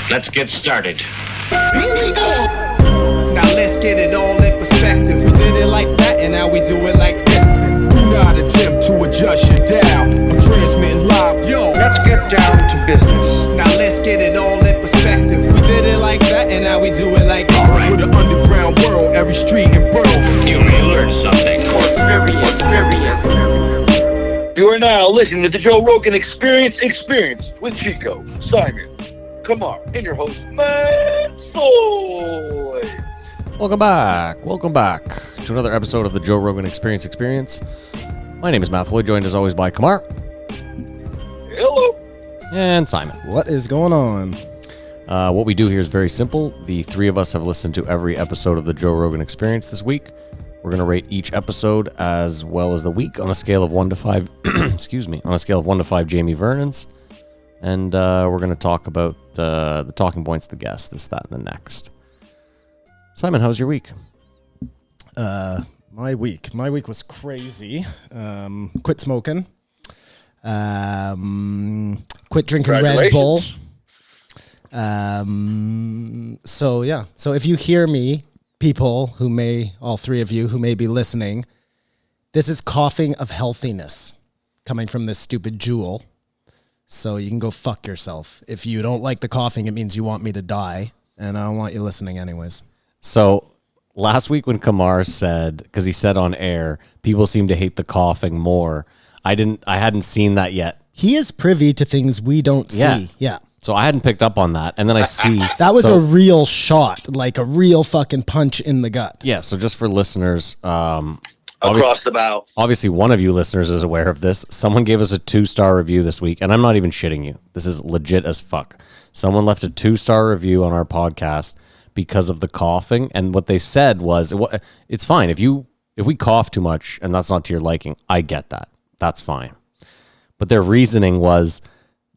Let's get started. Now let's get it all in perspective. We did it like that, and now we do it like this. Do not attempt to adjust your dial. I'm transmitting live. Yo, Let's get down to business. Now let's get it all in perspective. We did it like that, and now we do it like this. All for right. the underground world, every street and borough. You may learn something. Experience. You are now listening to the Joe Rogan Experience with Chico, Simon, Kamar, and your host, Matt Soy. Welcome back to another episode of the Joe Rogan Experience. My name is Matt Floyd, joined as always by Kamar. Hello. And Simon. What is going on? What we do here is very simple. The three of us have listened to every episode of the Joe Rogan Experience this week. We're going to rate each episode as well as the week on a scale of 1 to 5. Excuse me, on a scale of 1 to 5 Jamie Vernon's. And we're going to talk about the talking points, the guests, this, that, and the next. Simon, how's your week? My week was crazy. Quit smoking. Quit drinking Red Bull. So if you hear me, people who may, all three of you who may be listening, this is coughing of healthiness coming from this stupid jewel. So you can go fuck yourself. If you don't like the coughing, it means you want me to die, and I don't want you listening anyways. So last week when Kamar said, because he said on air, people seem to hate the coughing more. I hadn't seen that yet. He is privy to things we don't see. Yeah. So I hadn't picked up on that. And then I see. That was a real shot, like a real fucking punch in the gut. Yeah. So just for listeners, Across the bow. obviously one of you listeners is aware of this. Someone gave us a 2-star review this week. And I'm not even shitting you. This is legit as fuck. Someone left a 2-star review on our podcast because of the coughing. And what they said was, it's fine. If we cough too much and that's not to your liking, I get that. That's fine. But their reasoning was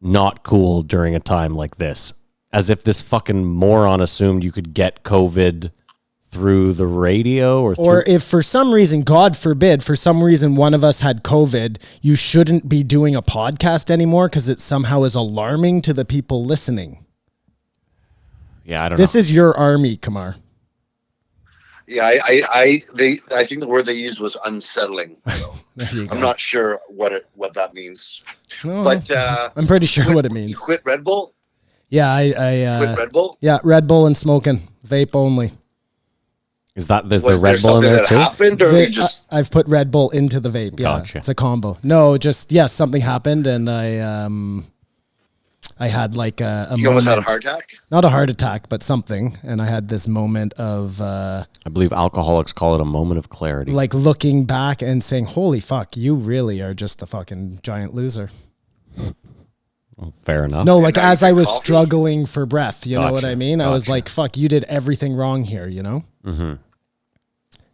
not cool during a time like this. As if this fucking moron assumed you could get COVID through the radio or if for some reason, God forbid, for some reason one of us had COVID, you shouldn't be doing a podcast anymore because it somehow is alarming to the people listening. Yeah, I don't know. This is your army, Kamar. Yeah, I think the word they used was unsettling. So I'm not sure what that means. No, But I'm pretty sure what it means. You quit Red Bull? Yeah, I Quit Red Bull? Yeah, Red Bull and smoking, vape only. Is there Was Red Bull in there that too? happened, or you just I've put Red Bull into the vape. Yeah, Gotcha. It's a combo. No, just something happened, and I had like a you almost moment. had a heart attack? Not a heart attack, but something, and I had this moment of I believe alcoholics call it a moment of clarity. like looking back and saying, "Holy fuck, you really are just the fucking giant loser." Fair enough. No, like now you as I drink was coffee? struggling for breath, you know what Gotcha, I mean? I was gotcha. like, "Fuck, you did everything wrong here," you know? Mm-hmm.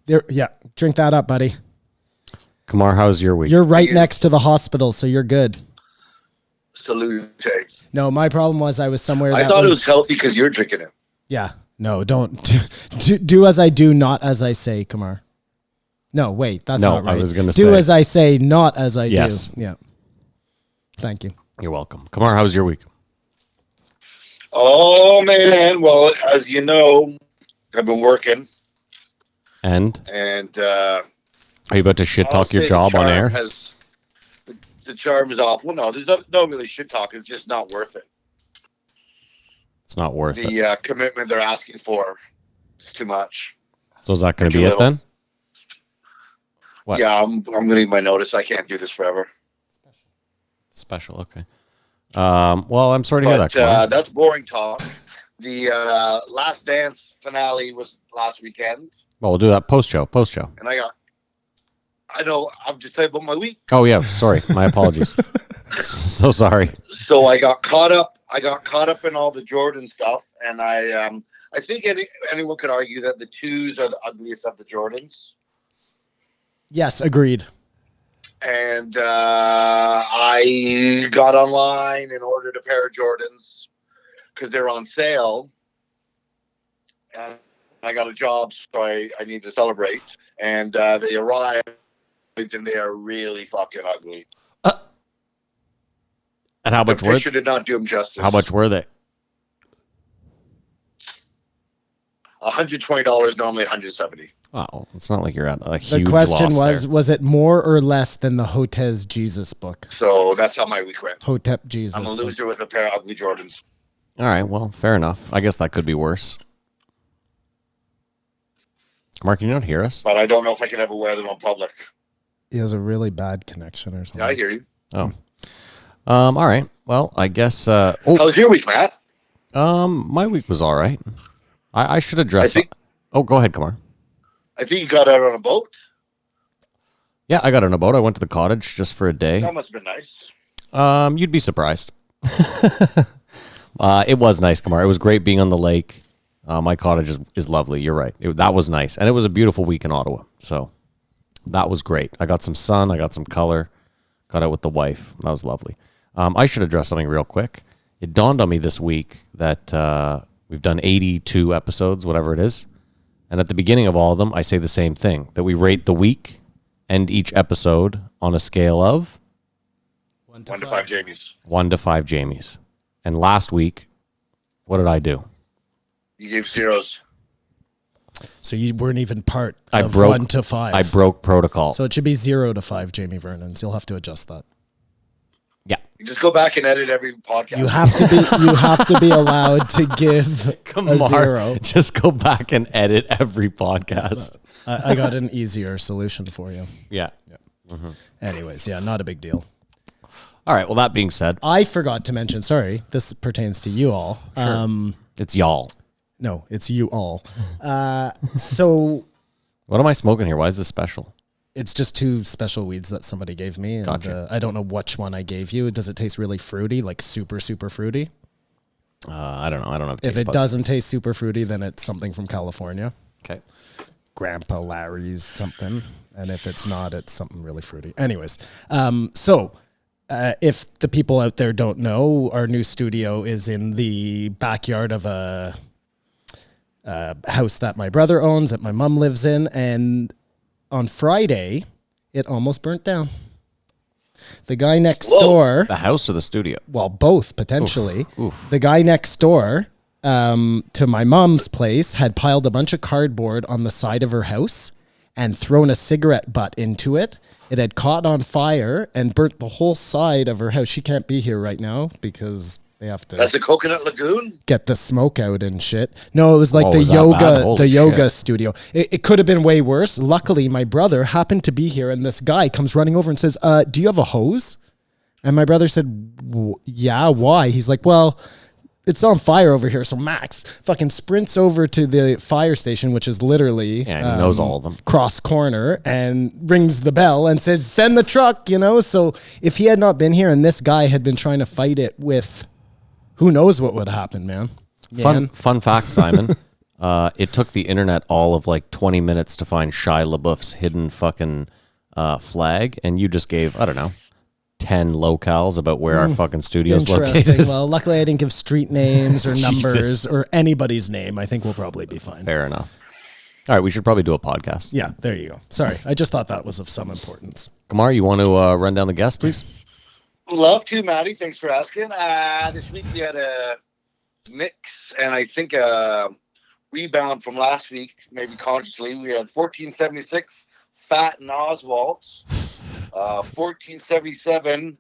There, yeah, drink that up, buddy. Kamar, how's your week? You're right next to the hospital, so you're good. Salute. No, my problem was I was somewhere. I that thought it was healthy because you're drinking it. Yeah, no, don't do as I do, not as I say, Kamar. No, wait, that's No, not right. I was gonna do say- as I say, not as I Yes. do. Yeah. Thank you. You're welcome. Kamar, how's your week? Oh man, well, as you know, I've been working, And and are you about to shit I'll talk your say the job on charm air? The charm is off. Well, no, there's no really shit talk. It's just not worth it. It's not worth it. The commitment they're asking for is too much. So is that going to too be it little. then? What? Yeah, I'm going to need my notice. I can't do this forever. Special, okay. Well, I'm sorry to hear that, But Kamar. that's boring talk. The Last Dance finale was last weekend, Well, we'll do that post-show. and I know, I'm just telling you about my week. Oh, yeah, sorry. My apologies. So sorry. So I got caught up in all the Jordan stuff, and I think anyone could argue that the 2s are the ugliest of the Jordans. Yes, agreed. And I got online and ordered a pair of Jordans because they're on sale. And I got a job, so I need to celebrate. And they arrived, and they are really fucking ugly. And how The much were picture did not do them justice. How much were they? $120, normally $170. Wow, it's not like you're at a The huge question loss was it more or less than the Hotez Jesus book? So that's how my week went. Hotep Jesus. I'm a book. loser with a pair of ugly Jordans. All right, well, fair enough. I guess that could be worse. Mark, can you not hear us? But I don't know if I can ever wear them in public. He has a really bad connection or something. Yeah, I hear you. Oh. All right. Well, I guess. How was your week, Matt? My week was all right. I should address. Oh, go ahead, Kumar. I think you got out on a boat. Yeah, I got on a boat. I went to the cottage just for a day. That must have been nice. You'd be surprised. It was nice, Kumar. It was great being on the lake. My cottage is lovely. You're right. That was nice. And it was a beautiful week in Ottawa. So that was great. I got some sun. I got some color. Got out with the wife. That was lovely. I should address something real quick. It dawned on me this week that we've done 82 episodes, whatever it is. And at the beginning of all of them, I say the same thing, that we rate the week and each episode on a scale of 1 to 5 Jamies. 1 to 5 Jamies. And last week, what did I do? You gave zeros. So you weren't even part I of broke- 1 to 5. I broke protocol. So it should be 0 to 5 Jamie Vernon's. You'll have to adjust that. Yeah. You just go back and edit every podcast. You have to be allowed to give a 0. Just go back and edit every podcast. I got an easier solution for you. Yeah. Anyways, yeah, not a big deal. All right. Well, that being said, I forgot to mention, sorry, this pertains to you all. it's y'all. No, it's you all. So What am I smoking here? Why is this special? it's just 2 special weeds that somebody gave me. And Gotcha. I don't know which one I gave you. Does it taste really fruity, like super, super fruity? I don't know. I don't have If taste it buds. doesn't taste super fruity, then it's something from California. Okay. Grandpa Larry's something. And if it's not, it's something really fruity. Anyways, if the people out there don't know, our new studio is in the backyard of a house that my brother owns, that my mom lives in. And on Friday, it almost burnt down. The guy next door, The house or the studio? well, both potentially. Oof. The guy next door to my mom's place had piled a bunch of cardboard on the side of her house and thrown a cigarette butt into it. It had caught on fire and burnt the whole side of her house. She can't be here right now because they have to That's the Coconut Lagoon? get the smoke out and shit. No, it was like Oh, the was that bad? yoga, Holy the yoga shit. studio. It could have been way worse. Luckily, my brother happened to be here, and this guy comes running over and says, "Do you have a hose?" And my brother said, "Yeah, why?" He's like, "Well, it's on fire over here." So Max fucking sprints over to the fire station, which is literally Yeah, he knows all of them. cross corner, and rings the bell and says, "Send the truck," So if he had not been here and this guy had been trying to fight it with, who knows what would happen, man. Fun fact, Simon. It took the internet all of like 20 minutes to find Shia LaBeouf's hidden fucking flag, and you just gave, I don't know, 10 locales about where our fucking studio's Interesting. located. Well, luckily I didn't give street names or numbers Jesus. or anybody's name. I think we'll probably be fine. Fair enough. All right, we should probably do a podcast. Yeah, there you go. Sorry, I just thought that was of some importance. Kamar, you want to run down the guests, please? Love to, Maddie. Thanks for asking. This week we had a mix and I think a rebound from last week, maybe consciously. We had 1476, Patton Oswalt. 1477,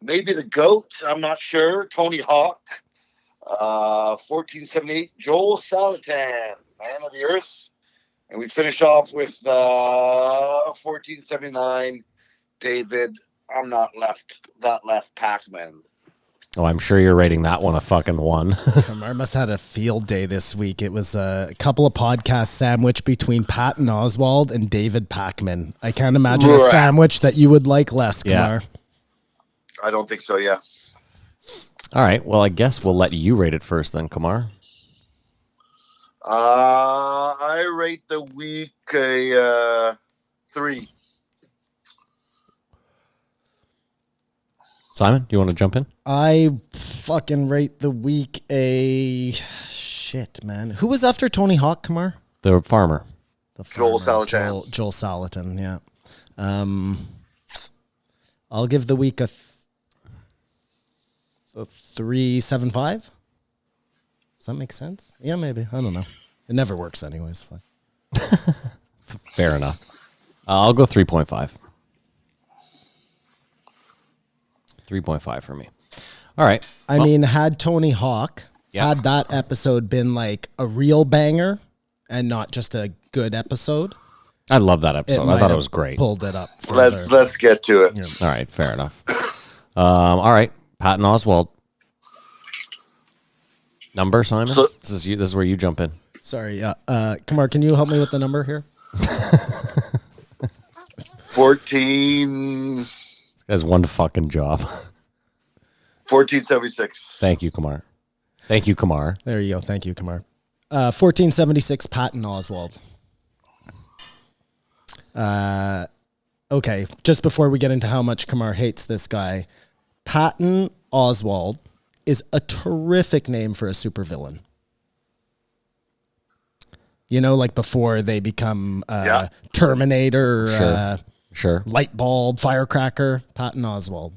maybe the GOAT, I'm not sure, Tony Hawk. 1478, Joel Salatin, Man of the Earth. And we finish off with 1479, David, I'm not left Pac-Man. Oh, I'm sure you're rating that one a fucking 1. Kamar must have had a field day this week. It was a couple of podcasts sandwiched between Patton Oswalt and David Packman. I can't imagine a Right. sandwich that you would like less, Kamar. I don't think so, yeah. All right, well, I guess we'll let you rate it first then, Kamar. I rate the week a 3. Simon, do you want to jump in? I fucking rate the week a shit, man. Who was after Tony Hawk, Kamar? The farmer. The Joel farmer, Salatin. Joel Salatin, yeah. I'll give the week a 3.75. Does that make sense? Yeah, maybe. I don't know. It never works anyways. Fair enough. I'll go 3.5. 3.5 for me. All right. I mean, had Tony Hawk, Yeah. had that episode been like a real banger and not just a good episode, I love that episode. I might thought it have was great. Pulled it up. Further. Let's get to it. All right. Fair enough. All right. Patton Oswalt. Number, Simon? So- this is you. This is where you jump in. Sorry. Kamar, can you help me with the number here? 14. This guy's one fucking job. 1476. Thank you, Kamar. Thank you, Kamar. There you go. Thank you, Kamar. 1476 Patton Oswalt. Okay, just before we get into how much Kamar hates this guy, Patton Oswalt is a terrific name for a supervillain. You know, like before they become Terminator, Sure. light bulb, firecracker, Patton Oswalt.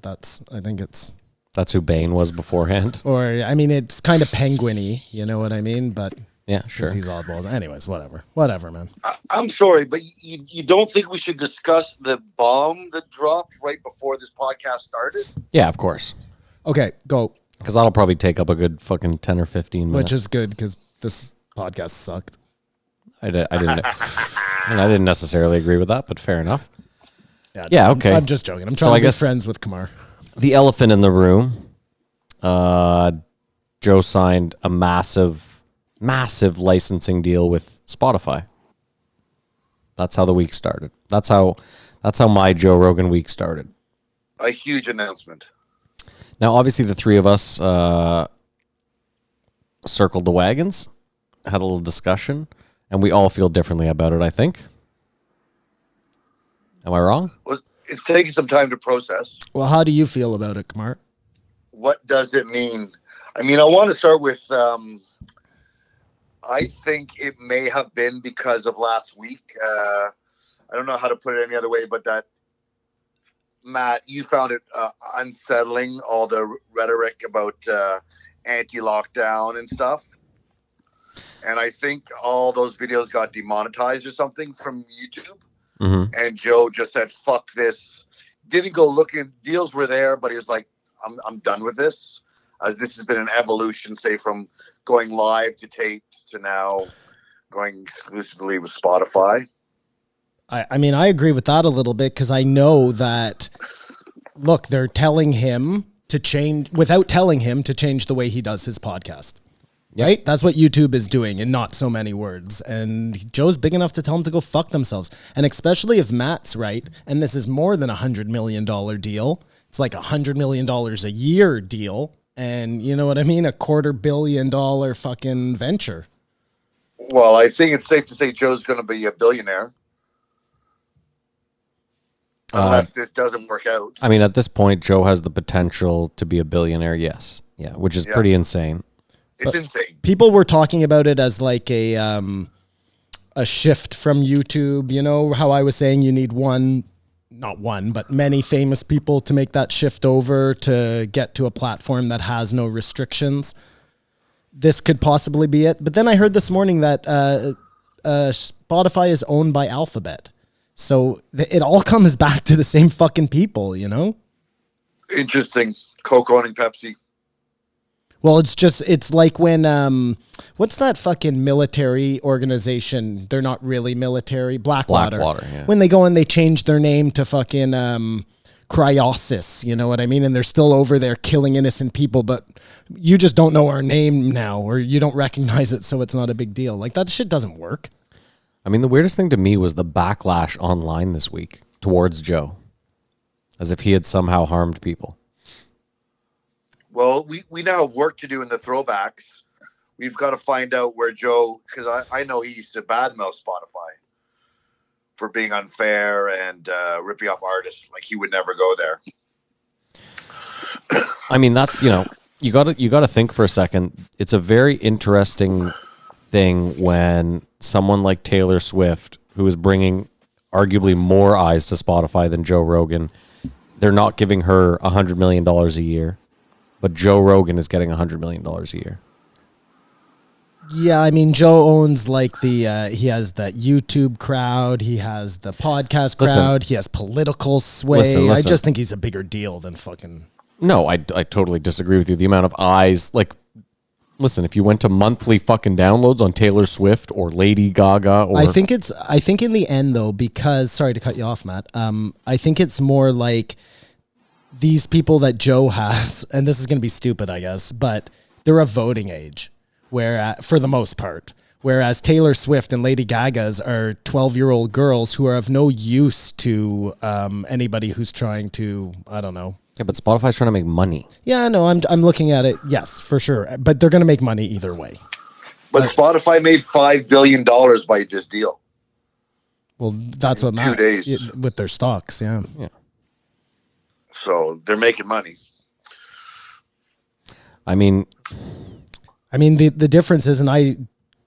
I think it's, That's who Bane was beforehand. or I mean, it's kind of penguin-y, you know what I mean? But Yeah, sure. he's oddball. Anyways, whatever, man. I'm sorry, but you don't think we should discuss the bomb that dropped right before this podcast started? Yeah, of course. Okay, go. Because that'll probably take up a good fucking 10 or 15 minutes. Which is good because this podcast sucked. I didn't necessarily agree with that, but fair enough. Yeah, I'm- okay. I'm just joking. I'm So trying I to be guess- friends with Kamar. The elephant in the room. Joe signed a massive licensing deal with Spotify. That's how the week started. That's how my Joe Rogan week started. A huge announcement. Now, obviously, the three of us circled the wagons, had a little discussion, and we all feel differently about it, I think. Am I wrong? Well, it's taking some time to process. Well, how do you feel about it, Kamar? What does it mean? I mean, I want to start with, I think it may have been because of last week. I don't know how to put it any other way, but that, Matt, you found it unsettling, all the rhetoric about anti-lockdown and stuff. And I think all those videos got demonetized or something from YouTube. Mm-hmm. And Joe just said, fuck this. Didn't go looking. Deals were there, but he was like, I'm done with this. As this has been an evolution, say, from going live to taped to now going exclusively with Spotify. I mean, I agree with that a little bit because I know that, look, they're telling him to change, without telling him to change the way he does his podcast. Yep. Right? That's what YouTube is doing in not so many words. And Joe's big enough to tell them to go fuck themselves. And especially if Matt's right, and this is more than $100 million deal. It's like $100 million a year deal. And you know what I mean? $250 million fucking venture. Well, I think it's safe to say Joe's going to be a billionaire. Unless this doesn't work out. I mean, at this point, Joe has the potential to be a billionaire, yes. Yeah, which is pretty insane. It's insane. People were talking about it as like a shift from YouTube. You know how I was saying you need not one, but many famous people to make that shift over to get to a platform that has no restrictions. This could possibly be it. But then I heard this morning that Spotify is owned by Alphabet. So it all comes back to the same fucking people, you know? Interesting. Coke owning Pepsi. Well, it's like when, what's that fucking military organization? They're not really military. Blackwater. Blackwater, yeah. When they go and they change their name to fucking Cryosis, you know what I mean? And they're still over there killing innocent people, but you just don't know our name now, or you don't recognize it, so it's not a big deal. Like, that shit doesn't work. I mean, the weirdest thing to me was the backlash online this week towards Joe, as if he had somehow harmed people. Well, we now have work to do in the throwbacks. We've got to find out where Joe, because I know he used to badmouth Spotify for being unfair and ripping off artists. Like, he would never go there. I mean, that's, you got to think for a second. It's a very interesting thing when someone like Taylor Swift, who is bringing arguably more eyes to Spotify than Joe Rogan, they're not giving her $100 million a year, but Joe Rogan is getting $100 million a year. Yeah, I mean, Joe owns like he has that YouTube crowd, he has the podcast crowd, he has political sway. Listen. I just think he's a bigger deal than fucking. No, I totally disagree with you. The amount of eyes, like, listen, if you went to monthly fucking downloads on Taylor Swift or Lady Gaga, or I think in the end though, because sorry to cut you off, Matt. I think it's more like these people that Joe has, and this is going to be stupid, I guess, but they're of voting age, where for the most part. Whereas Taylor Swift and Lady Gaga's are 12-year-old girls who are of no use to anybody who's trying to, I don't know. yeah, but Spotify's trying to make money. Yeah, no, I'm looking at it. Yes, for sure. But they're going to make money either way. But Spotify made $5 billion by this deal. Well, that's what 2 days. with their stocks. Yeah. So they're making money. I mean, the difference is, and I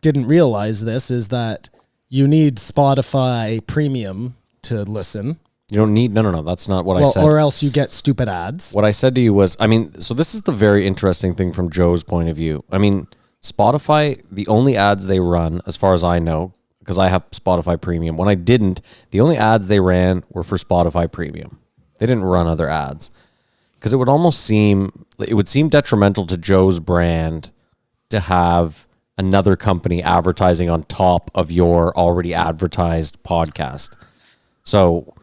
didn't realize this, is that you need Spotify Premium to listen. you don't need, no, that's not what I said. Or else you get stupid ads. What I said to you was, I mean, so this is the very interesting thing from Joe's point of view. I mean, Spotify, the only ads they run, as far as I know, because I have Spotify Premium. When I didn't, the only ads they ran were for Spotify Premium. They didn't run other ads. Because it would seem detrimental to Joe's brand to have another company advertising on top of your already advertised podcast. So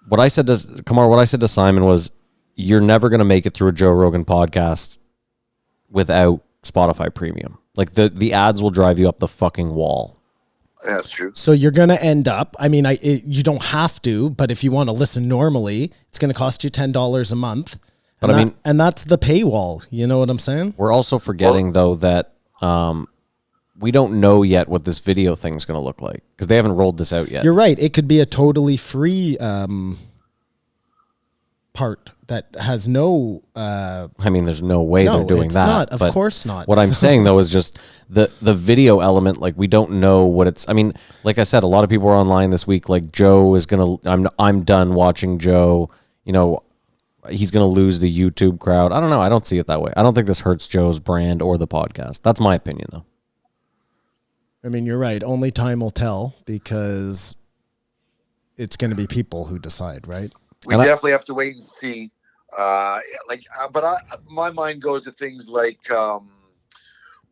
what I said to Simon was, you're never going to make it through a Joe Rogan podcast without Spotify Premium. Like the ads will drive you up the fucking wall. Yeah, that's true. So you're going to end up, I mean, you don't have to, but if you want to listen normally, it's going to cost you $10 a month. But and that's the paywall. You know what I'm saying? We're also forgetting though that we don't know yet what this video thing's going to look like because they haven't rolled this out yet. You're right. It could be a totally free part that has no. I mean, there's no way they're doing that. Not. Of course not. What I'm saying though is just the video element. Like we don't know what it's. I mean, like I said, a lot of people are online this week. Like Joe is gonna. I'm done watching Joe. You know, he's gonna lose the YouTube crowd. I don't know. I don't see it that way. I don't think this hurts Joe's brand or the podcast. That's my opinion though. I mean, you're right. Only time will tell because it's going to be people who decide, right? We definitely have to wait and see. My mind goes to things like,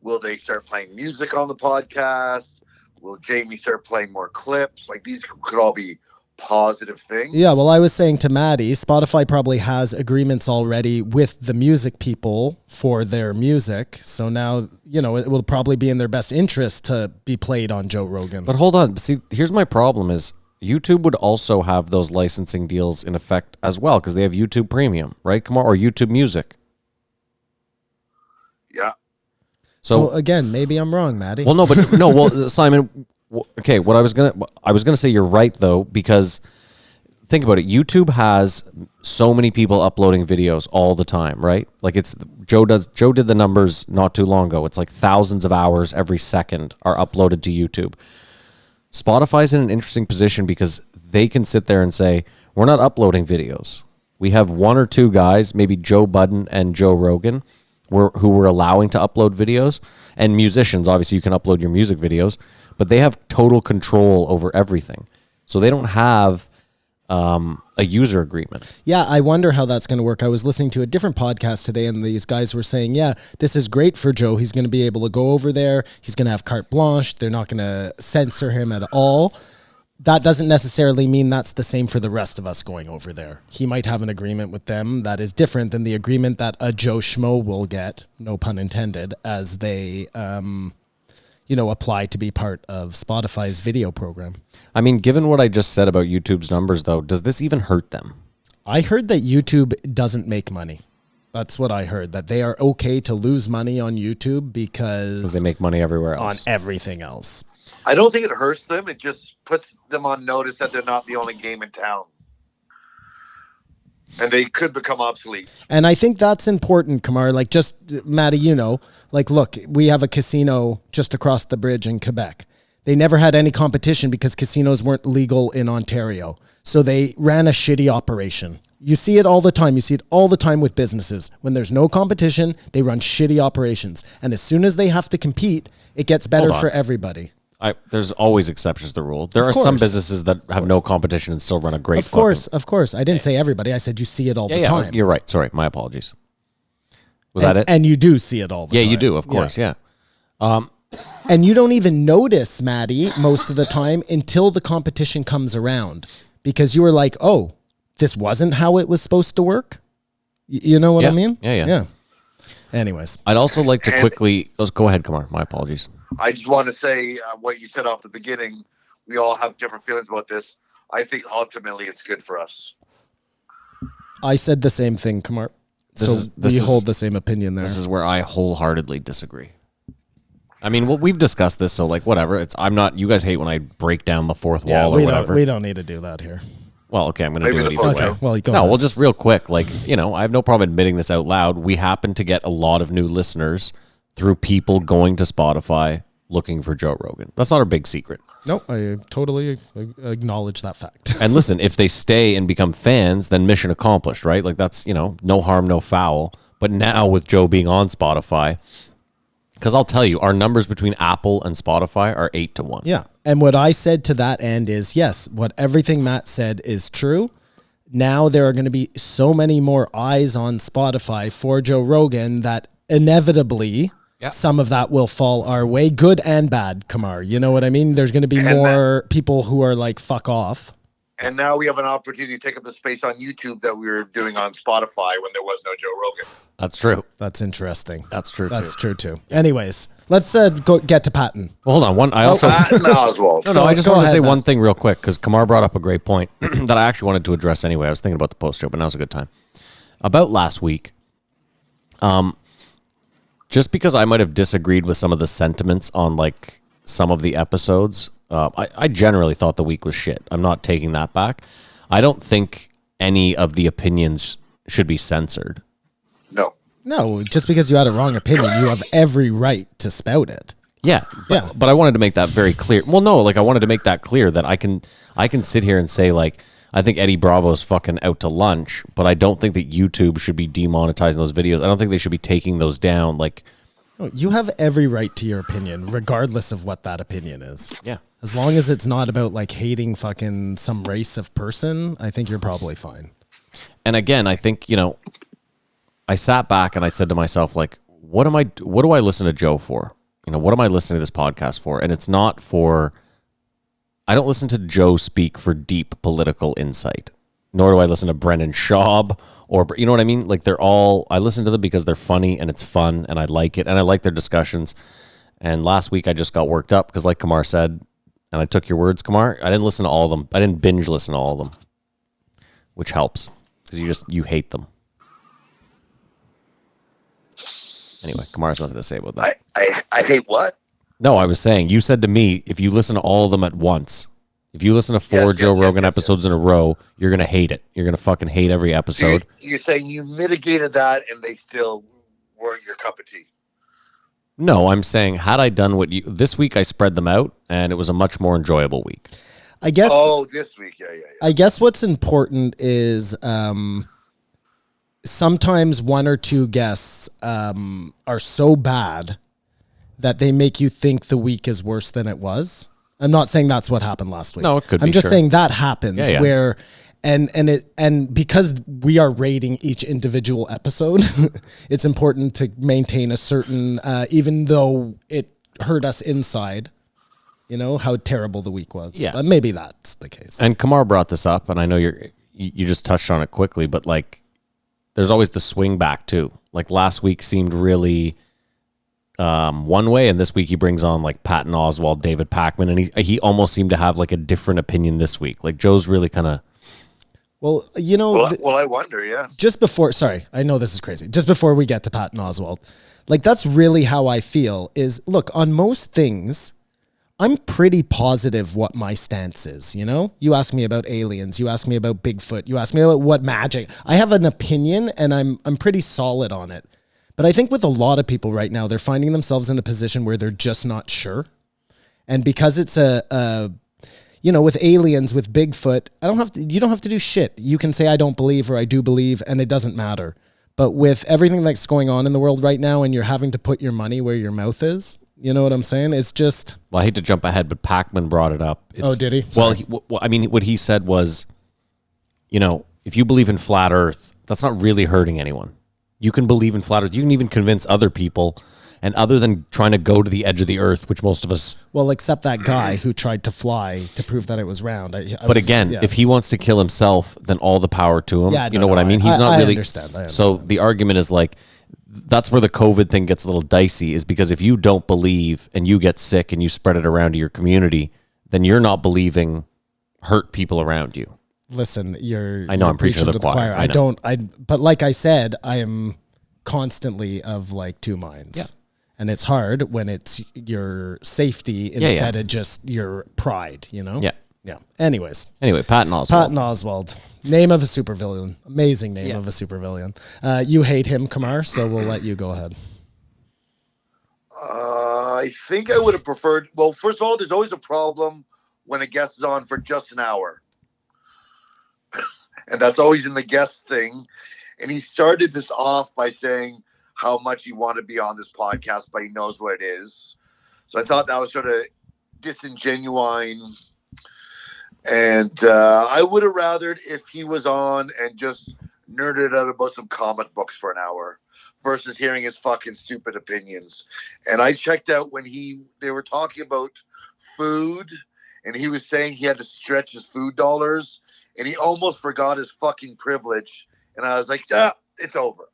will they start playing music on the podcast? Will Jamie start playing more clips? Like these could all be positive things. Yeah, well, I was saying to Maddie, Spotify probably has agreements already with the music people for their music. So now, you know, it will probably be in their best interest to be played on Joe Rogan. But hold on. See, here's my problem is YouTube would also have those licensing deals in effect as well because they have YouTube Premium, right? Come on, or YouTube Music. Yeah. So again, maybe I'm wrong, Maddie. Well, no, but no. Well, Simon. Okay, what I was gonna say, you're right though, because think about it. YouTube has so many people uploading videos all the time, right? Like Joe did the numbers not too long ago. It's like thousands of hours every second are uploaded to YouTube. Spotify's in an interesting position because they can sit there and say, we're not uploading videos. We have one or two guys, maybe Joe Budden and Joe Rogan, who we're allowing to upload videos, and musicians. Obviously, you can upload your music videos, but they have total control over everything. So they don't have a user agreement. Yeah, I wonder how that's going to work. I was listening to a different podcast today, and these guys were saying, yeah, this is great for Joe. He's going to be able to go over there. He's going to have carte blanche. They're not going to censor him at all. That doesn't necessarily mean that's the same for the rest of us going over there. He might have an agreement with them that is different than the agreement that a Joe Schmo will get, no pun intended, as they apply to be part of Spotify's video program. I mean, given what I just said about YouTube's numbers, though, does this even hurt them? I heard that YouTube doesn't make money. That's what I heard, that they are okay to lose money on YouTube because they make money everywhere else. On everything else. I don't think it hurts them. It just puts them on notice that they're not the only game in town. And they could become obsolete. And I think that's important, Kamar. Like, just, Maddie, look, we have a casino just across the bridge in Quebec. They never had any competition because casinos weren't legal in Ontario. So they ran a shitty operation. You see it all the time. You see it all the time with businesses. When there's no competition, they run shitty operations. And as soon as they have to compete, it gets better for everybody. There's always exceptions to the rule. There are some businesses that have no competition and still run a great. Of course. I didn't say everybody. I said you see it all the time. You're right. Sorry, my apologies. Was that it? And you do see it all the time. Yeah, you do. Of course. Yeah. And you don't even notice, Maddie, most of the time until the competition comes around, because you were like, "Oh, this wasn't how it was supposed to work." You know what I mean? Yeah. Anyways, I'd also like to quickly go ahead, Kamar. My apologies. I just want to say what you said off the beginning. We all have different feelings about this. I think ultimately it's good for us. I said the same thing, Kamar. We hold the same opinion there. This is where I wholeheartedly disagree. I mean, we've discussed this, so like whatever. I'm not. You guys hate when I break down the fourth wall or whatever. We don't need to do that here. Well, okay, I'm going to do it either way. Okay, well, go ahead. Well, just real quick, like, I have no problem admitting this out loud. We happen to get a lot of new listeners through people going to Spotify looking for Joe Rogan. That's not a big secret. No, I totally acknowledge that fact. And listen, if they stay and become fans, then mission accomplished, right? Like that's, no harm, no foul. But now with Joe being on Spotify, because I'll tell you, our numbers between Apple and Spotify are 8-1. Yeah. And what I said to that end is, yes, what everything Matt said is true. Now there are going to be so many more eyes on Spotify for Joe Rogan that inevitably some of that will fall our way, good and bad, Kamar. You know what I mean? There's going to be more people who are like, fuck off. And now we have an opportunity to take up the space on YouTube that we were doing on Spotify when there was no Joe Rogan. That's true. That's interesting. That's true, That's true, too. Anyways, let's get to Patton. Well, hold on. Patton Oswalt. No, I just wanted to say one thing real quick, because Kamar brought up a great point that I actually wanted to address anyway. I was thinking about the post show, but now's a good time. About last week, just because I might have disagreed with some of the sentiments on like some of the episodes, I generally thought the week was shit. I'm not taking that back. I don't think any of the opinions should be censored. No, just because you had a wrong opinion, you have every right to spout it. Yeah. But I wanted to make that very clear. Well, no, like I wanted to make that clear that I can sit here and say like, I think Eddie Bravo's fucking out to lunch, but I don't think that YouTube should be demonetizing those videos. I don't think they should be taking those down. Like, you have every right to your opinion, regardless of what that opinion is. Yeah. As long as it's not about like hating fucking some race of person, I think you're probably fine. And again, I think, I sat back and I said to myself, like, what do I listen to Joe for? What am I listening to this podcast for? And it's not for, I don't listen to Joe speak for deep political insight, nor do I listen to Brendan Schaub or, you know what I mean? Like I listen to them because they're funny and it's fun and I like it and I like their discussions. And last week I just got worked up because like Kamar said, and I took your words, Kamar, I didn't listen to all of them. I didn't binge listen to all of them, which helps because you hate them. Anyway, Kamar has nothing to say about that. I hate what? No, I was saying, you said to me, if you listen to all of them at once, if you listen to four Joe Rogan episodes in a row, you're going to hate it. You're going to fucking hate every episode. So you're saying you mitigated that and they still weren't your cup of tea? No, I'm saying, had I done this week I spread them out and it was a much more enjoyable week. I guess. Oh, this week. Yeah. I guess what's important is, sometimes one or two guests are so bad that they make you think the week is worse than it was. I'm not saying that's what happened last week. No, it could be. I'm just saying that happens where, and because we are rating each individual episode, it's important to maintain a certain, even though it hurt us inside, how terrible the week was. Yeah. But maybe that's the case. And Kamar brought this up, and I know you just touched on it quickly, but like, there's always the swing back too. Like last week seemed really one way, and this week he brings on like Patton Oswalt, David Pakman, and he almost seemed to have like a different opinion this week. Like Joe's really kind of. Well, Well, I wonder, yeah. Just before, sorry, I know this is crazy. Just before we get to Patton Oswalt, like that's really how I feel. Is look, on most things, I'm pretty positive what my stance is, You ask me about aliens, you ask me about Bigfoot, you ask me about what magic. I have an opinion and I'm pretty solid on it. But I think with a lot of people right now, they're finding themselves in a position where they're just not sure. And because it's you know, with aliens, with Bigfoot, you don't have to do shit. You can say I don't believe or I do believe, and it doesn't matter. But with everything that's going on in the world right now, and you're having to put your money where your mouth is, you know what I'm saying? It's just... Well, I hate to jump ahead, but Pac-Man brought it up. Oh, did he? Well, I mean, what he said was, you know, if you believe in flat Earth, that's not really hurting anyone. You can believe in flat Earth. You can even convince other people. And other than trying to go to the edge of the Earth, which most of us... Well, except that guy who tried to fly to prove that it was round. If he wants to kill himself, then all the power to him. Yeah, you know what I mean? He's not really... I understand. So the argument is like, that's where the COVID thing gets a little dicey, is because if you don't believe and you get sick and you spread it around to your community, then you're not believing hurt people around you. Listen, I know I'm preaching to the choir. But like I said, I am constantly of like two minds. Yeah. And it's hard when it's your safety instead of just your pride, you know? Yeah. Yeah. Anyways. Anyway, Patton Oswalt. Patton Oswalt. Name of a supervillain. Amazing name of a supervillain. You hate him, Kamar, so we'll let you go ahead. I think I would have preferred... Well, first of all, there's always a problem when a guest is on for just an hour. And that's always in the guest thing. And he started this off by saying how much he wanted to be on this podcast, but he knows what it is. So I thought that was sort of disingenuine. And I would have rathered if he was on and just nerded out about some comic books for an hour versus hearing his fucking stupid opinions. And I checked out when they were talking about food, and he was saying he had to stretch his food dollars, and he almost forgot his fucking privilege. And I was like, it's over.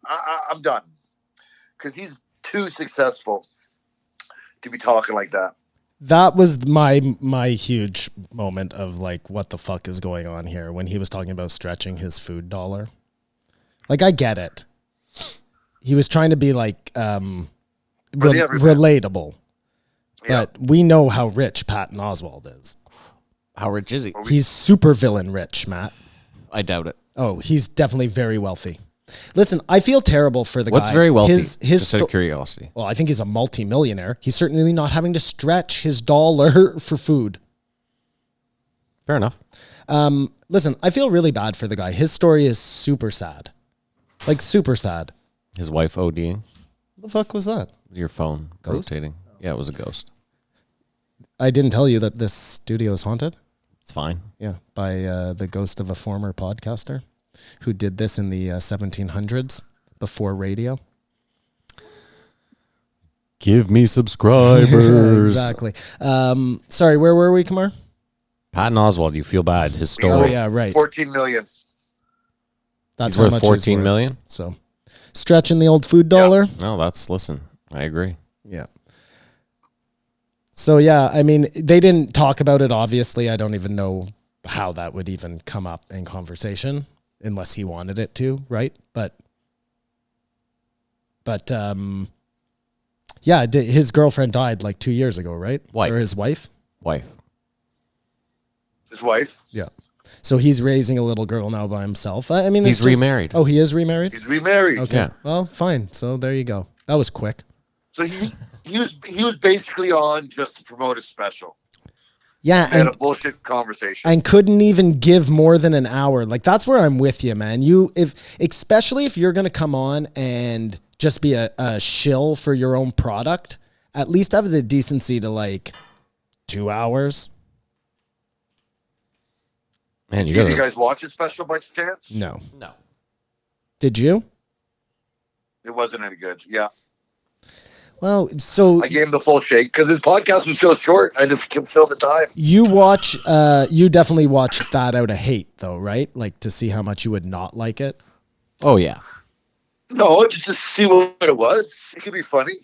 I'm done. Because he's too successful to be talking like that. That was my huge moment of like, what the fuck is going on here when he was talking about stretching his food dollar. Like, I get it. He was trying to be like relatable. Yeah. But we know how rich Patton Oswalt is. How rich is he? He's super villain rich, Matt. I doubt it. Oh, he's definitely very wealthy. Listen, I feel terrible for the guy. What's very wealthy? His out of curiosity. Well, I think he's a multi-millionaire. He's certainly not having to stretch his dollar for food. Fair enough. Listen, I feel really bad for the guy. His story is super sad. Like, super sad. His wife ODing. What the fuck was that? Your phone Ghost? rotating. Yeah, it was a ghost. I didn't tell you that this studio is haunted. It's fine. Yeah, by the ghost of a former podcaster who did this in the 1700s before radio. Give me subscribers. Exactly. Sorry, where were we, Kamar? Patton Oswalt, you feel bad. His story. Oh, yeah, right. 14 million. That's He's how worth much 14 he's million? worth. So, stretching the old food dollar. No, listen, I agree. Yeah. So, yeah, I mean, they didn't talk about it, obviously. I don't even know how that would even come up in conversation unless he wanted it to, right? But yeah, his girlfriend died like 2 years ago, right? Wife. Or his wife? Wife. His wife. Yeah. So he's raising a little girl now by himself. I mean, He's remarried. Oh, he is remarried? He's remarried. Okay. Yeah. Well, fine. So there you go. That was quick. So he was basically on just to promote his special. Yeah. They had a bullshit conversation. And couldn't even give more than an hour. Like, that's where I'm with you, man. Especially if you're going to come on and just be a shill for your own product, at least have the decency to like 2 hours. Man, Did you guys watch his special by chance? No. No. Did you? It wasn't any good. Yeah. Well, so I gave him the full shake because his podcast was so short. I just couldn't fill the time. you definitely watched that out of hate though, right? Like to see how much you would not like it. Oh, yeah. No, just to see what it was. It could be funny.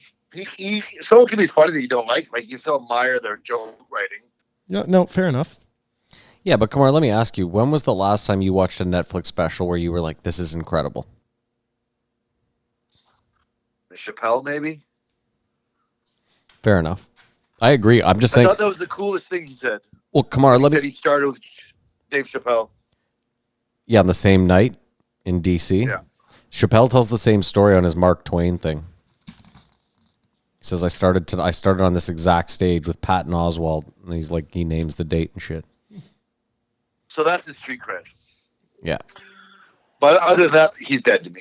Someone can be funny that you don't like. Like, you still admire their joke writing. No, fair enough. Yeah, but Kamar, let me ask you, when was the last time you watched a Netflix special where you were like, this is incredible? Chappelle, maybe? Fair enough. I agree. I'm just I saying. thought that was the coolest thing he said. Well, Kamar, He said he started with Dave Chappelle. Yeah, on the same night in D.C. Yeah. Chappelle tells the same story on his Mark Twain thing. He says, I started on this exact stage with Patton Oswalt. And he's like, he names the date and shit. So that's his street cred. Yeah. But other than that, he's dead to me.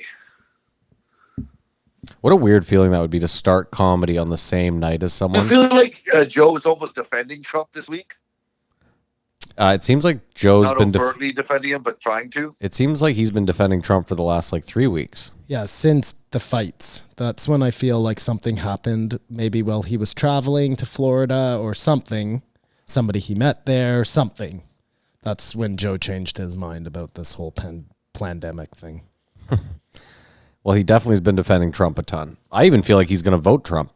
What a weird feeling that would be to start comedy on the same night as I someone. feel like Joe is almost defending Trump this week. It seems like Joe's Not been. overtly defending him, but trying to. It seems like he's been defending Trump for the last like 3 weeks. Yeah, since the fights. That's when I feel like something happened. Maybe while he was traveling to Florida or something. Somebody he met there, something. That's when Joe changed his mind about this whole pandemic thing. Well, he definitely has been defending Trump a ton. I even feel like he's going to vote Trump.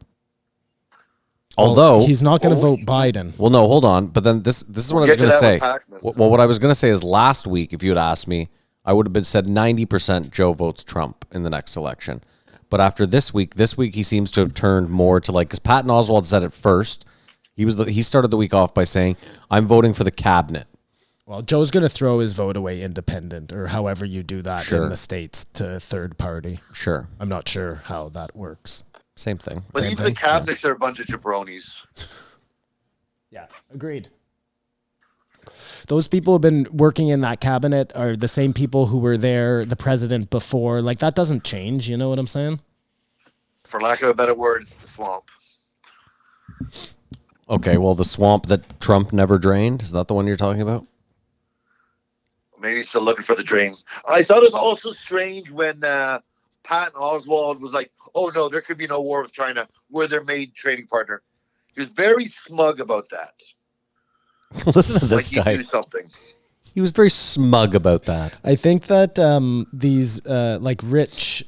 Although he's not going to vote Biden. Well, no, hold on. But then this is what I was going to say. Well, what I was going to say is last week, if you had asked me, I would have been said 90% Joe votes Trump in the next election. But after this week he seems to have turned more to like, because Patton Oswalt said it first. He started the week off by saying, "I'm voting for the cabinet." Well, Joe's going to throw his vote away independent or however you do that in the States to third party. Sure. I'm not sure how that works. Same thing. But even the cabinets are a bunch of jabronis. Yeah, agreed. Those people have been working in that cabinet are the same people who were there, the president before. Like, that doesn't change. You know what I'm saying? For lack of a better word, it's the swamp. Okay, well, the swamp that Trump never drained, is that the one you're talking about? Maybe he's still looking for the drain. I thought it was also strange when Patton Oswalt was like, "Oh no, there could be no war with China. We're their main trading partner." He was very smug about that. Listen to this like guy. He knew something. He was very smug about that. I think that these like rich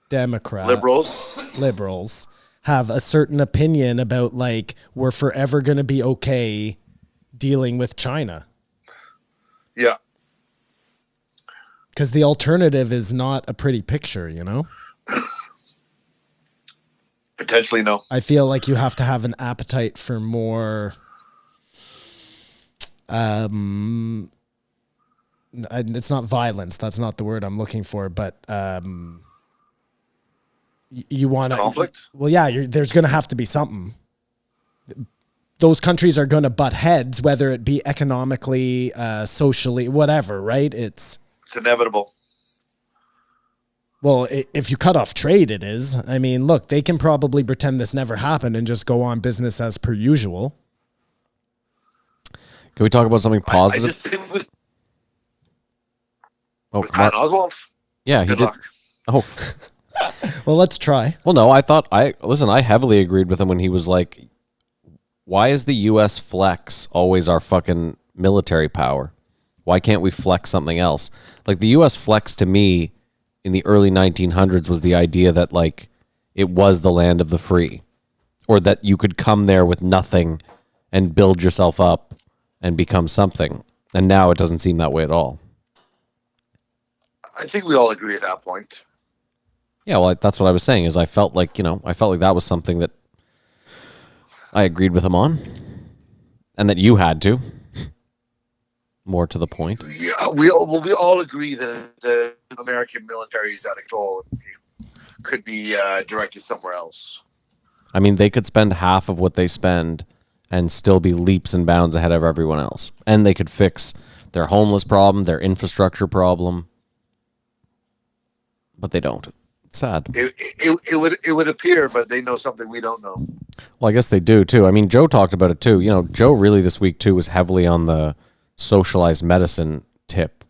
Democrats, liberals, have a certain opinion about like we're forever going to be okay dealing with China. Yeah. Because the alternative is not a pretty picture, you know? Potentially, no. I feel like you have to have an appetite for more. It's not violence. That's not the word I'm looking for. But you want to conflict. Well, yeah. There's going to have to be something. Those countries are going to butt heads, whether it be economically, socially, whatever. Right? It's inevitable. Well, if you cut off trade, it is. I mean, look, they can probably pretend this never happened and just go on business as per usual. Can we talk about something positive? I just think with Mark Oswalt. Yeah, he Good did. luck. Oh, well, let's try. Well, no, I heavily agreed with him when he was like, "Why is the U.S. flex always our fucking military power? Why can't we flex something else?" Like the U.S. flex to me in the early 1900s was the idea that like it was the land of the free, or that you could come there with nothing and build yourself up and become something. And now it doesn't seem that way at all. I think we all agree at that point. Yeah, well, that's what I was saying. Is I felt like that was something that I agreed with him on, and that you had to. More to the point. Yeah, we all agree that the American military is out of control and could be directed somewhere else. I mean, they could spend half of what they spend and still be leaps and bounds ahead of everyone else, and they could fix their homeless problem, their infrastructure problem, but they don't. It's sad. It would appear, but they know something we don't know. Well, I guess they do too. I mean, Joe talked about it too. You know, Joe really this week too was heavily on the socialized medicine tip,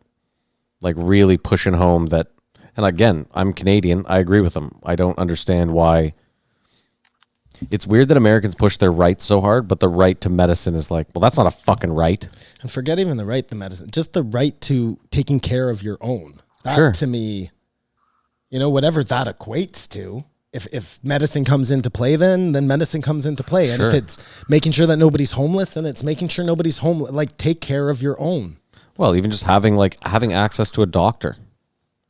like really pushing home that. And again, I'm Canadian. I agree with him. I don't understand why. It's weird that Americans push their rights so hard, but the right to medicine is like, well, that's not a fucking right. And forget even the right to medicine, just the right to taking care of your own. That Sure. To me, you know, whatever that equates to. If medicine comes into play, then medicine comes into play. And Sure. if it's making sure that nobody's homeless, then it's making sure nobody's homeless. Like, take care of your own. Well, even just having access to a doctor,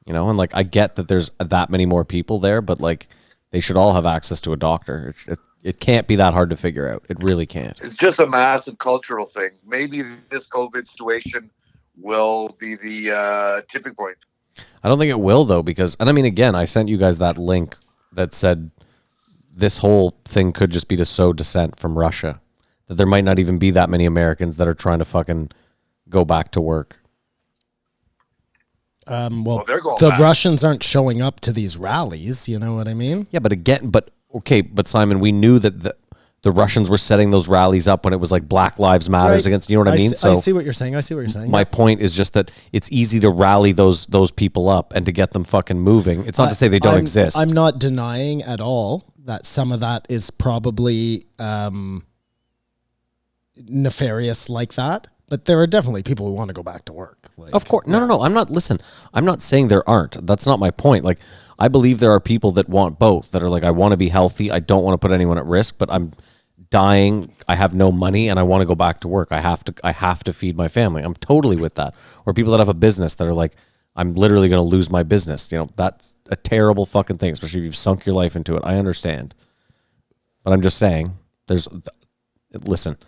you know, and like I get that there's that many more people there, but like they should all have access to a doctor. It can't be that hard to figure out. It really can't. It's just a massive cultural thing. Maybe this COVID situation will be the tipping point. I don't think it will though, because, and I mean, again, I sent you guys that link that said this whole thing could just be to sow dissent from Russia, that there might not even be that many Americans that are trying to fucking go back to work? Well, they're going the back. Russians aren't showing up to these rallies. You know what I mean? Yeah, but Simon, we knew that the Russians were setting those rallies up when it was like Black Lives Matters Right. against, you know what I mean? I see what you're saying. I see what you're saying. My point is just that it's easy to rally those people up and to get them fucking moving. It's not to say they don't exist. I'm not denying at all that some of that is probably nefarious like that. But there are definitely people who want to go back to work. Like, Of course. No. I'm not saying there aren't. That's not my point. Like, I believe there are people that want both, that are like, I want to be healthy. I don't want to put anyone at risk, but I'm dying. I have no money and I want to go back to work. I have to feed my family. I'm totally with that. Or people that have a business that are like, I'm literally going to lose my business. You know, that's a terrible fucking thing, especially if you've sunk your life into it. I understand. But I'm just saying, listen,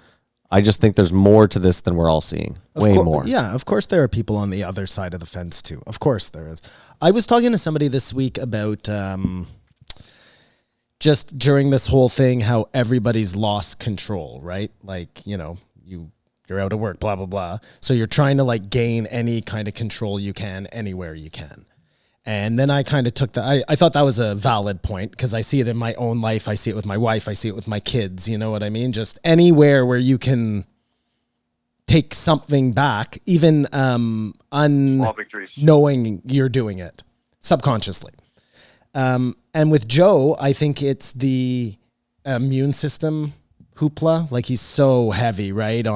I just think there's more to this than we're all seeing. Way more. Yeah, of course there are people on the other side of the fence too. Of course there is. I was talking to somebody this week about just during this whole thing, how everybody's lost control, right? Like, you know, you're out of work, blah, blah, blah. So you're trying to like gain any kind of control you can anywhere you can. And then I kind of took I thought that was a valid point because I see it in my own life. I see it with my wife. I see it with my kids. You know what I mean? Just anywhere where you can take something back, even Small victories. knowing you're doing it subconsciously. And with Joe, I think it's the immune system hoopla. Like he's so heavy, right?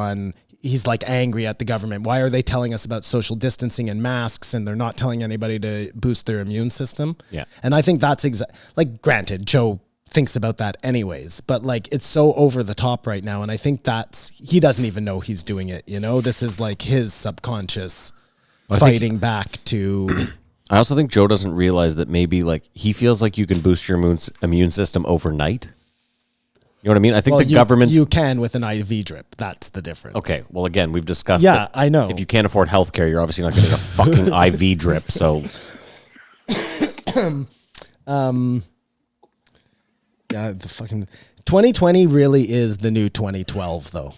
He's like angry at the government. Why are they telling us about social distancing and masks and they're not telling anybody to boost their immune system? Yeah. And I think that's like, granted, Joe thinks about that anyways, but like it's so over the top right now. And I think he doesn't even know he's doing it. You know, this is like his subconscious fighting back to. I also think Joe doesn't realize that maybe like he feels like you can boost your immune system overnight. You know what I mean? I think the government's... You can with an IV drip. That's the difference. Okay. Well, again, we've discussed Yeah, I know. If you can't afford healthcare, you're obviously not getting a fucking IV drip. So, Yeah, the fucking 2020 really is the new 2012, though.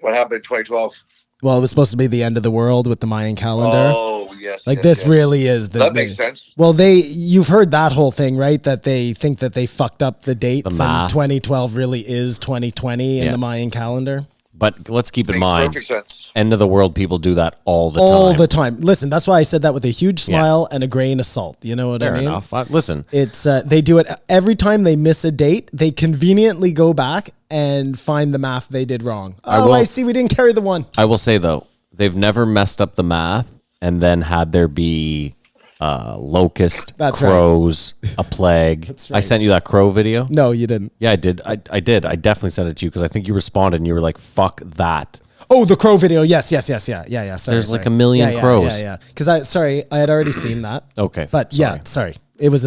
What happened in 2012? Well, it was supposed to be the end of the world with the Mayan calendar. Oh, yes. Like yes, this yes. really is That makes sense. Well, you've heard that whole thing, right? That they think that they fucked up the dates The math. and 2012 really is 2020 in Yeah. the Mayan calendar. but let's keep in Makes mind, perfect sense. end of the world people do that all the All time. the time. Listen, that's why I said that with a huge smile and a grain of salt. You know what Fair I mean? enough. Listen, It's they do it every time they miss a date. They conveniently go back and find the math they did wrong. I see. We didn't carry the one. I will say though, they've never messed up the math and then had there be locust, That's right. crows, a plague. I right. sent you that crow video. No, you didn't. Yeah, I did. I did. I definitely sent it to you because I think you responded and you were like, "Fuck that." Oh, the crow video. Yes. Yeah. Sorry. There's like a million crows. Yeah. Because I had already seen that. Okay, But sorry. yeah, sorry. It was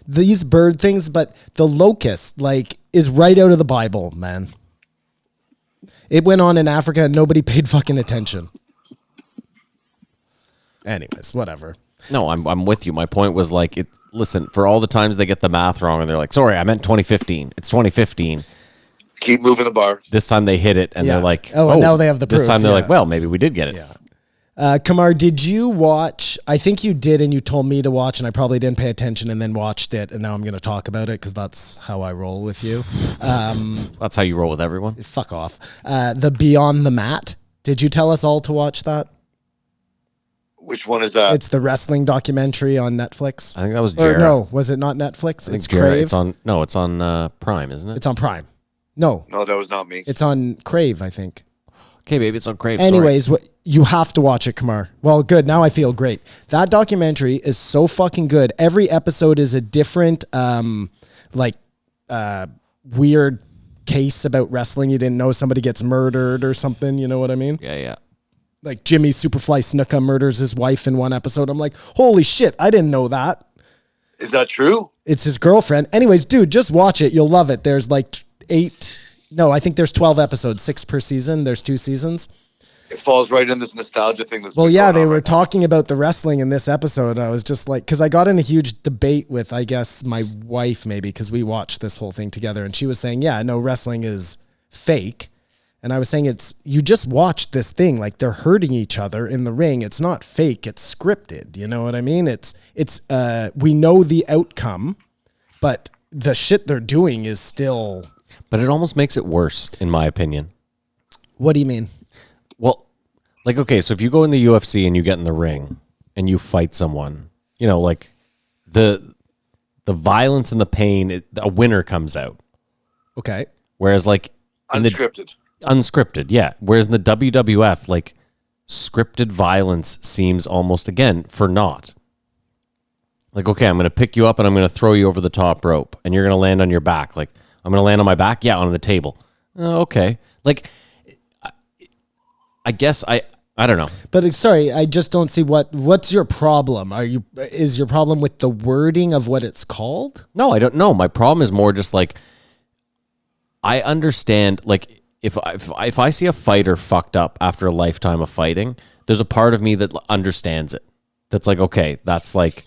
these bird things, but the locust like is right out of the Bible, man. It went on in Africa and nobody paid fucking attention. Anyways, whatever. No, I'm with you. My point was like, listen, for all the times they get the math wrong and they're like, "Sorry, I meant 2015. It's 2015." Keep moving the bar. This time they hit it and Yeah. they're like, Oh, and now they have the This proof, time they're yeah. like, "Well, maybe we did get it." Yeah. Kamar, did you watch? I think you did, and you told me to watch, and I probably didn't pay attention, and then watched it, and now I'm going to talk about it because that's how I roll with you. That's how you roll with everyone. Fuck off. The Beyond the Mat. Did you tell us all to watch that? Which one is that? It's the wrestling documentary on Netflix. I think that was Or Jared. no, was it not Netflix? I think It's Jared. Crave. It's on Prime, isn't it? It's on Prime. No, No, that was not me. it's on Crave, I think. Okay, baby, it's on Crave. Sorry. Anyways, you have to watch it, Kamar. Well, good. Now I feel great. That documentary is so fucking good. Every episode is a different, weird case about wrestling. You didn't know somebody gets murdered or something. You know what I mean? Yeah. Like Jimmy Superfly Snuka murders his wife in one episode. I'm like, holy shit, I didn't know that. Is that true? It's his girlfriend. Anyways, dude, just watch it. You'll love it. There's like I think there's 12 episodes, 6 per season. There's 2 seasons. It falls right in this nostalgia thing. Well, yeah, they were talking about the wrestling in this episode. I was just like, because I got in a huge debate with, I guess, my wife maybe, because we watched this whole thing together. And she was saying, yeah, no, wrestling is fake. And I was saying you just watched this thing, like they're hurting each other in the ring. It's not fake, it's scripted. You know what I mean? It's we know the outcome, but the shit they're doing is still. But it almost makes it worse, in my opinion. What do you mean? Well, like, okay, so if you go in the UFC and you get in the ring and you fight someone, you know, like the violence and the pain, a winner comes out. Okay. Whereas like Unscripted. Yeah. Whereas in the WWF, like scripted violence seems almost, again, for naught. Like, okay, I'm going to pick you up and I'm going to throw you over the top rope and you're going to land on your back. Like, I'm going to land on my back? Yeah, on the table. Okay. Like, I guess I don't know. But sorry, I just don't see what's your problem? Is your problem with the wording of what it's called? No, I don't know. My problem is more just like, I understand, like, if I see a fighter fucked up after a lifetime of fighting, there's a part of me that understands it. That's like, okay, that's like,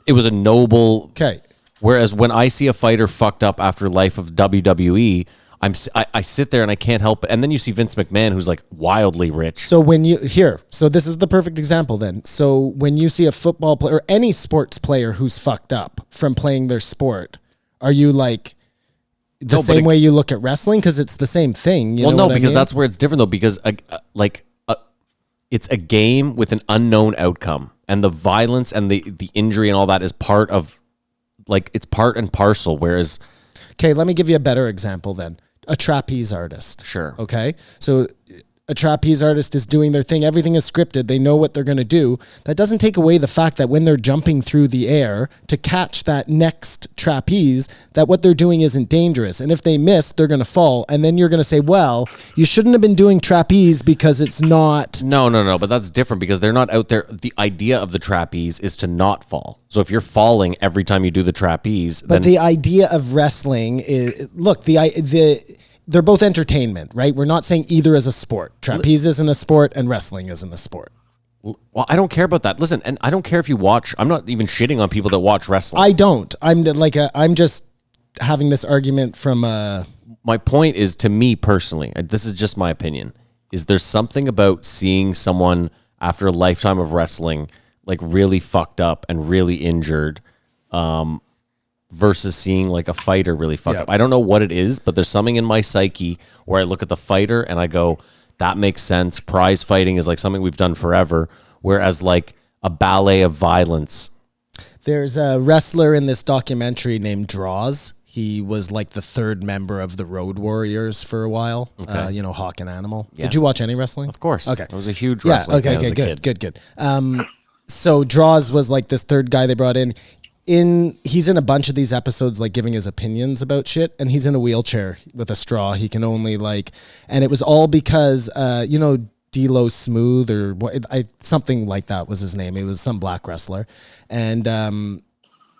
it was a noble. Okay. Whereas when I see a fighter fucked up after life of WWE, I sit there and I can't help it. And then you see Vince McMahon, who's like wildly rich. So so this is the perfect example then. So when you see a football player or any sports player who's fucked up from playing their sport, are you like the same way you look at wrestling? Because it's the same thing. You know what because I mean? that's where it's different though, because it's a game with an unknown outcome, and the violence and the injury and all that is part of, like, it's part and parcel. Whereas, okay, let me give you a better example then. A trapeze artist. Sure. Okay. So a trapeze artist is doing their thing. Everything is scripted. They know what they're going to do. That doesn't take away the fact that when they're jumping through the air to catch that next trapeze, that what they're doing isn't dangerous. And if they miss, they're going to fall. And then you're going to say, well, you shouldn't have been doing trapeze because it's not. No. But that's different because they're not out there. The idea of the trapeze is to not fall. So if you're falling every time you do the trapeze, but the idea of wrestling is, look, they're both entertainment, right? We're not saying either is a sport. Trapeze isn't a sport and wrestling isn't a sport. Well, I don't care about that. Listen, and I don't care if you watch. I'm not even shitting on people that watch wrestling. I don't. I'm just having this argument from My point is, to me personally, and this is just my opinion, is there's something about seeing someone after a lifetime of wrestling like really fucked up and really injured, versus seeing like a fighter really fucked up. I don't know what it is, but there's something in my psyche where I look at the fighter and I go, that makes sense. Prize fighting is like something we've done forever. Whereas like a ballet of violence. There's a wrestler in this documentary named Draws. He was like the third member of the Road Warriors for a while. Okay. Hawk and Animal. Yeah. Did you watch any wrestling? Of course. Okay. I was a huge wrestling fan as a kid. Good. So Draws was like this third guy they brought in. He's in a bunch of these episodes, like giving his opinions about shit, and he's in a wheelchair with a straw. He can only and it was all because D'Lo Smooth or something like that was his name. He was some black wrestler, and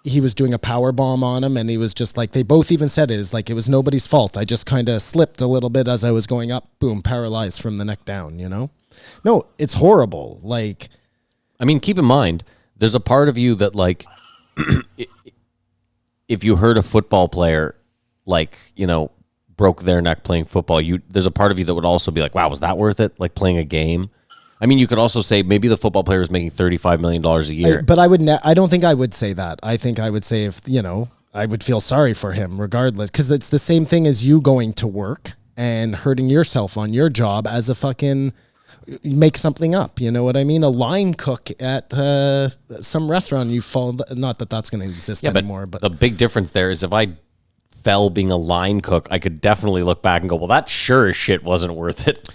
he was doing a power bomb on him, and he was just like, they both even said it is like it was nobody's fault. I just kind of slipped a little bit as I was going up, boom, paralyzed from the neck down. No, it's horrible. Like, I mean, keep in mind, there's a part of you that like. If you heard a football player broke their neck playing football, there's a part of you that would also be like, wow, was that worth it? Like playing a game. I mean, you could also say maybe the football player is making $35 million a year. But I don't think I would say that. I think I would say I would feel sorry for him regardless, because it's the same thing as you going to work and hurting yourself on your job as a fucking make something up. You know what I mean? A line cook at some restaurant, you fall. Not that that's going to exist anymore. But the big difference there is if I fell being a line cook, I could definitely look back and go, well, that sure as shit wasn't worth it.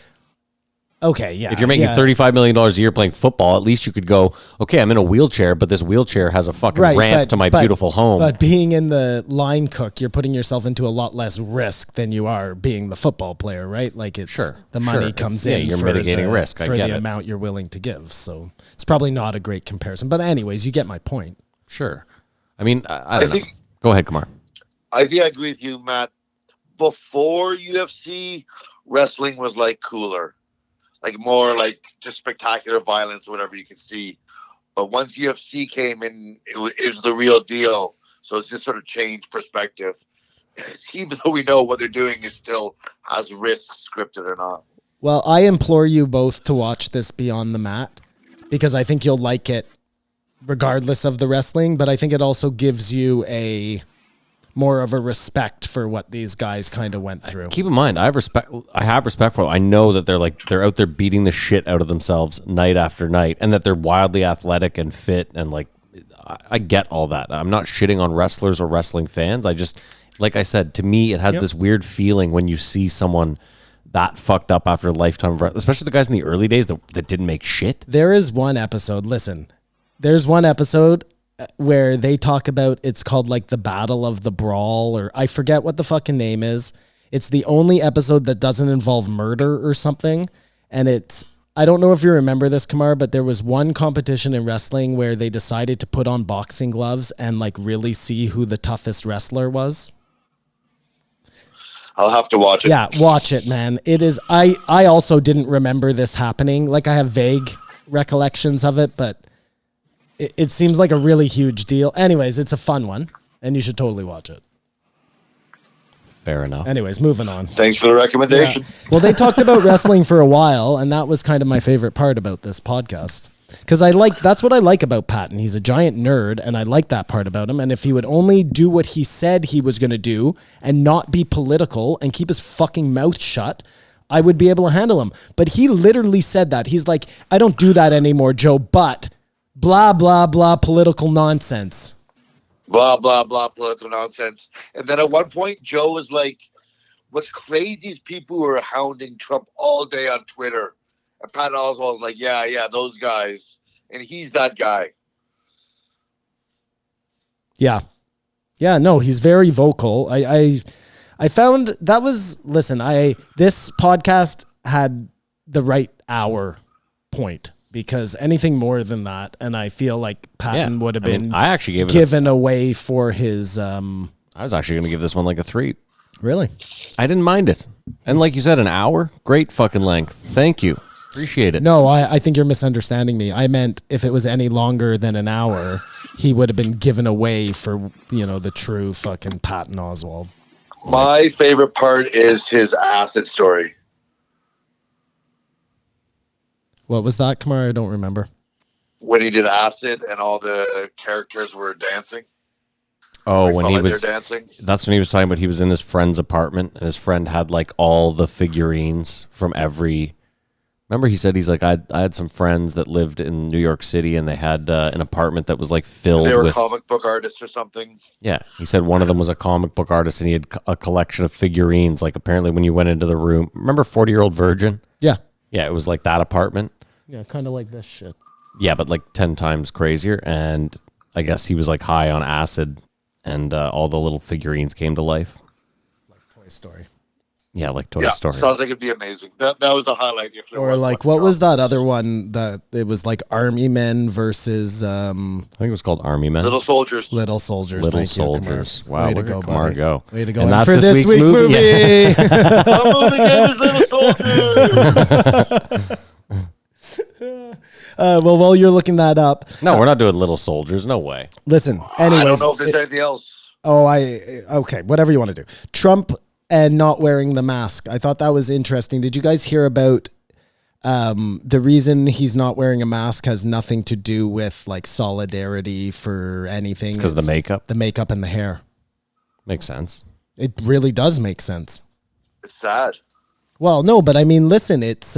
Okay, yeah. If you're making $35 million a year playing football, at least you could go, okay, I'm in a wheelchair, but this wheelchair has a fucking ramp to my beautiful home. But being in the line cook, you're putting yourself into a lot less risk than you are being the football player, right? Like it's the money comes in. You're mitigating risk. For the amount you're willing to give. So it's probably not a great comparison. But anyways, you get my point. Sure. I mean, I don't know. Go ahead, Kumar. I think I agree with you, Matt. Before UFC, wrestling was like cooler. Like more like just spectacular violence, whatever you could see. But once UFC came in, it was the real deal. So it's just sort of changed perspective. even though we know what they're doing is still has risks, scripted or not. Well, I implore you both to watch this Beyond the Mat because I think you'll like it regardless of the wrestling, but I think it also gives you a more of a respect for what these guys kind of went through. Keep in mind, I have respect for them. I know that they're out there beating the shit out of themselves night after night, and that they're wildly athletic and fit, and like I get all that. I'm not shitting on wrestlers or wrestling fans. I just, like I said, to me, it has this weird feeling when you see someone that fucked up after a lifetime of, especially the guys in the early days that didn't make shit. There is one episode, there's one episode where they talk about, it's called like the Battle of the Brawl, or I forget what the fucking name is. It's the only episode that doesn't involve murder or something. And I don't know if you remember this, Kamar, but there was one competition in wrestling where they decided to put on boxing gloves and like really see who the toughest wrestler was. I'll have to watch it. Yeah, watch it, man. It is. I also didn't remember this happening. Like I have vague recollections of it, but it seems like a really huge deal. Anyways, it's a fun one, and you should totally watch it. Fair enough. Anyways, moving on. Thanks for the recommendation. Yeah. Well, they talked about wrestling for a while, and that was kind of my favorite part about this podcast. Because that's what I like about Patton. He's a giant nerd, and I like that part about him. And if he would only do what he said he was going to do and not be political and keep his fucking mouth shut, I would be able to handle him. But he literally said that. He's like, I don't do that anymore, Joe, but blah, blah, blah, political nonsense. Blah, blah, blah, political nonsense. And then at one point, Joe was like, what's crazy is people who are hounding Trump all day on Twitter. And Patton Oswalt was like, yeah, those guys. And he's that guy. Yeah. Yeah, no, he's very vocal. I found that was, this podcast had the right hour point, because anything more than that, and I feel like Patton would have been I actually gave it given away for his... I was actually going to give this one like a 3. Really? I didn't mind it. And like you said, an hour, great fucking length. Thank you. Appreciate it. No, I think you're misunderstanding me. I meant if it was any longer than an hour, he would have been given away for, the true fucking Patton Oswalt. My favorite part is his acid story. What was that, Kamar? I don't remember. When he did acid and all the characters were dancing. Oh, when he was dancing. That's when he was talking about he was in his friend's apartment and his friend had like all the figurines from every. Remember, he said he's like I had some friends that lived in New York City and they had an apartment that was like filled. They were with comic book artists or something. Yeah, he said one of them was a comic book artist and he had a collection of figurines. Like apparently, when you went into the room, remember 40-Year-Old Virgin? Yeah. Yeah, it was like that apartment. Yeah, kind of like this shit. Yeah, but like 10 times crazier. And I guess he was like high on acid and all the little figurines came to life. Like Toy Story. Yeah, like Toy Story. Sounds like it'd be amazing. That was a highlight. Or like, what was that other one that it was like Army Men versus... I think it was called Army Men. Little Soldiers. Little Soldiers. Little Thank Soldiers. You, Kamar. Wow, way to look go, at Kamar buddy. go. Way to go. And And that's for this week's movie. Yeah. The movie game is Little Soldiers. Well, while you're looking that up... No, we're not doing Little Soldiers. No way. Listen, anyways... I don't know if there's anything else. Okay, whatever you want to do. Trump and not wearing the mask. I thought that was interesting. Did you guys hear about the reason he's not wearing a mask has nothing to do with like solidarity for anything? Because the makeup. The makeup and the hair. Makes sense. It really does make sense. It's sad. Well, no, but I mean, listen, it's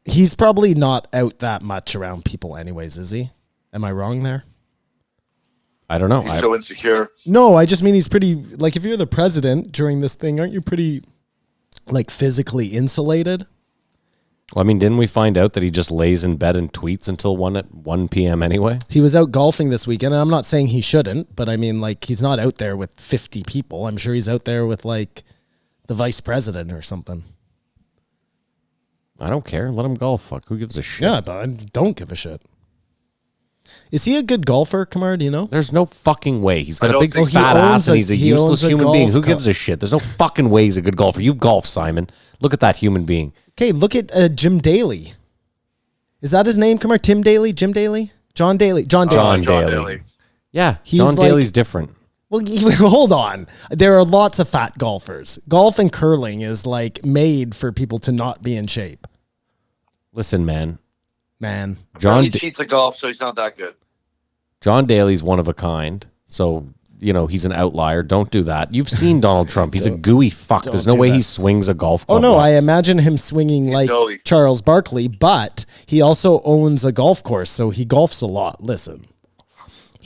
he's probably not out that much around people anyways, is he? Am I wrong there? I don't know. He's so insecure. No, I just mean he's pretty, like, if you're the president during this thing, aren't you pretty, like, physically insulated? Well, I mean, didn't we find out that he just lays in bed and tweets until 1 p.m. anyway? He was out golfing this weekend, and I'm not saying he shouldn't, but I mean, like, he's not out there with 50 people. I'm sure he's out there with, like, the vice president or something. I don't care. Let him golf. Fuck. Who gives a shit? Yeah, but I don't give a shit. Is he a good golfer, Kamar? Do you know? There's no fucking way. He's got a big think- Oh, he fat owns ass and he's a he useless owns a human being. golf Who club. gives a shit? There's no fucking way he's a good golfer. You've golfed, Simon. Look at that human being. Okay, look at Jim Daly. Is that his name, Kamar? Tim Daly? Jim Daly? John Daly? John Daly. John John Daly. Daly. Yeah, He's John like- Daly's different. Well, hold on. There are lots of fat golfers. Golf and curling is like made for people to not be in shape. Listen, man. John cheats at golf, so he's not that good. John Daly's one of a kind. So, he's an outlier. Don't do that. You've seen Donald Trump. He's a gooey fuck. There's no way he swings a golf club. Oh, no. I imagine him swinging like Charles Barkley, but he also owns a golf course, so he golfs a lot. Listen.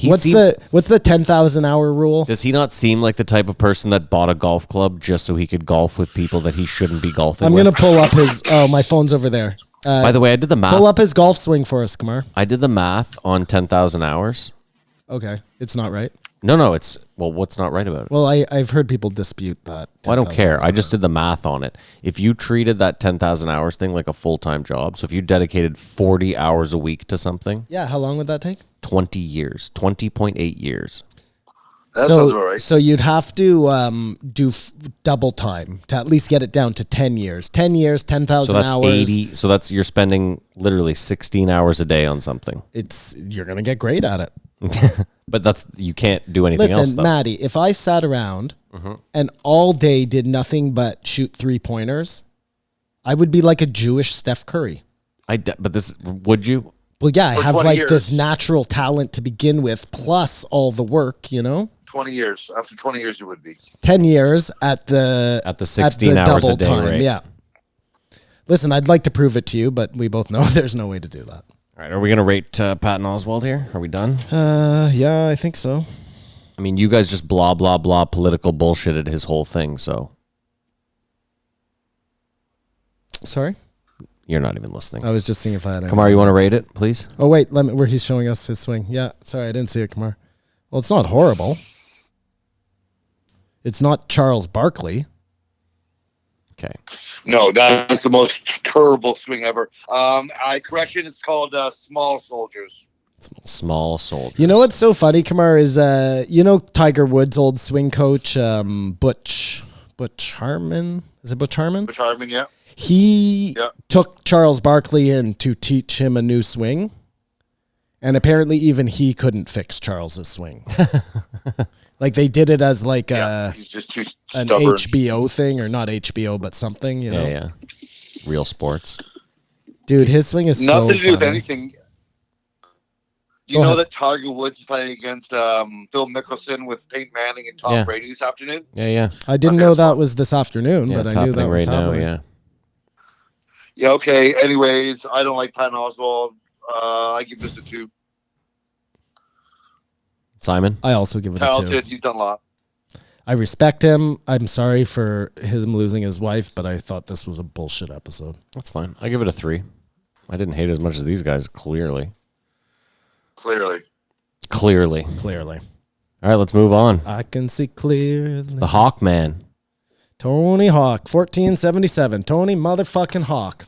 What's the 10,000 hour rule? Does he not seem like the type of person that bought a golf club just so he could golf with people that he shouldn't be golfing with? I'm going to pull up his... Oh, my phone's over there. By the way, I did the math. Pull up his golf swing for us, Kamar. I did the math on 10,000 hours. Okay. It's not right. No, it's... Well, what's not right about it? Well, I've heard people dispute that. Well, I don't care. I just did the math on it. If you treated that 10,000 hours thing like a full-time job, so if you dedicated 40 hours a week to something... Yeah, how long would that take? 20 years. 20.8 years. That sounds all right. So you'd have to do double time to at least get it down to 10 years. 10 years, 10,000 so that's hours. 80. So that's you're spending literally 16 hours a day on something. You're going to get great at it. But you can't do anything else. Listen, Maddie, if I sat around and all day did nothing but shoot 3-pointers, I would be like a Jewish Steph Curry. Would you? Well, yeah, I have like years. this natural talent to begin with, plus all the work, 20 years. After 20 years, you would be. 10 years at the 16 hours a day time, rate. Yeah. Listen, I'd like to prove it to you, but we both know there's no way to do that. All right, are we going to rate Patton Oswalt here? Are we done? Yeah, I think so. I mean, you guys just blah, blah, blah political bullshitted his whole thing, so. Sorry? You're not even listening. I was just seeing if I had... Kamar, you want to rate it, please? Oh, wait, where he's showing us his swing. Yeah, sorry, I didn't see it, Kamar. Well, it's not horrible. It's not Charles Barkley. Okay. No, that's the most terrible swing ever. Correction, it's called Small Soldiers. Small Soldiers. You know what's so funny, Kamar, is Tiger Woods' old swing coach, Butch Harmon? Is it Butch Harmon? Butch Harmon, yeah. He took Charles Barkley in to teach him a new swing, and apparently even he couldn't fix Charles's swing. Like they did it as like he's just too an stubborn. HBO thing, or not HBO, but something, know? Yeah. Real sports. Dude, his swing is nothing to do with funny. anything. Do you know that Tiger Woods is playing against Phil Mickelson with Peyton Manning and Tom Brady this afternoon? Yeah. I didn't know that was this afternoon, but it's I knew that was right happening. now, yeah. Yeah, okay. Anyways, I don't like Patton Oswalt. I give this a 2. Simon? I also give it a 2. Talented, he's done a lot. I respect him. I'm sorry for him losing his wife, but I thought this was a bullshit episode. That's fine. I give it a 3. I didn't hate it as much as these guys, clearly. Clearly. All right, let's move on. I can see clearly. The Hawk Man. Tony Hawk, 1477. Tony motherfucking Hawk.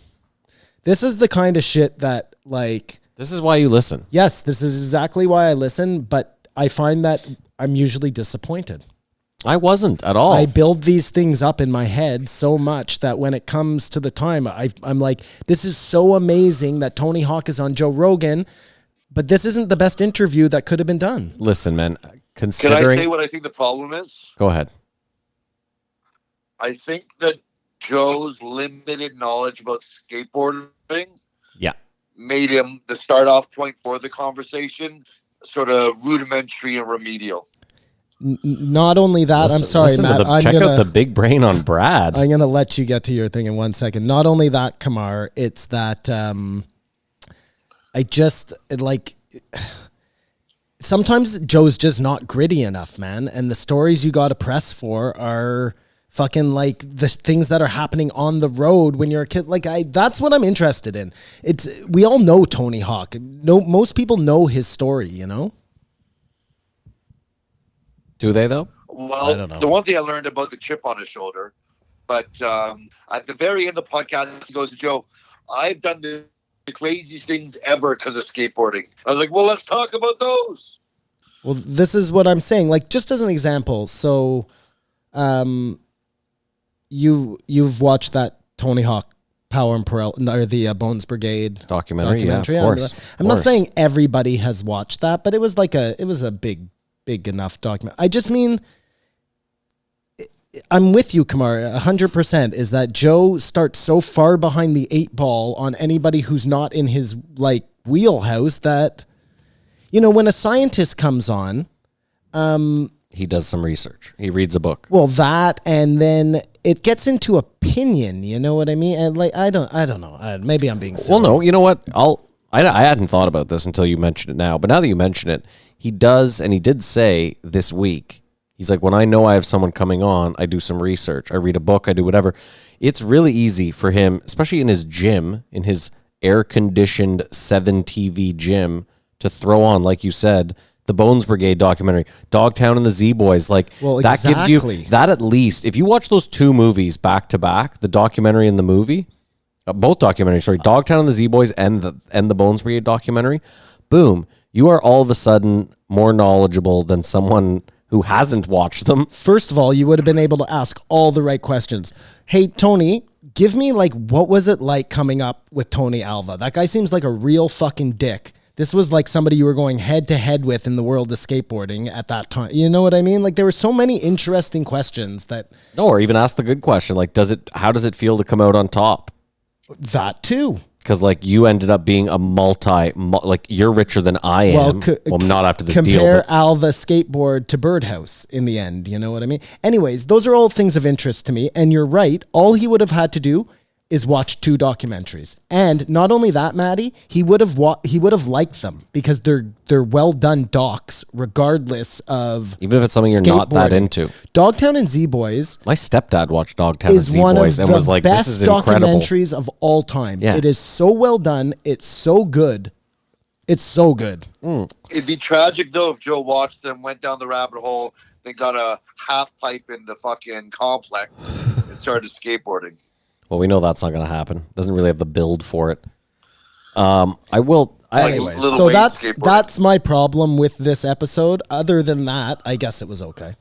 This is the kind of shit that, like... This is why you listen. Yes, this is exactly why I listen, but I find that I'm usually disappointed. I wasn't at all. I build these things up in my head so much that when it comes to the time, I'm like, this is so amazing that Tony Hawk is on Joe Rogan, but this isn't the best interview that could have been done. Listen, man, Can considering... I say what I think the problem is? Go ahead. I think that Joe's limited knowledge about skateboarding made him the start off point for the conversation sort of rudimentary and remedial. Not only that, I'm sorry, Matt. Check out the big brain on Brad. I'm going to let you get to your thing in 1 second. Not only that, Kamar, it's that I just like... Sometimes Joe's just not gritty enough, man. And the stories you got to press for are... fucking like the things that are happening on the road when you're a kid. Like that's what I'm interested in. We all know Tony Hawk. Most people know his story, Do they though? Well, I don't know. The one thing I learned about the chip on his shoulder, but at the very end of the podcast, he goes, Joe, I've done the craziest things ever because of skateboarding. I was like, well, let's talk about those. Well, this is what I'm saying. Like, just as an example. So, You've watched that Tony Hawk Power and or the Bones Brigade documentary. Yeah, of course. I'm not saying everybody has watched that, but it was like it was a big big enough document. I just mean, I'm with you, Kamar, 100%, is that Joe starts so far behind the 8 ball on anybody who's not in his like wheelhouse that, you know, when a scientist comes on, he does some research. He reads a book. well, that, and then it gets into opinion, you know what I mean? And like, I don't know. Maybe I'm being silly. Well, no, you know what? I hadn't thought about this until you mentioned it now, but now that you mention it, he does, and he did say this week, he's like, when I know I have someone coming on, I do some research. I read a book, I do whatever. It's really easy for him, especially in his gym, in his air-conditioned 7 TV gym, to throw on, like you said, the Bones Brigade documentary, Dogtown and the Z-Boys. Like, Well, that gives you, exactly. that at least, if you watch those 2 movies back to back, the documentary and the movie, both documentaries, sorry, Dogtown and the Z-Boys and the Bones Brigade documentary, boom, you are all of a sudden more knowledgeable than someone who hasn't watched them. First of all, you would have been able to ask all the right questions. Hey, Tony, give me like, what was it like coming up with Tony Alva? That guy seems like a real fucking dick. This was like somebody you were going head to head with in the world of skateboarding at that time. You know what I mean? Like there were so many interesting questions that Or even ask the good question, like, how does it feel to come out on top? that too. Because like you ended up being a like you're richer than I am. Well, not after this deal. Compare But Alva skateboard to Birdhouse in the end. You know what I mean? Anyways, those are all things of interest to me. And you're right. All he would have had to do is watch 2 documentaries. And not only that, Maddie, he would have liked them because they're well done docs, regardless of even if it's something you're not that skateboarding. into. Dogtown and Z-Boys My stepdad watched Dogtown and is one of Z-Boys and was the like, this best is incredible. documentaries of all time. Yeah. It is so well done. It's so good. It's so good. It'd be tragic though if Joe watched them, went down the rabbit hole, then got a half pipe in the fucking complex and started skateboarding. Well, we know that's not going to happen. Doesn't really have the build for it. I will. Anyways, Little so Wayne skateboarding. that's my problem with this episode. Other than that, I guess it was okay.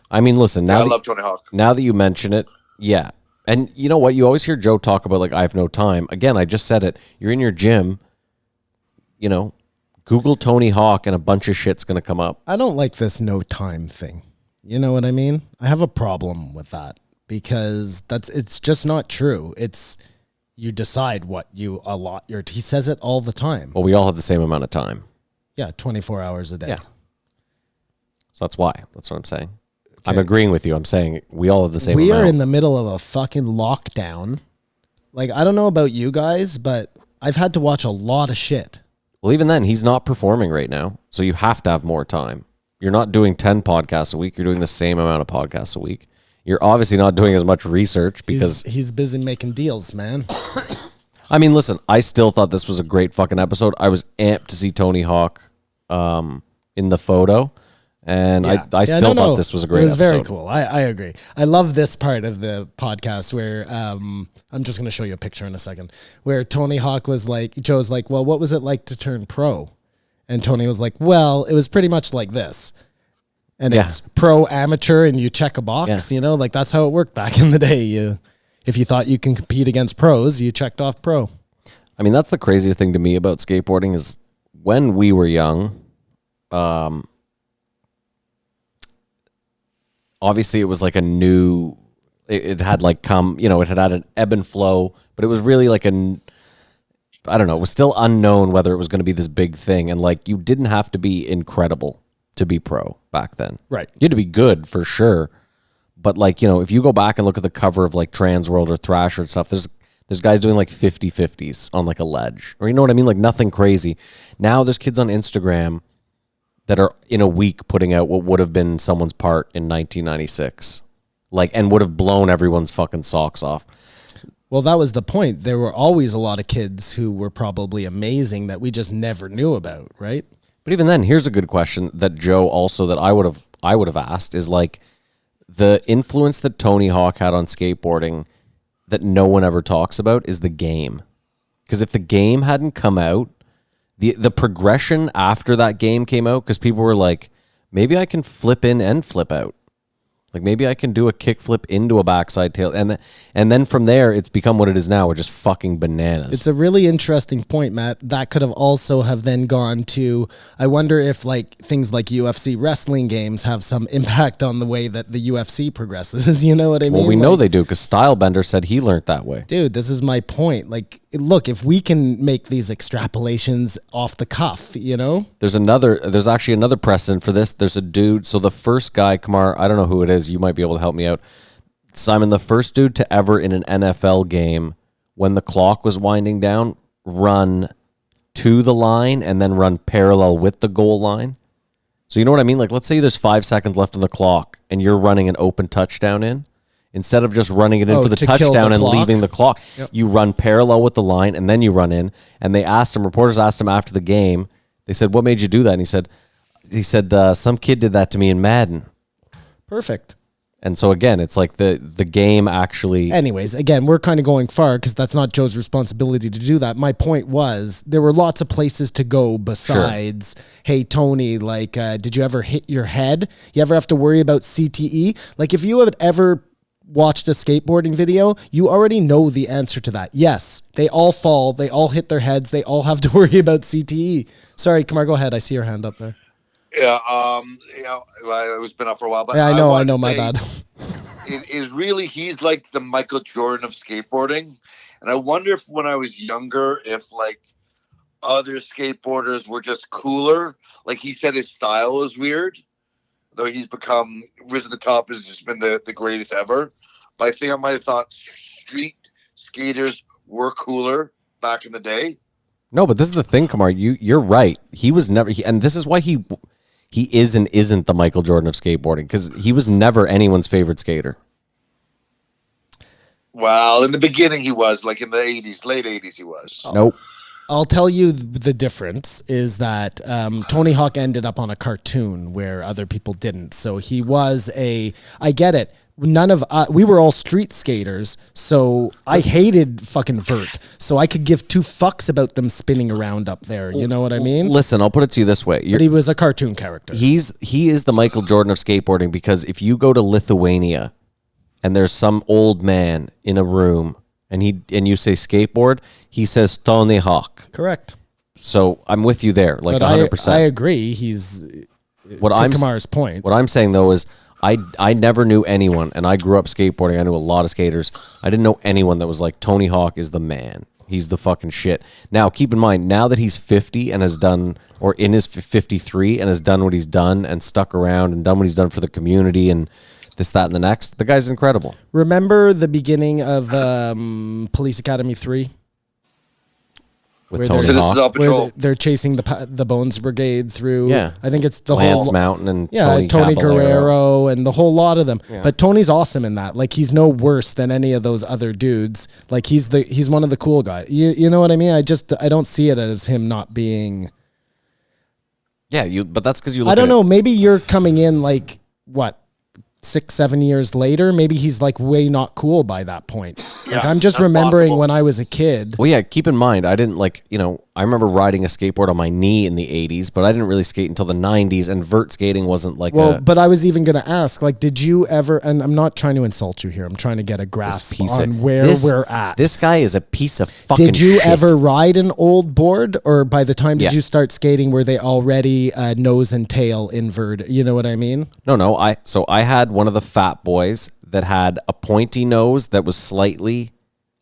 I mean, listen, I now love Tony Hawk. now that you mention it, yeah. And you know what? You always hear Joe talk about, like, I have no time. Again, I just said it. You're in your gym, you know, Google Tony Hawk and a bunch of shit's going to come up. I don't like this no time thing. You know what I mean? I have a problem with that because it's just not true. It's you decide what you allot your. He says it all the time. Well, we all have the same amount of time. Yeah, 24 hours a day. Yeah. So that's why. That's what I'm saying. I'm agreeing with you. I'm saying we all have the same We amount. are in the middle of a fucking lockdown. Like, I don't know about you guys, but I've had to watch a lot of shit. Well, even then, he's not performing right now. So you have to have more time. You're not doing 10 podcasts a week. You're doing the same amount of podcasts a week. You're obviously not doing as much research because He's busy making deals, man. I mean, listen, I still thought this was a great fucking episode. I was amped to see Tony Hawk in the photo. And I still thought this was a great episode. It was very cool. I agree. I love this part of the podcast where I'm just going to show you a picture in a second, where Tony Hawk was like, Joe's like, well, what was it like to turn pro? And Tony was like, well, it was pretty much like this. And Yeah. it's pro, amateur, and you check a box, Yeah. you know, like that's how it worked back in the day. If you thought you can compete against pros, you checked off pro. I mean, that's the craziest thing to me about skateboarding is when we were young, obviously it was like a new, it had like it had an ebb and flow, but it was really like I don't know, it was still unknown whether it was going to be this big thing. And like, you didn't have to be incredible to be pro back then. Right. You had to be good for sure. But like, if you go back and look at the cover of like Trans World or Thrasher and stuff, there's guys doing like 50-50s on like a ledge, or you know what I mean? Like nothing crazy. Now there's kids on Instagram that are in a week putting out what would have been someone's part in 1996, like, and would have blown everyone's fucking socks off. Well, that was the point. There were always a lot of kids who were probably amazing that we just never knew about, right? But even then, here's a good question that Joe also that I would have asked is like the influence that Tony Hawk had on skateboarding that no one ever talks about is the game. Because if the game hadn't come out, the progression after that game came out, because people were like, maybe I can flip in and flip out. Like maybe I can do a kickflip into a backside tail, and then from there it's become what it is now, which is fucking bananas. It's a really interesting point, Matt. That could have also have then gone to, I wonder if like things like UFC wrestling games have some impact on the way that the UFC progresses. You know what I mean? Well, we know they do because Stylebender said he learned that way. Dude, this is my point. Like, look, if we can make these extrapolations off the cuff, you know? There's actually another precedent for this. There's a dude. So the first guy, Kamar, I don't know who it is. You might be able to help me out. Simon, the first dude to ever in an NFL game, when the clock was winding down, run to the line and then run parallel with the goal line. So you know what I mean? Like, let's say there's 5 seconds left on the clock and you're running an open touchdown in. Instead of just running it in for the to kill touchdown the and clock? leaving the clock, Yep. you run parallel with the line and then you run in. And reporters asked him after the game, they said, "What made you do that?" And he said, "Some kid did that to me in Madden." Perfect. And so again, it's like the game actually. Anyways, again, we're kind of going far because that's not Joe's responsibility to do that. My point was there were lots of places to go besides, hey, Tony, like, did you ever hit your head? You ever have to worry about CTE? Like, if you have ever watched a skateboarding video, you already know the answer to that. Yes, they all fall. They all hit their heads. They all have to worry about CTE. Sorry, Kamar, go ahead. I see your hand up there. Yeah, it's been up for a while, but Yeah, I wanted know, to my say bad. It is really, he's like the Michael Jordan of skateboarding. And I wonder if when I was younger, if like other skateboarders were just cooler. Like he said his style was weird, though he's become risen to the top, has just been the greatest ever. But I think I might have thought street skaters were cooler back in the day. No, but this is the thing, Kamar. You're right. He was never, and this is why he is and isn't the Michael Jordan of skateboarding, because he was never anyone's favorite skater. Well, in the beginning he was, like in the 80s, late 80s he was. Nope. I'll tell you the difference is that Tony Hawk ended up on a cartoon where other people didn't. So he was I get it. We were all street skaters, so I hated fucking vert. So I could give two fucks about them spinning around up there. You know what I mean? Listen, I'll put it to you this way. But he was a cartoon character. He is the Michael Jordan of skateboarding, because if you go to Lithuania and there's some old man in a room and you say skateboard, he says Tony Hawk. Correct. So I'm with you there, like But 100%. I agree. He's Kamar's point. What I'm saying though is I never knew anyone, and I grew up skateboarding. I knew a lot of skaters. I didn't know anyone that was like, Tony Hawk is the man. He's the fucking shit. Now, keep in mind, now that he's 50 and has done, or in his 53 and has done what he's done and stuck around and done what he's done for the community and this, that, and the next, the guy's incredible. Remember the beginning of Police Academy 3? With Where Tony they're- Hawk, Where they're chasing the Bones Brigade through. Yeah. I think it's the Lance whole Mountain and Tony Caballero. Guerrero and the whole lot of them. Yeah. But Tony's awesome in that. Like, he's no worse than any of those other dudes. Like, he's one of the cool guys. You know what I mean? I don't see it as him not being. Yeah, but that's because you look I don't at know. Maybe you're coming in like what, 6-7 years later. Maybe he's like way not cool by that point. Like, Yeah, I'm just that's remembering possible. when I was a kid. Well, yeah, keep in mind, I didn't I remember riding a skateboard on my knee in the 80s, but I didn't really skate until the 90s, and vert skating wasn't like But I was even going to ask, like, did you ever, and I'm not trying to insult you here, I'm trying to get a grasp on where we're at. This guy is a piece of fucking Did you shit. ever ride an old board, or by the time did Yeah. you start skating, were they already nose and tail invert? You know what I mean? No, I had one of the fat boys that had a pointy nose that was slightly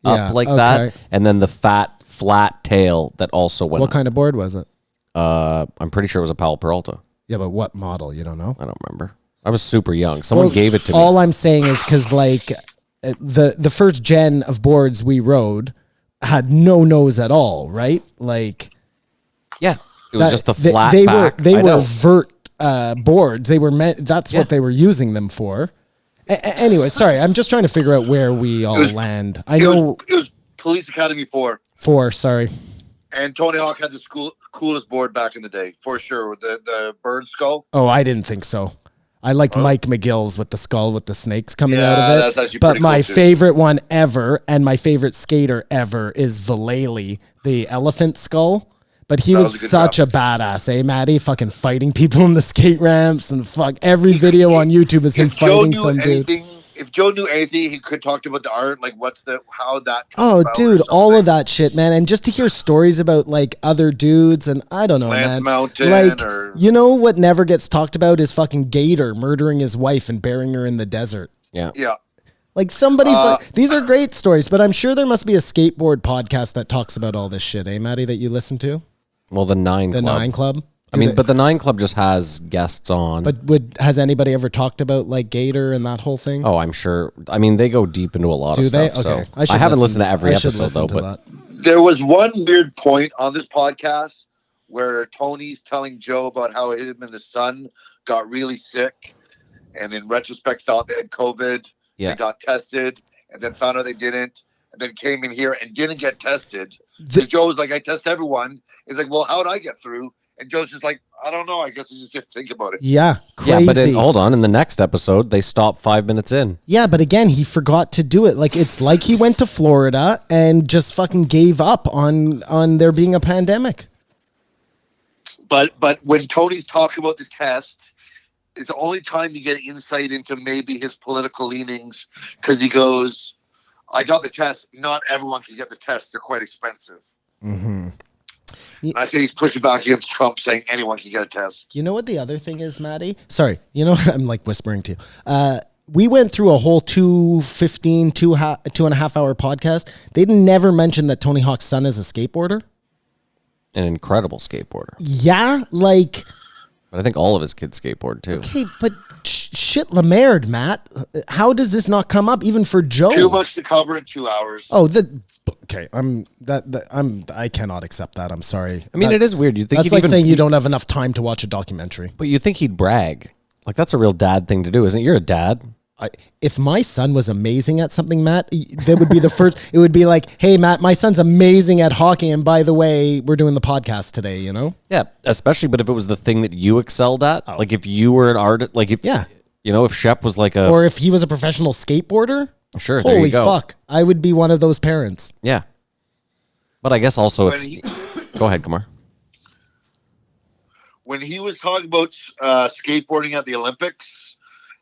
up like that, okay. and then the flat tail that also went What up. kind of board was it? I'm pretty sure it was a Powell Peralta. Yeah, but what model? You don't know? I don't remember. I was super young. Someone Well, gave it to me. All I'm saying is because like the first gen of boards we rode had no nose at all, right? Like Yeah, it was just the they- flat they back. Were, they I were know. vert boards. They were meant. That's Yeah. what they were using them for. Anyway, sorry. I'm just trying to figure out where we all land. I know It was Police Academy 4. 4. Sorry. And Tony Hawk had the coolest board back in the day, for sure. The bird skull. Oh, I didn't think so. I liked Mike McGill's with the skull with the snakes coming Yeah, out of it. that's actually but pretty my cool, too. favorite one ever and my favorite skater ever is Vallely, the elephant skull, But he That was was a good such a badass, eh, Maddie? Fucking fighting people in the skate ramps and fuck. Every video on YouTube is him If Joe fighting knew some dude. anything, if Joe knew anything, he could talk about the art, like how that. Oh, came about or dude, all something. of that shit, man. And just to hear stories about like other dudes and I don't know, Lance man. Mountain Like, or- you know what never gets talked about is fucking Gator murdering his wife and burying her in the desert. Yeah. Yeah. Like somebody, these are great stories, but I'm sure there must be a skateboard podcast that talks about all this shit, eh, Maddie, that you listen to? Well, the Nine The Club. Nine Club? I mean, but the Nine Club just has guests on. But has anybody ever talked about like Gator and that whole thing? oh, I'm sure. I mean, they go deep into a lot Do of they? stuff. Okay. So I haven't listened to every I should episode listen though. to But that. There was one weird point on this podcast where Tony's telling Joe about how him and his son got really sick, and in retrospect thought they had COVID. Yeah. They got tested, and then found out they didn't, and then came in here and didn't get tested. Because Joe was like, "I test everyone." He's like, "Well, how'd I get through?" And Joe's just like, "I don't know. I guess I just didn't think about it." Yeah, crazy. yeah, but hold on. In the next episode, they stop 5 minutes in. Yeah, but again, he forgot to do it. Like it's like he went to Florida and just fucking gave up on there being a pandemic. But when Tony's talking about the test, it's the only time you get insight into maybe his political leanings, because he goes, "I got the test. Not everyone can get the test. They're quite expensive." Mm-hmm. And I think he's pushing back against Trump, saying anyone can get a test. You know what the other thing is, Maddie? Sorry, you know I'm like whispering to you. We went through a whole 2.15, 2.5 hour podcast. They never mentioned that Tony Hawk's son is a skateboarder. An incredible skateboarder. Yeah, like But I think all of his kids skateboard too. okay, but shit, Lemaired, Matt. How does this not come up even for Joe? Too much to cover in 2 hours. Oh, okay. I cannot accept that. I'm sorry. I mean, it is weird. You think That's he'd like even, saying you don't have enough time to watch a documentary. but you think he'd brag. Like that's a real dad thing to do, isn't it? You're a dad. If my son was amazing at something, Matt, that would be the first. It would be like, "Hey, Matt, my son's amazing at hockey, and by the way, we're doing the podcast today." You know? Yeah, especially. But if it was the thing that you excelled at, like if you were an artist, like if you know, if Shep was like Or if he was a professional skateboarder. sure, there Holy you go. fuck! I would be one of those parents. Yeah, but I guess also When it's. he- Go ahead, Kumar. When he was talking about skateboarding at the Olympics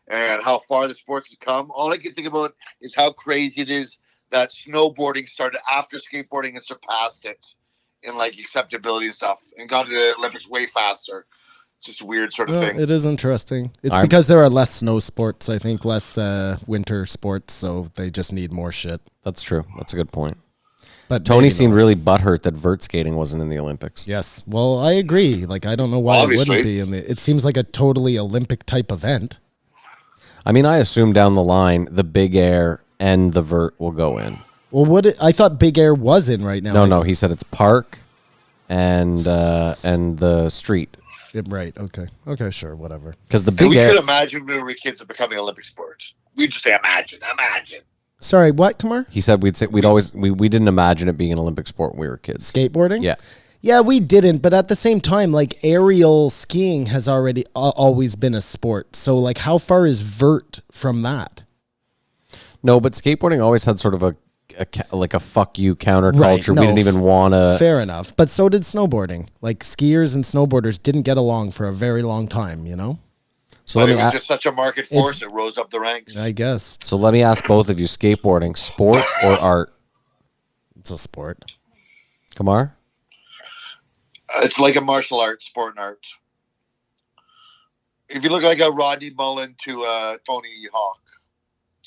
and how far the sports have come, all I can think about is how crazy it is that snowboarding started after skateboarding and surpassed it in like acceptability and stuff and got to the Olympics way faster. It's just a weird sort of Well, thing. it is interesting. It's I'm- because there are less snow sports. I think less winter sports, so they just need more shit. That's true. That's a good point. But Tony maybe seemed not. really butthurt that vert skating wasn't in the Olympics. Yes. Well, I agree. Like, I don't know why it Obviously. wouldn't be in the. It seems like a totally Olympic type event. I mean, I assume down the line the big air and the vert will go in. Well, I thought Big Air was in right now. No, he said it's park and the street Yeah, right. Okay. Sure. Whatever. because the And big we air. could imagine when we were kids it becoming Olympic sports. We just say imagine. Sorry. What, Kumar? He said we'd always we didn't imagine it being an Olympic sport when we were kids. Skateboarding? Yeah. Yeah, we didn't, but at the same time, like aerial skiing has already always been a sport. So, like, how far is vert from that? No, but skateboarding always had sort of a fuck you counterculture. no, We didn't even want to. Fair enough, but so did snowboarding. Like skiers and snowboarders didn't get along for a very long time. You know, So But let it me was just such a market force, It's- it rose up the ranks. I guess let me ask both of you: skateboarding, sport or art? it's a sport. Kumar. It's like a martial art, sport and art. If you look like a Rodney Mullen to a Tony Hawk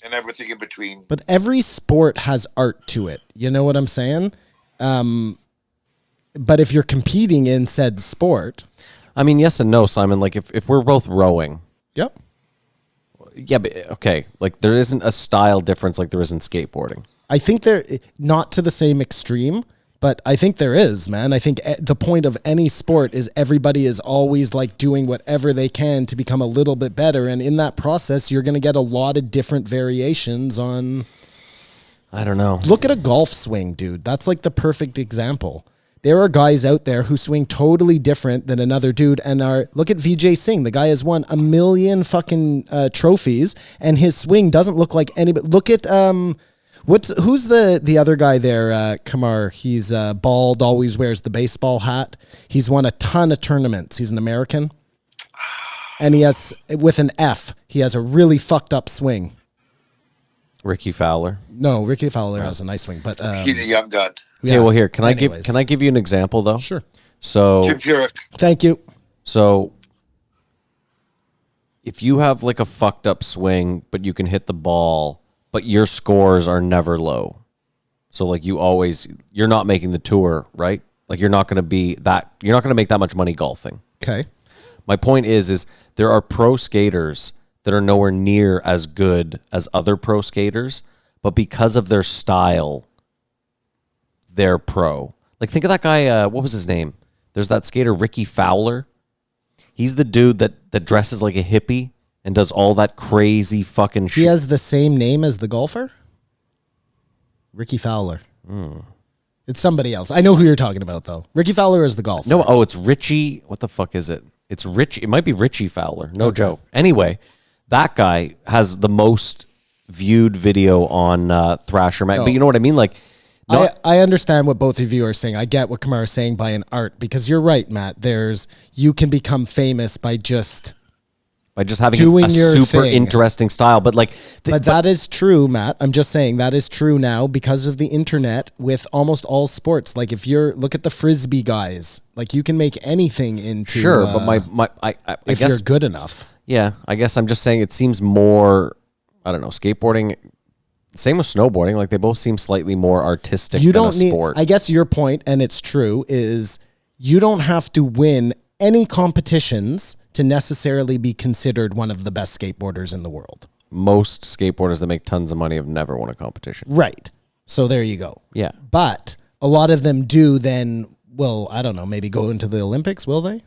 and everything in between. But every sport has art to it. You know what I'm saying? But if you're competing in said sport, I mean, yes and no, Simon. Like if we're both rowing, yep. yeah, but okay. Like there isn't a style difference like there is in skateboarding. I think they're not to the same extreme, but I think there is, man. I think the point of any sport is everybody is always like doing whatever they can to become a little bit better. And in that process, you're going to get a lot of different variations on. I don't know. Look at a golf swing, dude. That's like the perfect example. There are guys out there who swing totally different than another dude and look at Vijay Singh. The guy has won 1 million fucking trophies and his swing doesn't look like anybody. Look at, Who's the other guy there? Kamar. He's bald, always wears the baseball hat. He's won a ton of tournaments. He's an American, and he has with an F. He has a really fucked up swing. Ricky Fowler. No, Ricky Fowler has a nice swing, but He's a young gun. Okay, well here, can Anyways. I give you an example though? Sure. So Jim Furyk. Thank you. So if you have like a fucked up swing, but you can hit the ball, but your scores are never low. So like you're not making the tour, right? Like you're not going to make that much money golfing. Okay. My point is there are pro skaters that are nowhere near as good as other pro skaters, but because of their style, they're pro. Like think of that guy, what was his name? There's that skater, Ricky Fowler. He's the dude that dresses like a hippie and does all that crazy fucking shit. He has the same name as the golfer? Ricky Fowler. It's somebody else. I know who you're talking about, though. Ricky Fowler is the golfer. No, it's Richie. What the fuck is it? It's Rich. It might be Richie Fowler. No joke. Anyway, that guy has the most viewed video on Thrasher Mag. But you know what I mean? Like, I understand what both of you are saying. I get what Kamar is saying by an art, because you're right, Matt. You can become famous by just having doing a your super thing. interesting style. But like, but that is true, Matt. I'm just saying that is true now because of the internet with almost all sports. Like if look at the Frisbee guys, like you can make anything into. Sure, but I if guess you're good enough. Yeah, I guess I'm just saying it seems more, I don't know, skateboarding. Same with snowboarding. Like they both seem slightly more artistic than a sport. I guess your point, and it's true, is you don't have to win any competitions to necessarily be considered one of the best skateboarders in the world. Most skateboarders that make tons of money have never won a competition. Right. So there you go. Yeah. But a lot of them do then, well, I don't know, maybe go into the Olympics, will they?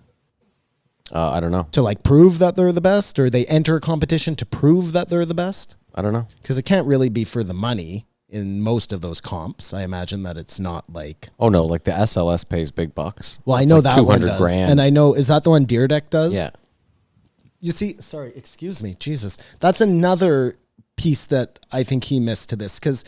I don't know. To like prove that they're the best, or they enter a competition to prove that they're the best? I don't know. Because it can't really be for the money in most of those comps. I imagine that it's not like... Oh, no, like the SLS pays big bucks. Well, It's I know like that one 200 does. grand. And I know, is that the one Deerdeck does? Yeah. You see, sorry, excuse me, Jesus. That's another piece that I think he missed to this, because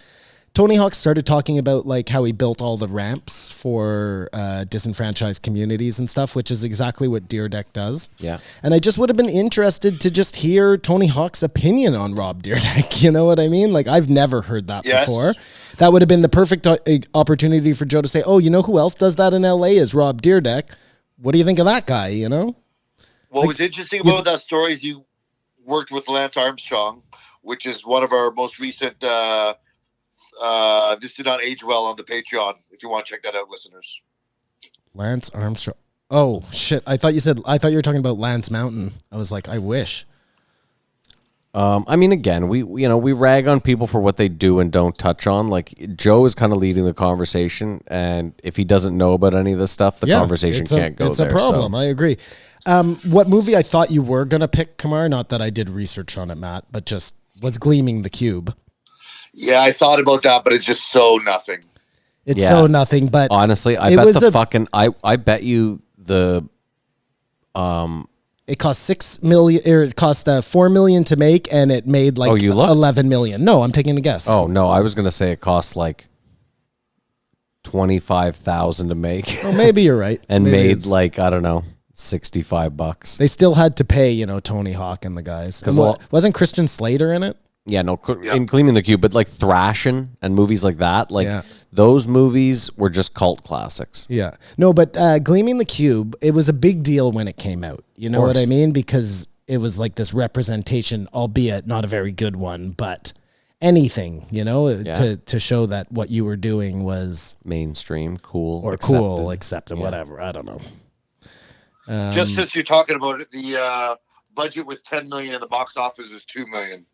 Tony Hawk started talking about like how he built all the ramps for disenfranchised communities and stuff, which is exactly what Deerdeck does. Yeah. And I just would have been interested to just hear Tony Hawk's opinion on Rob Deerdeck. You know what I mean? Like I've never heard that before. That would have been the perfect opportunity for Joe to say, oh, you know who else does that in LA is Rob Deerdeck. What do you think of that guy, you know? What was interesting about that story is you worked with Lance Armstrong, which is one of our most recent this did not age well on the Patreon, if you want to check that out, listeners. Lance Armstrong. Oh shit. I thought you were talking about Lance Mountain. I was like, I wish. I mean, again, we rag on people for what they do and don't touch on. Like Joe is kind of leading the conversation, and if he doesn't know about any of this stuff, the conversation can't go there. It's a problem. I agree. What movie I thought you were gonna pick, Kamar? Not that I did research on it, Matt, but just was Gleaming the Cube. Yeah, I thought about that, but it's just so nothing. It's so nothing. But honestly, I bet you the it cost $6 million, or it cost $4 million to make, and it made like 11 million. No, I'm taking a guess. Oh no, I was gonna say it costs like 25,000 to make. Oh, maybe you're right. And maybe made like, I don't know, $65. They still had to pay, Tony Hawk and the guys. Wasn't Christian Slater in it? Yeah, no, in Gleaming the Cube, but like Thrashin' and movies like that, those movies were just cult classics. Yeah. No, but Gleaming the Cube, it was a big deal when it came out. You know what I mean? Because it was like this representation, albeit not a very good one, but anything, to show that what you were doing was mainstream, cool, or accepted. cool, accepted, whatever. I don't know. Just since you're talking about it, the budget was $10 million and the box office was $2 million.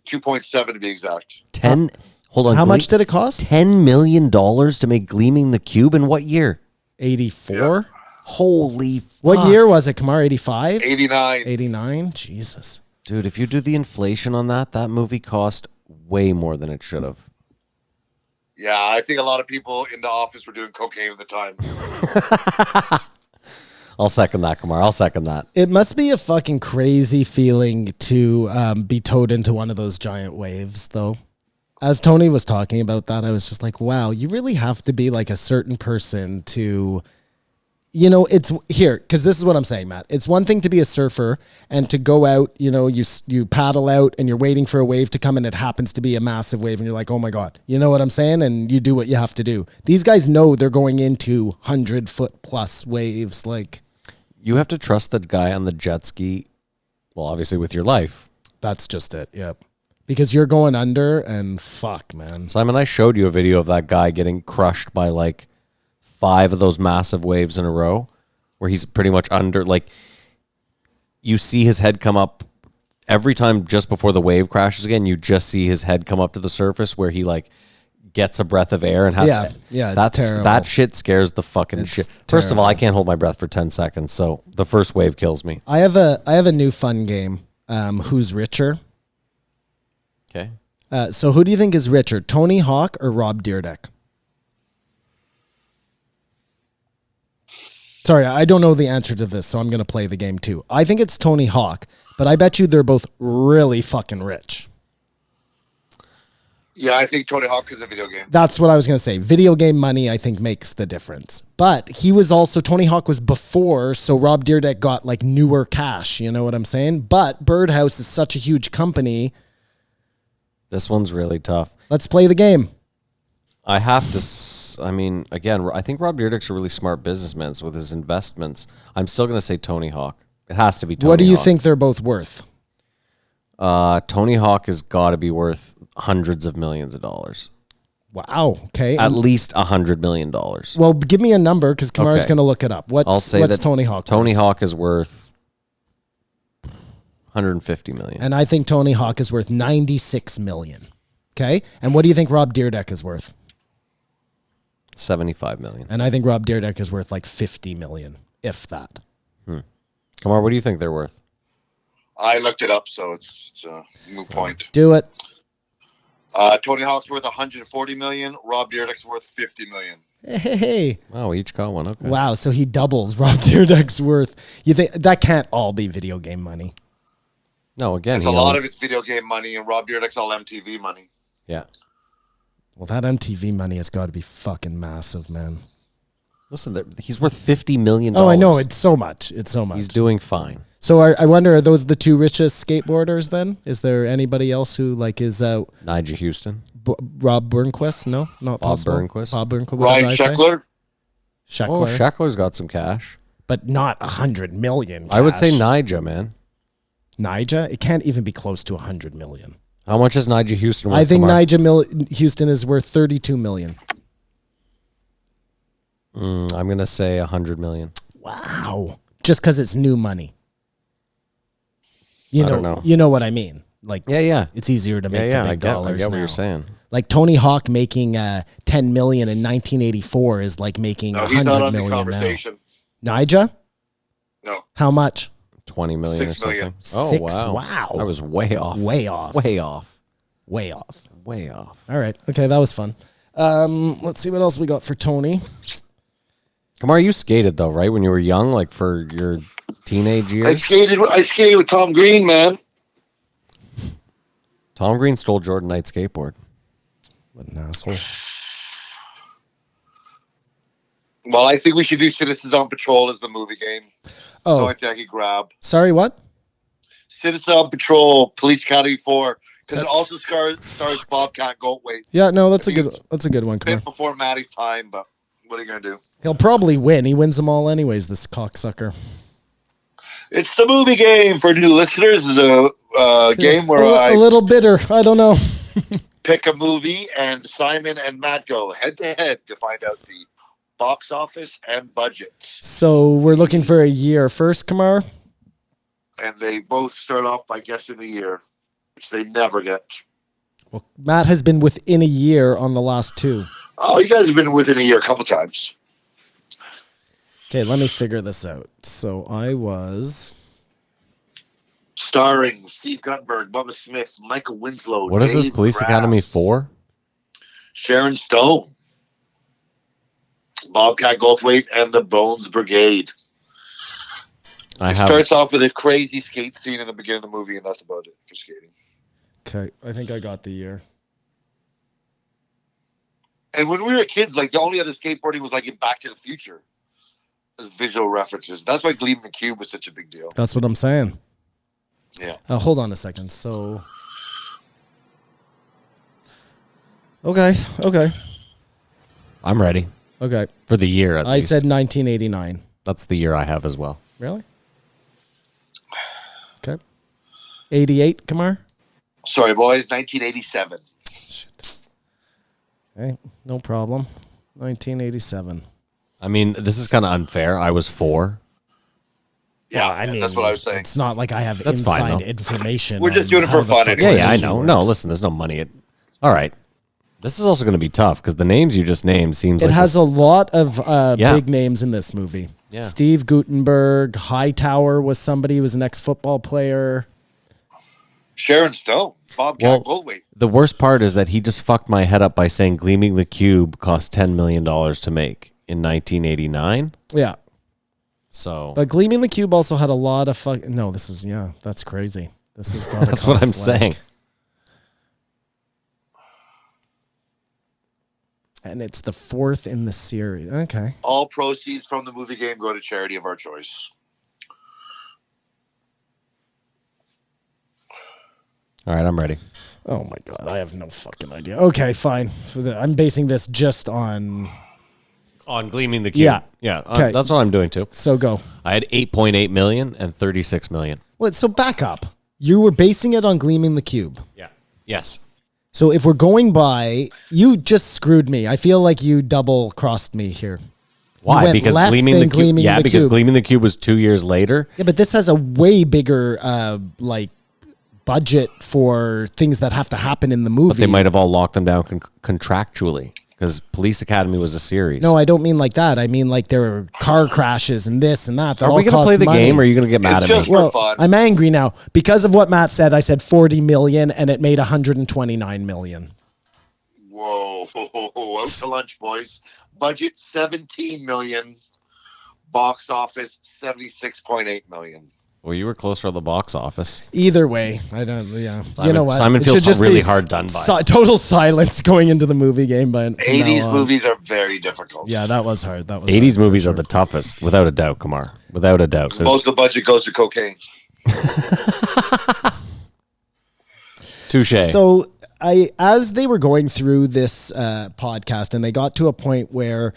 2.7 to be exact. Hold on. How much did it cost? $10 million to make Gleaming the Cube in what year? 84? Yeah. Holy fuck. What year was it, Kamar? 85? 89. 89? Jesus. Dude, if you do the inflation on that movie cost way more than it should have. Yeah, I think a lot of people in the office were doing cocaine at the time. I'll second that, Kamar. I'll second that. It must be a fucking crazy feeling to be towed into one of those giant waves, though. As Tony was talking about that, I was just like, wow, you really have to be like a certain person to, it's here, because this is what I'm saying, Matt. It's one thing to be a surfer and to go out, you paddle out and you're waiting for a wave to come and it happens to be a massive wave and you're like, oh my God, you know what I'm saying? And you do what you have to do. These guys know they're going into 100-foot plus waves. Like, You have to trust that guy on the jet ski, well, obviously with your life. that's just it. Yep. Because you're going under and fuck, man. Simon, I showed you a video of that guy getting crushed by like 5 of those massive waves in a row where he's pretty much under, like you see his head come up every time just before the wave crashes again. You just see his head come up to the surface where he like gets a breath of air and has it's terrible. That shit scares the fucking shit. First of all, I can't hold my breath for 10 seconds. So the first wave kills me. I have a new fun game. Who's richer? Okay. So who do you think is richer, Tony Hawk or Rob Dyrdek? Sorry, I don't know the answer to this, so I'm going to play the game too. I think it's Tony Hawk, but I bet you they're both really fucking rich. Yeah, I think Tony Hawk is a video game. That's what I was going to say. Video game money, I think, makes the difference. But he was also, Tony Hawk was before, so Rob Dyrdek got like newer cash, you know what I'm saying? But Birdhouse is such a huge company. This one's really tough. Let's play the game. I have to, again, I think Rob Dyrdek's a really smart businessman with his investments. I'm still going to say Tony Hawk. It has to be Tony Hawk. What do you think they're both worth? Tony Hawk has got to be worth hundreds of millions of dollars. Wow. Okay. At least $100 million. Well, give me a number because Kamar's Okay. going to look it up. What's Tony Hawk? Tony worth? Hawk is worth 150 million. And I think Tony Hawk is worth 96 million. Okay. And what do you think Rob Dyrdek is worth? 75 million. And I think Rob Dyrdek is worth like 50 million, if that. Kamar, what do you think they're worth? I looked it up, so it's a moot point. Do it. Tony Hawk's worth 140 million. Rob Dyrdek's worth 50 million. Hey. Oh, we each got one. Okay. Wow. So he doubles Rob Dyrdek's worth. You think that can't all be video game money? No, again, It's a lot of it's video game money, and Rob Dyrdek's all MTV money. Yeah. Well, that MTV money has got to be fucking massive, man. Listen, he's worth $50 million. Oh, I know. It's so much. It's so much. He's doing fine. So I wonder, are those the two richest skateboarders then? Is there anybody else who like is Nigel Houston. Rob Burnquist? No, not Bob possible. Burnquist. Bob Burnquist. Ryan Sheckler. Sheckler. Oh, Sheckler's got some cash. But not 100 million. I would say cash. Nigel, man. Nigel? It can't even be close to 100 million. How much is Nigel Houston worth? I think Kamar? Nigel Houston is worth 32 million. I'm going to say 100 million. Wow. Just because it's new money. You I know, don't know. You know what I mean? Like, Yeah. it's easier to make the I big get dollars what now. you're saying. Like Tony Hawk making 10 million in 1984 is like making No, 100 he's not on the million conversation. now. Nigel? No. How much? 20 million 6 or million. something. Oh, 6? wow. Wow. I was way off. Way off. Way off. Way off. Way off. All right. Okay, that was fun. Let's see what else we got for Tony. Kamar, you skated though, right? When you were young, like for your teenage I years? skated with Tom Green, man. Tom Green stole Jordan Knight's skateboard. What an asshole. Well, I think we should do Citizens on Patrol as the movie game. Oh, I think I could grab sorry, what? Citizens on Patrol, Police Academy 4, because it also stars Bobcat Goldthwait. Yeah, no, that's a good one. Come on. Bit before Maddie's time, but what are you gonna do? He'll probably win. He wins them all anyways, this cocksucker. It's the movie game for new listeners. Is a game where a little bitter. I don't know. pick a movie, and Simon and Matt go head to head to find out the box office and budget. So we're looking for a year first, Kamar. And they both start off by guessing the year, which they never get. Well, Matt has been within a year on the last two. Oh, you guys have been within a year a couple times. Okay, let me figure this out. So I was... Starring Steve Guttenberg, Bubba Smith, Michael Winslow. What is this Dave Police Graff, Academy for? Sharon Stone, Bobcat Goldthwait, and the Bones Brigade. It starts off with a crazy skate scene in the beginning of the movie, and that's about it for skating. Okay, I think I got the year. And when we were kids, like the only other skateboarding was like in Back to the Future as visual references. That's why Gleaming the Cube was such a big deal. That's what I'm saying. Yeah. Hold on a second. So, okay. I'm ready Okay. for the year. At I least. said 1989. That's the year I have as well. Really? Okay. 88, Kamar? Sorry, boys. 1987. Shit. Okay, no problem. 1987. I mean, this is kind of unfair. I was 4. Yeah, I mean, that's what I was saying. It's not like I have That's fine, inside though. information. We're just on doing it how for the fun fuck anyway. Yeah, I it know. works. No, listen, there's no money. All right. This is also going to be tough because the names you just named seems It like has this- a lot of Yeah. big names in this movie. Yeah. Steve Guttenberg, Hightower was somebody who was an ex-football player. Sharon Stone, Bobcat Goldthwait. The worst part is that he just fucked my head up by saying Gleaming the Cube cost $10 million to make in 1989. Yeah. So But Gleaming the Cube also had a lot of no, this is, that's crazy. This is gotta that's what I'm cost, like- saying. And it's the 4th in the series. Okay. All proceeds from the movie game go to charity of our choice. All right, I'm ready. Oh my God, I have no fucking idea. Okay, fine. I'm basing this just on. On Gleaming the Cube. Yeah. Yeah. Okay. That's what I'm doing too. So go. I had 8.8 million and 36 million. Well, so back up. You were basing it on Gleaming the Cube. Yeah. Yes. So if we're going by, you just screwed me. I feel like you double crossed me here. Why? went Because less Gleaming the than Cube. Gleaming Yeah, the because Cube. Gleaming the Cube was 2 years later. Yeah, but this has a way bigger budget for things that have to happen in the movie. But they might have all locked them down contractually because Police Academy was a series. No, I don't mean like that. I mean like there were car crashes and this and that. That Are all we going to costs play the money. game or are you going to get mad It's at just me? for fun. I'm angry now because of what Matt said. I said 40 million and it made 129 million. Whoa. Out to lunch, boys. Budget 17 million. Box office 76.8 million. Well, you were closer to the box office. Either way, I don't. Yeah, you know what? Simon It feels should just really be hard done by. total silence going into the movie game. But from 80s now on. movies are very difficult. Yeah, that was hard. That was 80s hard. movies are the toughest, without a doubt, Kamar. Without a doubt. There's Most of the budget goes to cocaine. touche. So as they were going through this podcast, and they got to a point where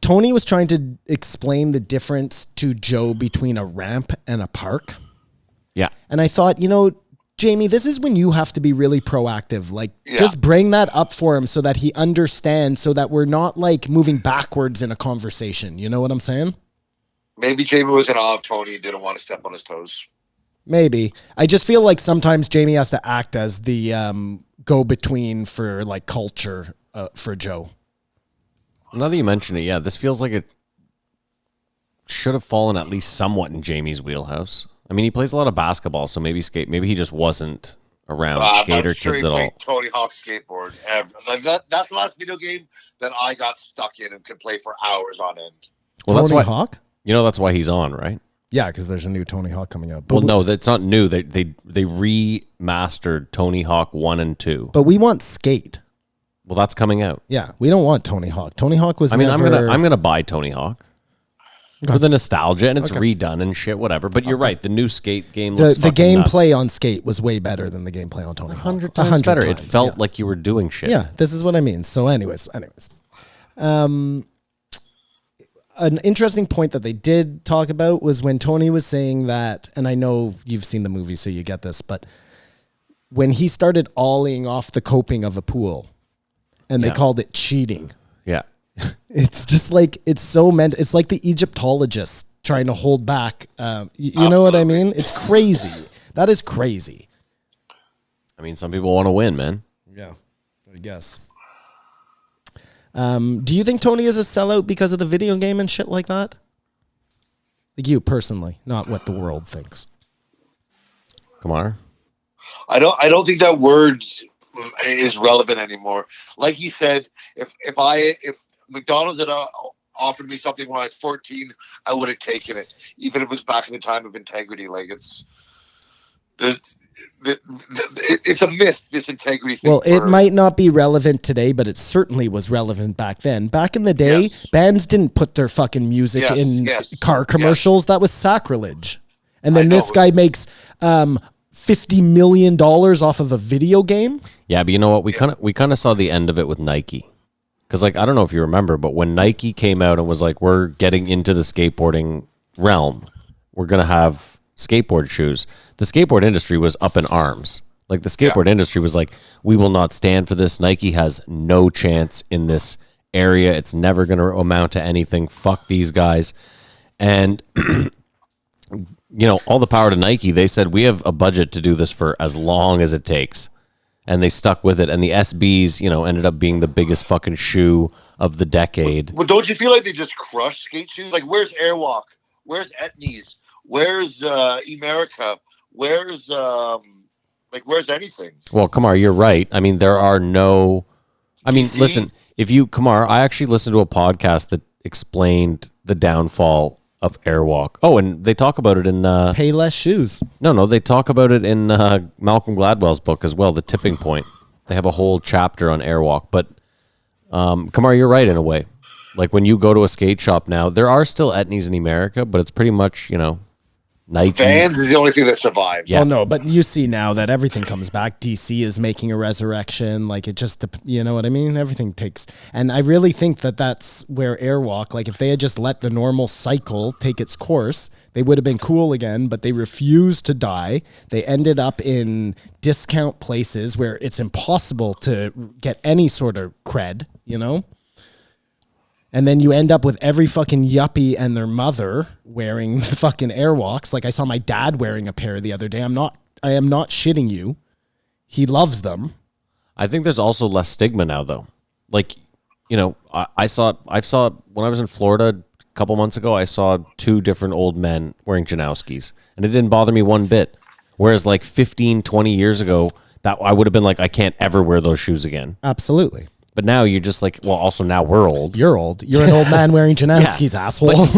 Tony was trying to explain the difference to Joe between a ramp and a park. yeah. And I thought, Jamie, this is when you have to be really proactive. Like, Yeah. just bring that up for him so that he understands, so that we're not like moving backwards in a conversation. You know what I'm saying? Maybe Jamie was in awe of Tony and didn't want to step on his toes. Maybe. I just feel like sometimes Jamie has to act as the go-between for like culture for Joe. Now that you mention it, yeah, this feels like it should have fallen at least somewhat in Jamie's wheelhouse. I mean, he plays a lot of basketball, so maybe he just wasn't around skater I'm sure kids he at all. played Tony Hawk Skateboard. Like that's the last video game that I got stuck in and could play for hours on end. Well, that's Tony why Hawk? that's why he's on, right? Yeah, because there's a new Tony Hawk coming out. Well, no, that's not new. They remastered Tony Hawk 1 and 2. But we want Skate. Well, that's coming out. Yeah, we don't want Tony Hawk. Tony Hawk was I mean, never... I'm gonna buy Tony Hawk for the nostalgia, and it's redone and shit, whatever. But you're right. The new Skate game looks the fucking nuts. gameplay on Skate was way better than the gameplay on Tony Hawk. 100 times better. It times, felt yeah. like you were doing shit. Yeah, this is what I mean. So anyways. An interesting point that they did talk about was when Tony was saying that, and I know you've seen the movie, so you get this, but when he started ollieing off the coping of a pool, and they Yeah. called it cheating. Yeah. It's just like, it's so meant, it's like the Egyptologist trying to hold back. You know what I mean? It's crazy. That is crazy. I mean, some people want to win, man. Yeah, I guess. Do you think Tony is a sellout because of the video game and shit like that? Like you personally, not what the world thinks. Kamar? I don't think that word is relevant anymore. Like he said, if McDonald's had offered me something when I was 14, I would have taken it, even if it was back in the time of integrity. Like it's a myth, this integrity thing. Well, it might not be relevant today, but it certainly was relevant back then. Back in the day, Yes. bands didn't put their fucking music Yes, in yes, car commercials. That was sacrilege. And then I know. this guy makes $50 million off of a video game. Yeah, but you know what? We kind of saw the end of it with Nike. Because, like, I don't know if you remember, but when Nike came out and was like, we're getting into the skateboarding realm, we're going to have skateboard shoes, the skateboard industry was up in arms. Like, the skateboard industry was like, we will not stand for this. Nike has no chance in this area. It's never going to amount to anything. Fuck these guys. And, you know, all the power to Nike. They said, we have a budget to do this for as long as it takes. And they stuck with it. And the SBs, you know, ended up being the biggest fucking shoe of the decade. Well, don't you feel like they just crushed skate shoes? Like, where's Airwalk? Where's Etnies? Where's Emerica? Where's where's anything? Well, Kamar, you're right. I mean, there are no. I mean, listen, if you, Kamar, I actually listened to a podcast that explained the downfall of Airwalk. Oh, and they talk about it in. Pay less shoes. No, they talk about it in Malcolm Gladwell's book as well, The Tipping Point. They have a whole chapter on Airwalk. But, Kamar, you're right in a way. Like, when you go to a skate shop now, there are still Etnies in America, but it's pretty much, you know, Nike. Vans is the only thing that survived. Yeah. Well, no, but you see now that everything comes back. DC is making a resurrection. Like, it just, you know what I mean? Everything takes, and I really think that that's where Airwalk, like, if they had just let the normal cycle take its course, they would have been cool again, but they refused to die. They ended up in discount places where it's impossible to get any sort of cred, you know? And then you end up with every fucking yuppie and their mother wearing fucking Airwalks. Like, I saw my dad wearing a pair the other day. I am not shitting you. He loves them. I think there's also less stigma now, though. Like, you know, I saw when I was in Florida a couple months ago, I saw two different old men wearing Janowskis, and it didn't bother me one bit. Whereas like 15, 20 years ago, that I would have been like, I can't ever wear those shoes again. Absolutely. But now you're just like, well, also now we're old. You're old. You're an old man wearing Janowskis, asshole.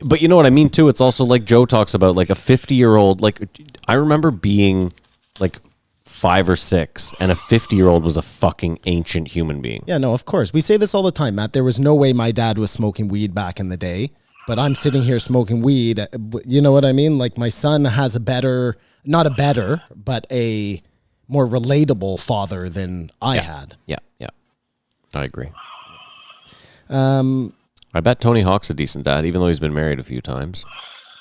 But you know what I mean, too? It's also like Joe talks about, like a 50-year-old. Like, I remember being like 5 or 6, and a 50-year-old was a fucking ancient human being. Yeah, no, of course. We say this all the time, Matt. There was no way my dad was smoking weed back in the day, but I'm sitting here smoking weed. You know what I mean? Like, my son has not a better, but a more relatable father than I had. Yeah. I agree. I bet Tony Hawk's a decent dad, even though he's been married a few times.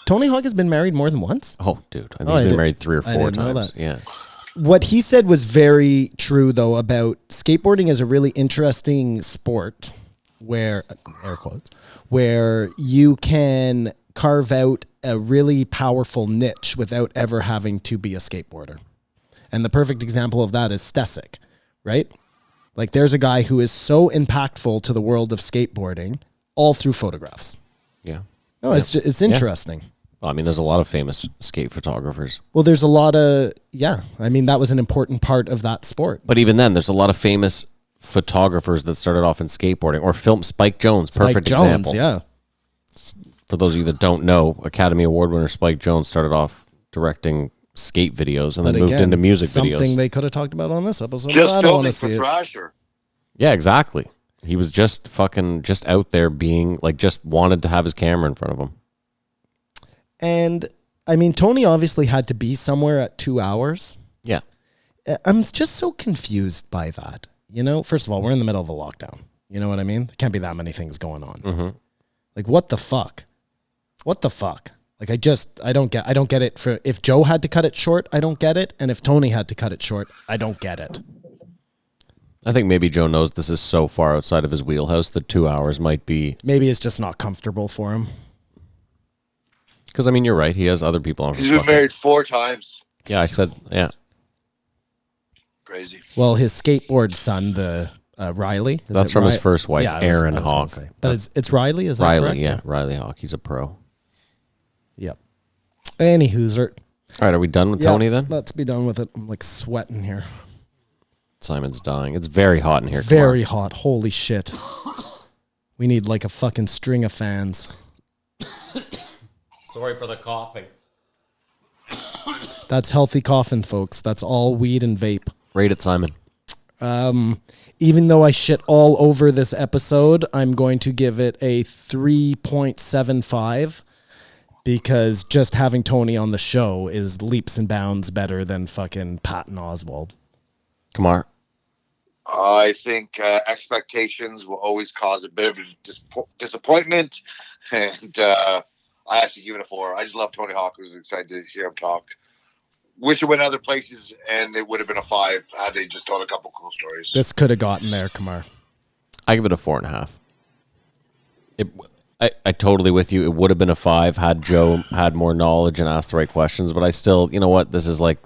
Tony Hawk has been married more than once? Oh, dude. I think he's been married 3 or 4 didn't know times. that. Yeah. What he said was very true, though, about skateboarding is a really interesting sport where, air quotes, where you can carve out a really powerful niche without ever having to be a skateboarder. And the perfect example of that is Stesic, right? Like, there's a guy who is so impactful to the world of skateboarding all through photographs. Yeah. No, it's interesting. Well, I mean, there's a lot of famous skate photographers. Well, there's a lot of, I mean, that was an important part of that sport. But even then, there's a lot of famous photographers that started off in skateboarding or film. Spike Jonze, perfect example. Yeah. For those of you that don't know, Academy Award winner Spike Jonze started off directing skate videos and then moved into music videos. Something they could have talked about on this episode. Just I don't want filming to for see it. Thrasher. Yeah, exactly. He was just out there being like, just wanted to have his camera in front of him. And I mean, Tony obviously had to be somewhere at 2 hours. Yeah. I'm just so confused by that. You know, first of all, we're in the middle of a lockdown. You know what I mean? There can't be that many things going on. Mm-hmm. Like, what the fuck? What the fuck? Like, I don't get it. For if Joe had to cut it short, I don't get it. And if Tony had to cut it short, I don't get it. I think maybe Joe knows this is so far outside of his wheelhouse that 2 hours might be. Maybe it's just not comfortable for him. Because, I mean, you're right. He has other people on. He's been married 4 times. Yeah, I said, yeah. Crazy. Well, his skateboard son, the Riley. That's from his first wife, Aaron Hawk. But it's Riley, is that Riley, correct? yeah. Riley Hawk. He's a pro. Yep. Any hooser. All right, are we done with Tony then? Let's be done with it. I'm like sweating here. Simon's dying. It's very hot in here. Very hot. Holy shit. We need like a fucking string of fans. Sorry for the coughing. That's healthy coughing, folks. That's all weed and vape. Rate it, Simon. Even though I shit all over this episode, I'm going to give it a 3.75 because just having Tony on the show is leaps and bounds better than fucking Patton Oswalt. Kamar. I think expectations will always cause a bit of disappointment, and I actually give it a 4. I just love Tony Hawk. I was excited to hear him talk. Wish it went other places, and it would have been a 5 had they just told a couple cool stories. This could have gotten there, Kamar. I give it a 4.5. I totally with you. It would have been a 5 had Joe had more knowledge and asked the right questions. But I still, you know what? This is a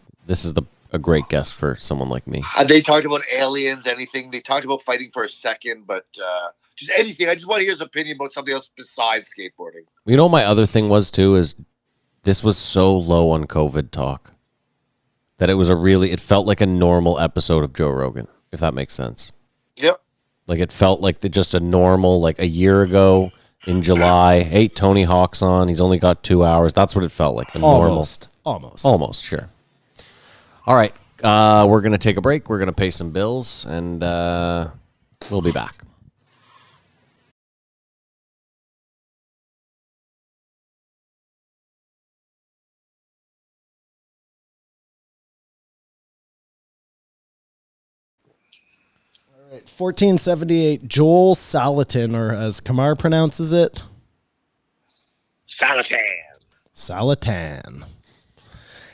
great guest for someone like me. Had they talked about aliens, anything? They talked about fighting for a second, but just anything. I just want to hear his opinion about something else besides skateboarding. You know, my other thing was too is this was so low on COVID talk that it felt like a normal episode of Joe Rogan, if that makes sense. Yep. Like it felt like just a normal, like a year ago in July. Hey, Tony Hawk's on. He's only got 2 hours. That's what it felt like. Almost, sure. All right. We're going to take a break. We're going to pay some bills, and we'll be back. All right, 1478, Joel Salatin, or as Kamar pronounces it, Salatin.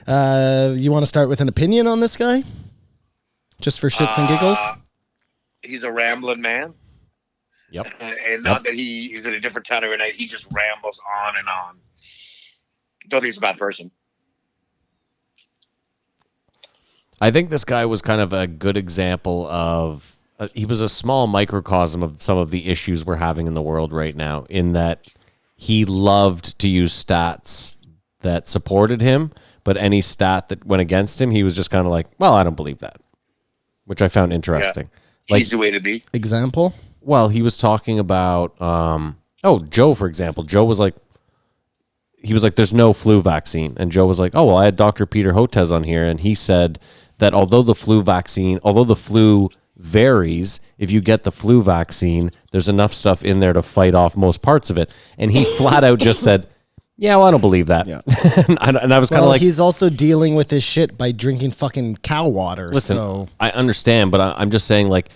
You want to start with an opinion on this guy? Just for shits and giggles? He's a rambling man. Yep. And not that he's in a different town every night. He just rambles on and on. Don't think he's a bad person. I think this guy was kind of a good example of he was a small microcosm of some of the issues we're having in the world right now, in that he loved to use stats that supported him, but any stat that went against him, he was just kind of like, well, I don't believe that, which I found interesting. Yeah. Easy way to be. Example? Well, he was talking about, Joe, for example. Joe was like, there's no flu vaccine. And Joe was like, oh, well, I had Dr. Peter Hotez on here, and he said that although the flu varies, if you get the flu vaccine, there's enough stuff in there to fight off most parts of it. And he flat out just said, yeah, well, I don't believe that. Yeah. and I was kind of like... he's also dealing with his shit by drinking fucking cow water. Listen, so I understand, but I'm just saying, like,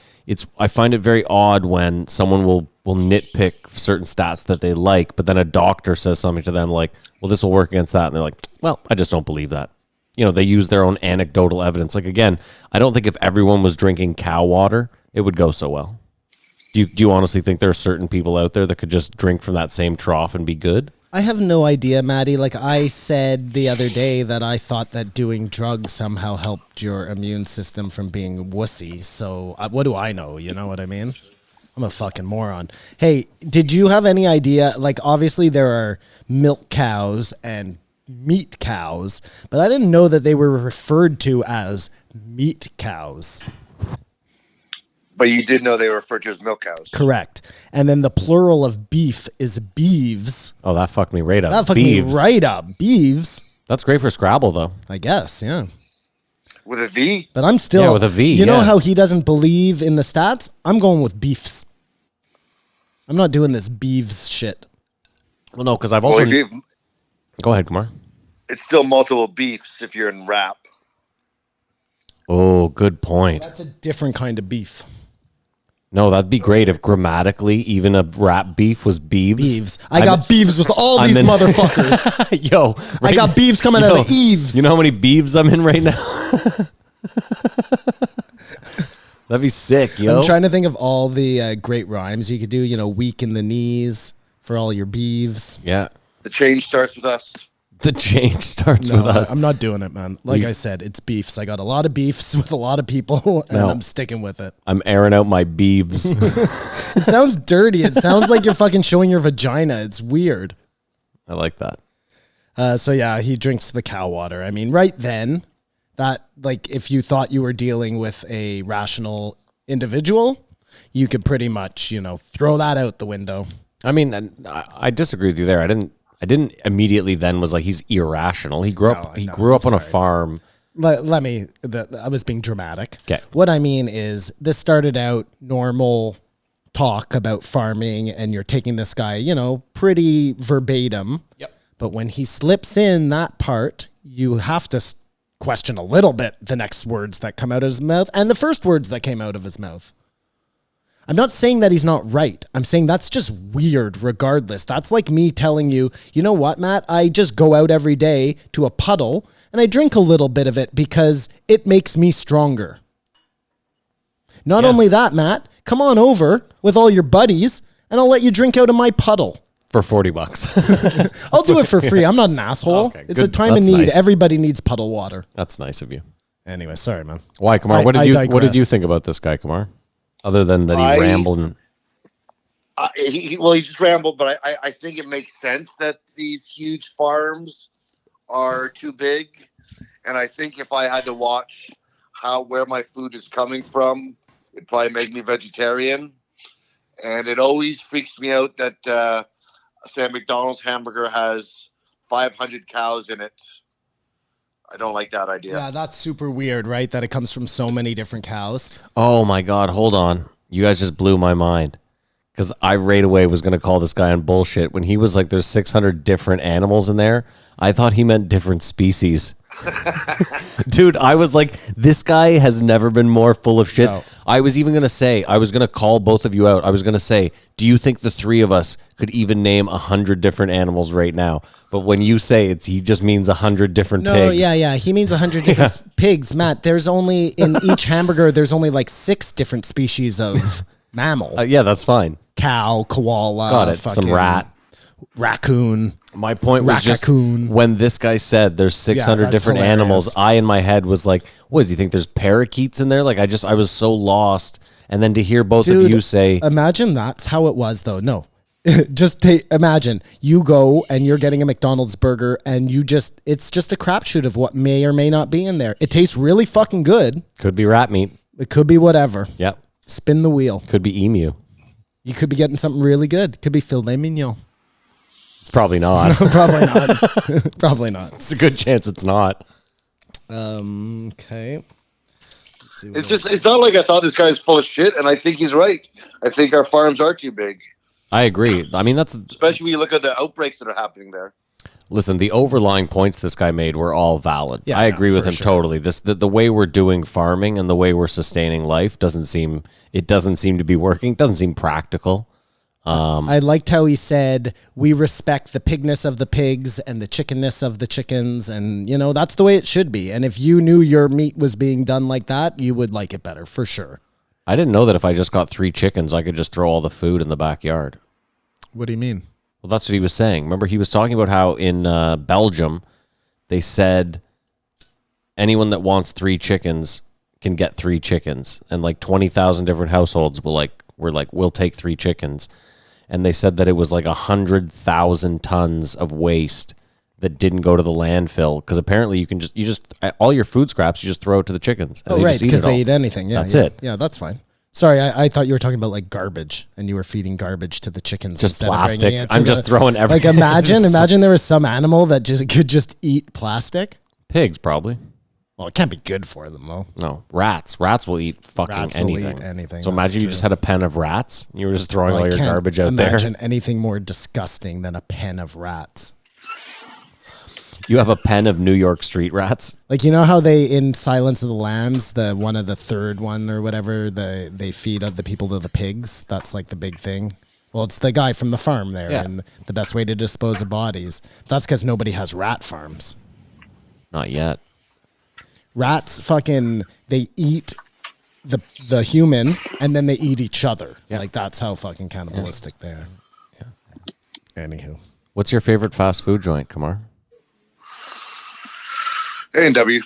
I find it very odd when someone will nitpick certain stats that they like, but then a doctor says something to them like, well, this will work against that. And they're like, well, I just don't believe that. You know, they use their own anecdotal evidence. Like, again, I don't think if everyone was drinking cow water, it would go so well. Do you honestly think there are certain people out there that could just drink from that same trough and be good? I have no idea, Maddie. Like I said the other day that I thought that doing drugs somehow helped your immune system from being wussy. So what do I know? You know what I mean? I'm a fucking moron. Hey, did you have any idea? Like, obviously there are milk cows and meat cows, but I didn't know that they were referred to as meat cows. But you did know they were referred to as milk cows. Correct. And then the plural of beef is beeves. Oh, that fucked me right up. That fucked me right up. Beeves. That's great for Scrabble, though. I guess, yeah. With a V? But I'm still... Yeah, with a V, You know how he doesn't believe in the stats? I'm going with beefs. I'm not doing this beeves shit. Well, no, because I've also... Go ahead, Kumar. It's still multiple beefs if you're in rap. Oh, good point. That's a different kind of beef. No, that'd be great if grammatically even a rap beef was beeves. Beeves. I got beeves with all these motherfuckers. Yo. I got beeves coming out of eaves. You know how many beeves I'm in right now? That'd be sick, yo. I'm trying to think of all the great rhymes you could do. You know, weak in the knees for all your beeves. Yeah. The change starts with us. The change starts with us. I'm not doing it, man. Like I said, it's beefs. I got a lot of beefs with a lot of people, and I'm sticking with it. I'm airing out my beeves. It sounds dirty. It sounds like you're fucking showing your vagina. It's weird. I like that. So yeah, he drinks the cow water. I mean, right then, that like if you thought you were dealing with a rational individual, you could pretty much, throw that out the window. I mean, I disagree with you there. I didn't immediately then was like he's irrational. He grew up. He grew up on a farm. Let me. I was being dramatic. Okay. What I mean is, this started out normal talk about farming, and you're taking this guy, you know, pretty verbatim. Yep. But when he slips in that part, you have to question a little bit the next words that come out of his mouth and the first words that came out of his mouth. I'm not saying that he's not right. I'm saying that's just weird regardless. That's like me telling you, you know what, Matt? I just go out every day to a puddle and I drink a little bit of it because it makes me stronger. Not only that, Matt, come on over with all your buddies and I'll let you drink out of my puddle. For $40. I'll do it for free. I'm not an asshole. Okay, it's good. a time of That's need. nice. Everybody needs puddle water. That's nice of you. Anyway, sorry, man. Why, Kamar? I What did you digress. think about this guy, Kamar? Other than that he rambled. And, He just rambled, but I think it makes sense that these huge farms are too big. And I think if I had to watch where my food is coming from, it'd probably make me vegetarian. And it always freaks me out that, say, a McDonald's hamburger has 500 cows in it. I don't like that idea. Yeah, that's super weird, right? That it comes from so many different cows. oh my God, hold on. You guys just blew my mind. Because I right away was going to call this guy on bullshit. When he was like, there's 600 different animals in there, I thought he meant different species. Dude, I was like, this guy has never been more full of shit. No. I was even going to say, I was going to call both of you out. I was going to say, do you think the three of us could even name 100 different animals right now? But when you say he just means 100 different No, pigs. yeah. He means 100 different pigs. Matt, there's only, in each hamburger, there's only like 6 different species of mammal. Yeah, that's fine. Cow, koala. Got it. Some fucking rat. Raccoon. My point was just Raccoon. when this guy said there's 600 that's different hilarious. animals, I in my head was like, what does he think there's parakeets in there? Like I was so lost. And then to hear both of you say, imagine that's how it was though. No, just imagine you go and you're getting a McDonald's burger and it's just a crapshoot of what may or may not be in there. It tastes really fucking good. could be rat meat. It could be whatever. Yep. Spin the wheel. Could be emu. You could be getting something really good. Could be filet mignon. It's probably not. Probably not. Probably not. It's a good chance it's not. Okay. It's not like I thought this guy's full of shit, and I think he's right. I think our farms are too big, I agree. I mean, especially when you look at the outbreaks that are happening there. listen, the overlying points this guy made were all valid. Yeah, I agree with for him sure. totally. The way we're doing farming and the way we're sustaining life doesn't seem to be working. Doesn't seem practical. I liked how he said, we respect the pigness of the pigs and the chickenness of the chickens. And, you know, that's the way it should be. And if you knew your meat was being done like that, you would like it better, for sure. I didn't know that if I just got 3 chickens, I could just throw all the food in the backyard. What do you mean? Well, that's what he was saying. Remember, he was talking about how in Belgium, they said anyone that wants 3 chickens can get 3 chickens. And like 20,000 different households we'll take 3 chickens. And they said that it was like 100,000 tons of waste that didn't go to the landfill. Because apparently you just all your food scraps, you just throw it to the chickens. And Oh, they right, just because it all. they eat anything. Yeah, That's yeah. it. Yeah, that's fine. Sorry, I thought you were talking about like garbage, and you were feeding garbage to the chickens. Just instead of plastic. bringing it to I'm just throwing Like everything. imagine there was some animal that could just eat plastic. Pigs, probably. Well, it can't be good for them though. No, rats. Rats will eat fucking Rats will anything. eat anything, So that's imagine you true. just had a pen of rats. You were just throwing Well, all I your can't garbage out there. imagine anything more disgusting than a pen of rats. You have a pen of New York street rats. Like, you know how they, in Silence of the Lambs, the one of the third one or whatever, they feed the people to the pigs. That's like the big thing. Well, it's the guy from the farm there, Yeah. and the best way to dispose of bodies. That's because nobody has rat farms. Not yet. Rats fucking, they eat the human, and then they eat each other. Yeah. Like, that's how fucking cannibalistic they are. Yeah. Anywho. What's your favorite fast food joint, Kamar? A&W.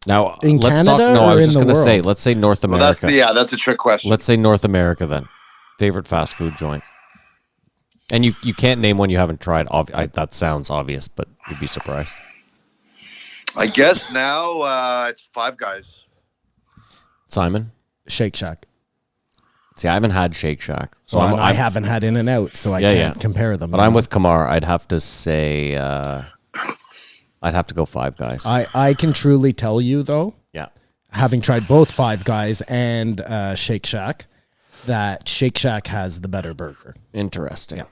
Now, In let's Canada talk. No, or I was in just the going to say, world? let's say North Well, America. that's a trick question. Let's say North America then. Favorite fast food joint. And you can't name one you haven't tried. That sounds obvious, but you'd be surprised. I guess now it's Five Guys. Simon? Shake Shack. See, I haven't had Shake Shack, so Well, I haven't had In-N-Out, so I can't compare them. But I'm with Kamar. I'd have to say, I'd have to go Five Guys. I can truly tell you though, Yeah. having tried both Five Guys and Shake Shack, that Shake Shack has the better burger. Interesting.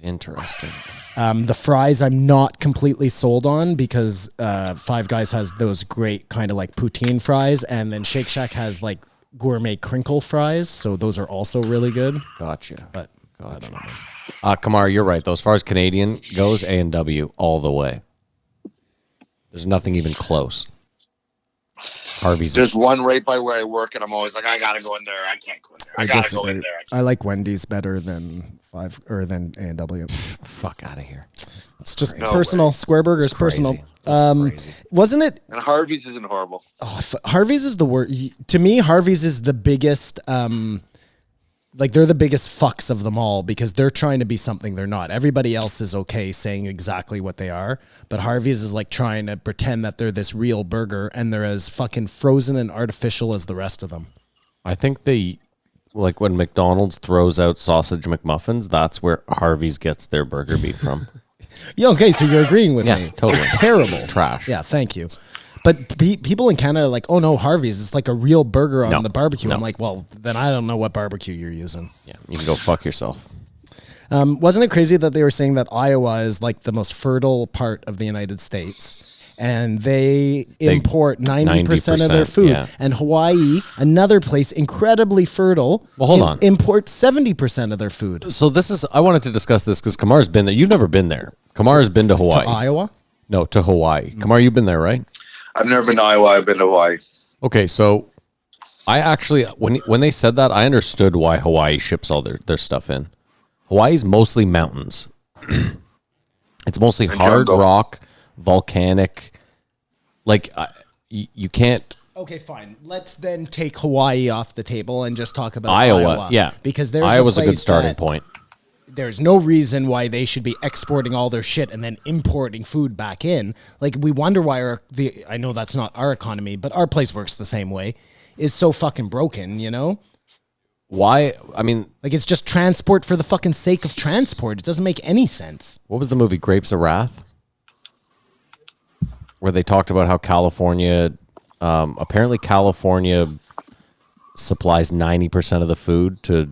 Interesting. The fries I'm not completely sold on because Five Guys has those great kind of like poutine fries, and then Shake Shack has like gourmet crinkle fries, so those are also really good. Gotcha. But I don't know. Kamar, you're right though. As far as Canadian goes, A&W all the way. There's nothing even close. Harvey's. There's one right by where I work, and I'm always like, I gotta go in there. I can't go in there. I gotta go in there. I like Wendy's better than than A&W. Fuck out of here. It's just personal. Square Burger is personal. Crazy. Wasn't it? And Harvey's isn't horrible. Oh, Harvey's is the worst. To me, Harvey's is the biggest. Like they're the biggest fucks of them all because they're trying to be something they're not. Everybody else is okay saying exactly what they are, but Harvey's is like trying to pretend that they're this real burger and they're as fucking frozen and artificial as the rest of them. I think like when McDonald's throws out sausage McMuffins, that's where Harvey's gets their burger beef from. Yeah, okay, so you're agreeing with me. Totally. It's terrible. It's trash. Yeah, thank you. But people in Canada are like, oh no, Harvey's is like a real burger on the barbecue. I'm like, well, then I don't know what barbecue you're using. Yeah, you can go fuck yourself. Wasn't it crazy that they were saying that Iowa is like the most fertile part of the United States? And they import 90% of their food. Yeah. And Hawaii, another place incredibly fertile, Well, hold on. imports 70% of their food. So I wanted to discuss this because Kamar's been there. You've never been there. Kamar's been to Hawaii. To Iowa? No, to Hawaii. Kamar, you've been there, right? I've never been to Iowa. I've been to Hawaii. Okay, so I actually, when they said that, I understood why Hawaii ships all their stuff in. Hawaii's mostly mountains. It's mostly hard jungle. rock, volcanic. Like, you can't... Okay, fine. Let's then take Hawaii off the table and just talk about Iowa. Yeah. Because there's Iowa's a good place starting that point. There's no reason why they should be exporting all their shit and then importing food back in. Like, we wonder why I know that's not our economy, but our place works the same way, is so fucking broken, you know? Why? I mean... Like, it's just transport for the fucking sake of transport. It doesn't make any sense. What was the movie Grapes of Wrath? Where they talked about how California... apparently California supplies 90% of the food to...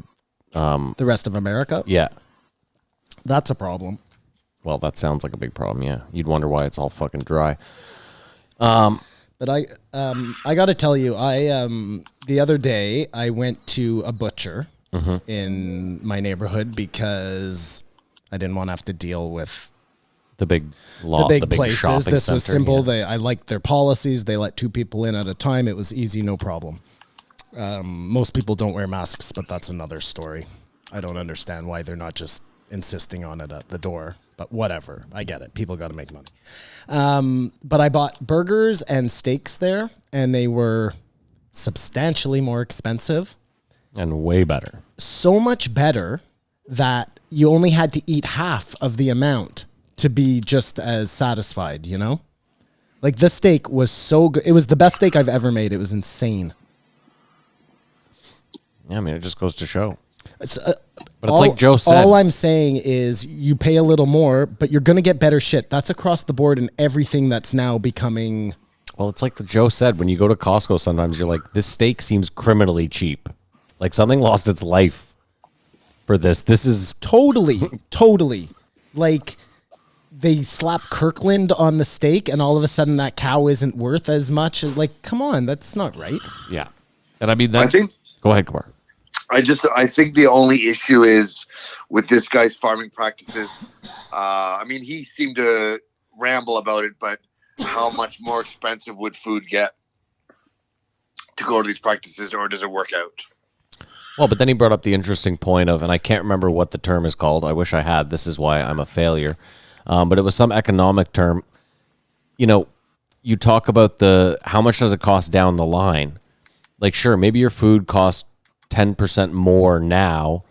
the rest of America? Yeah. That's a problem. Well, that sounds like a big problem, yeah. You'd wonder why it's all fucking dry. But I got to tell you, the other day I went to a butcher in my neighborhood because I didn't want to have to deal with The big places. shopping This was center, simple. yeah. I liked their policies. They let 2 people in at a time. It was easy, no problem. Most people don't wear masks, but that's another story. I don't understand why they're not just insisting on it at the door. But whatever, I get it. People got to make money. But I bought burgers and steaks there, and they were substantially more expensive. And way better. So much better that you only had to eat half of the amount to be just as satisfied, you know? Like, the steak was so good. It was the best steak I've ever made. It was insane. Yeah, I mean, it just goes to show. It's, But it's like Joe said. All I'm saying is you pay a little more, but you're going to get better shit. That's across the board in everything that's now becoming... Well, it's like Joe said, when you go to Costco, sometimes you're like, this steak seems criminally cheap. Like something lost its life for this. This is... Totally. Like, they slap Kirkland on the steak, and all of a sudden that cow isn't worth as much. Like, come on, that's not right. Yeah. And I mean, that... I think... Go ahead, Kumar. I think the only issue is with this guy's farming practices. I mean, he seemed to ramble about it, but how much more expensive would food get to go to these practices, or does it work out? Well, but then he brought up the interesting point of, and I can't remember what the term is called. I wish I had. This is why I'm a failure. But it was some economic term. You know, you talk about how much does it cost down the line? Like, sure, maybe your food costs 10% more now,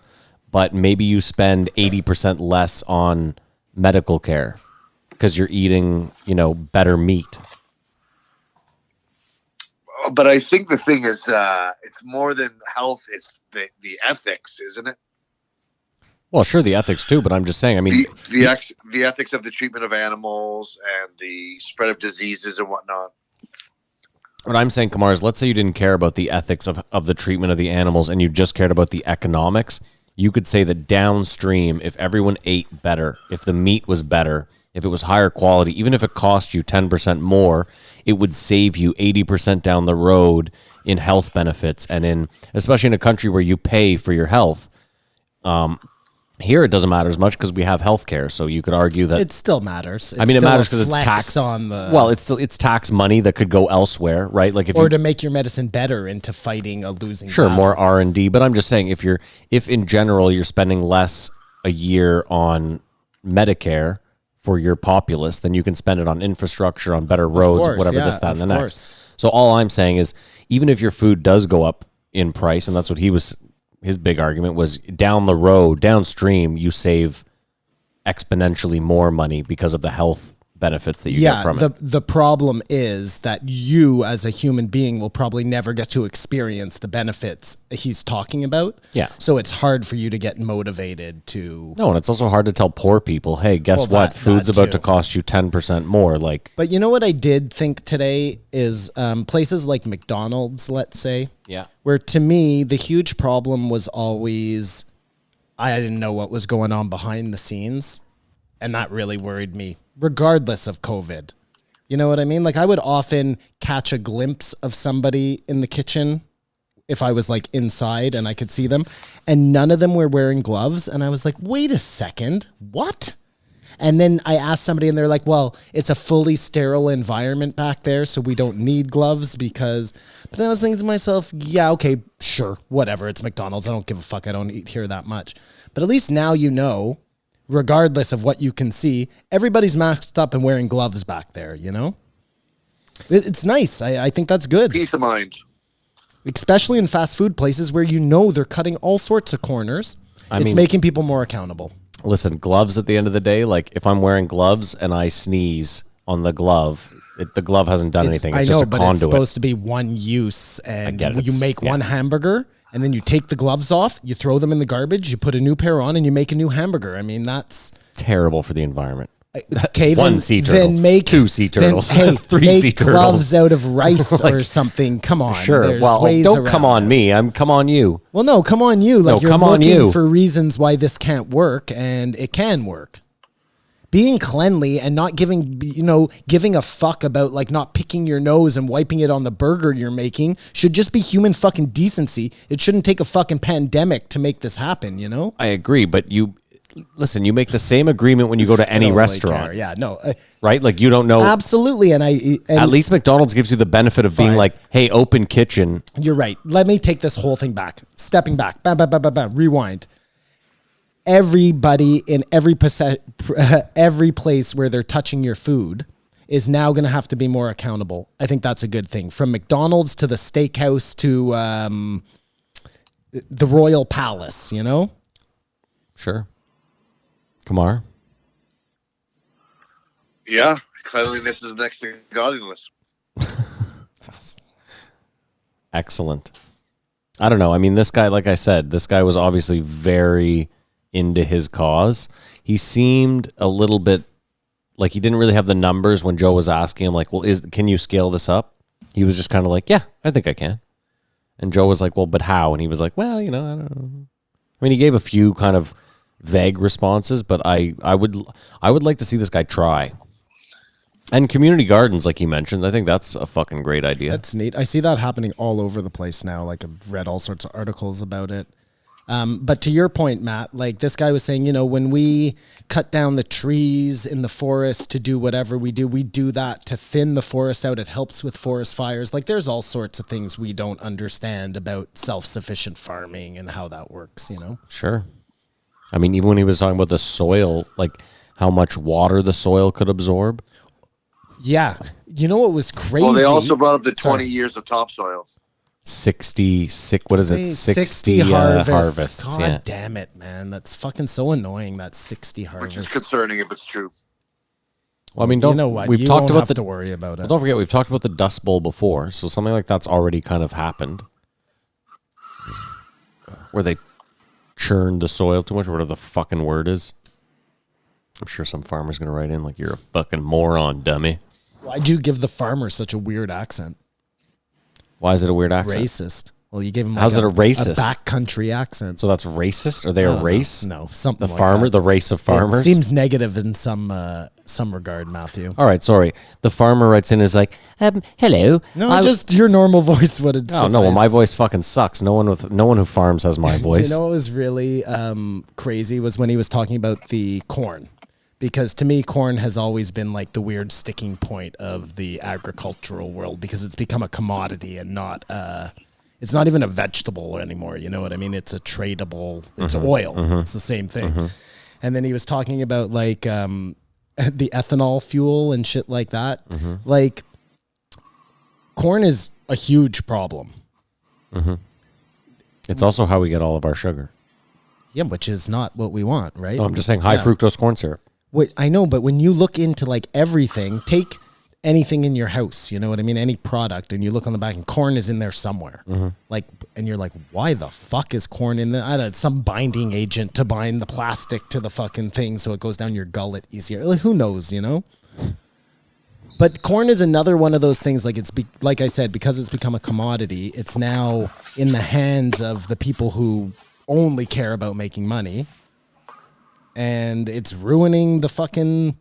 but maybe you spend 80% less on medical care because you're eating, better meat. But I think the thing is, it's more than health. It's the ethics, isn't it? Well, sure, the ethics too, but I'm just saying. I mean, The ethics of the treatment of animals and the spread of diseases and whatnot. what I'm saying, Kamar, is let's say you didn't care about the ethics of the treatment of the animals and you just cared about the economics. You could say that downstream, if everyone ate better, if the meat was better, if it was higher quality, even if it cost you 10% more, it would save you 80% down the road in health benefits, and especially in a country where you pay for your health. Here it doesn't matter as much because we have healthcare, so you could argue that It still matters. It's I mean, it still matters a because it's flex tax on the Well, it's tax money that could go elsewhere, right? Like if or you to make your medicine better into fighting a losing sure battle. more R&D, but I'm just saying if in general you're spending less a year on Medicare for your populace, then you can spend it on infrastructure, on better roads, course, whatever yeah, this, that, and the of next. course. So all I'm saying is, even if your food does go up in price, and that's what his big argument was, down the road, downstream, you save exponentially more money because of the health benefits that you get from it. The problem is that you as a human being will probably never get to experience the benefits he's talking about. Yeah. So it's hard for you to get motivated to No, and it's also hard to tell poor people, hey, guess Well, what? that Food's about to too. cost you 10% more. Like, But you know what I did think today is places like McDonald's, let's say, yeah. where to me the huge problem was always I didn't know what was going on behind the scenes, and that really worried me regardless of COVID. You know what I mean? Like I would often catch a glimpse of somebody in the kitchen if I was like inside and I could see them, and none of them were wearing gloves, and I was like, wait a second, what? And then I asked somebody and they're like, well, it's a fully sterile environment back there, so we don't need gloves because... But then I was thinking to myself, yeah, okay, sure, whatever. It's McDonald's. I don't give a fuck. I don't eat here that much. But at least now you know, regardless of what you can see, everybody's masked up and wearing gloves back there, you know? It's nice. I think that's good. Peace of mind. Especially in fast food places where you know they're cutting all sorts of corners. It's mean- making people more accountable. Listen, gloves at the end of the day, like if I'm wearing gloves and I sneeze on the glove, the glove hasn't done anything. It's I know, just a but conduit. it's supposed to be one use, and get it. you It's- make yeah. one hamburger, and then you take the gloves off, you throw them in the garbage, you put a new pair on, and you make a new hamburger. I mean, that's Terrible for the environment. okay. One then, sea turtle, then make 2 sea turtles, Then, hey, 3 make sea turtles. gloves out of rice or something. Come on, Sure. There's Well, ways don't come around on this. me. Come on you. Well, no, come on you. Like No, you're come on looking you. for reasons why this can't work, and it can work. Being cleanly and not giving a fuck about like not picking your nose and wiping it on the burger you're making should just be human fucking decency. It shouldn't take a fucking pandemic to make this happen, you know? I agree, but you make the same agreement when you go to any I don't really restaurant, care. Yeah, no. right? Like you don't know. Absolutely. And At least McDonald's gives you the benefit of being Fine. like, hey, open kitchen. you're right. Let me take this whole thing back. Stepping back. Bam, bam, bam, bam, bam. Rewind. Everybody in every place where they're touching your food is now going to have to be more accountable. I think that's a good thing. From McDonald's to the steakhouse to the Royal Palace, you know? Sure. Kamar? Yeah, cleanliness is next to godliness. Excellent. I don't know. I mean, this guy, like I said, this guy was obviously very into his cause. He seemed a little bit like he didn't really have the numbers when Joe was asking him, like, well, can you scale this up? He was just kind of like, yeah, I think I can. And Joe was like, well, but how? And he was like, well, I don't know. I mean, he gave a few kind of vague responses, but I would like to see this guy try. And community gardens, like he mentioned, I think that's a fucking great idea. That's neat. I see that happening all over the place now. Like I've read all sorts of articles about it. But to your point, Matt, like this guy was saying, when we cut down the trees in the forest to do whatever we do that to thin the forest out. It helps with forest fires. Like there's all sorts of things we don't understand about self-sufficient farming and how that works, Sure. I mean, even when he was talking about the soil, like how much water the soil could absorb. Yeah. You know what was crazy? Well, they also brought up the 20 years of topsoil. 60 60 harvests. God Yeah. damn it, man. That's fucking so annoying, that 60 Which is harvests. concerning if it's true. Well, I mean, You know what? we've You talked won't about have the. to worry about Well, it. don't forget, we've talked about the Dust Bowl before, so something like that's already kind of happened, where they churned the soil too much, or whatever the fucking word is. I'm sure some farmer's gonna write in like, "You're a fucking moron, dummy." Why'd you give the farmer such a weird accent? Why is it a weird accent? Racist. Well, you gave him. Like How's it a racist? A backcountry accent. So that's racist? Are they a race? No, something. The like farmer, that. the race of farmers. It seems negative in some regard, Matthew. All right, sorry. The farmer writes in is like, "Hello." No, just your normal voice would have. Oh no, well, my voice fucking sucks. No one who farms has my voice. You know what was really crazy was when he was talking about the corn. Because to me, corn has always been like the weird sticking point of the agricultural world because it's become a commodity and not it's not even a vegetable anymore. You know what I mean? It's a tradable, it's oil. It's the same thing. And then he was talking about like the ethanol fuel and shit like that. Like corn is a huge problem. It's also how we get all of our sugar. Yeah, which is not what we want, right? No, I'm just saying high fructose corn syrup. Wait, I know, but when you look into like everything, take anything in your house, you know what I mean? Any product, and you look on the back and corn is in there somewhere. Like, and you're like, why the fuck is corn in there? I don't know, it's some binding agent to bind the plastic to the fucking thing so it goes down your gullet easier. Like, who knows, you know? But corn is another one of those things, like like I said, because it's become a commodity, it's now in the hands of the people who only care about making money. And it's ruining the fucking...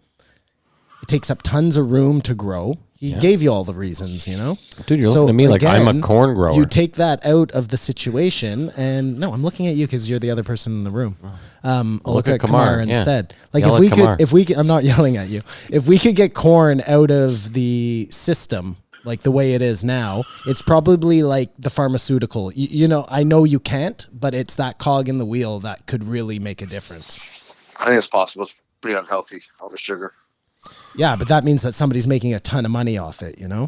It takes up tons of room to grow. He gave you all the reasons, you know? Dude, you're looking at me like I'm a corn grower. You take that out of the situation, and... No, I'm looking at you because you're the other person in the room. I'll look at Kamar instead. Like, if we could... I'm not yelling at you. If we could get corn out of the system... like the way it is now, it's probably like the pharmaceutical. You know, I know you can't, but it's that cog in the wheel that could really make a difference. I think it's possible. It's pretty unhealthy, all the sugar. Yeah, but that means that somebody's making a ton of money off it, you know?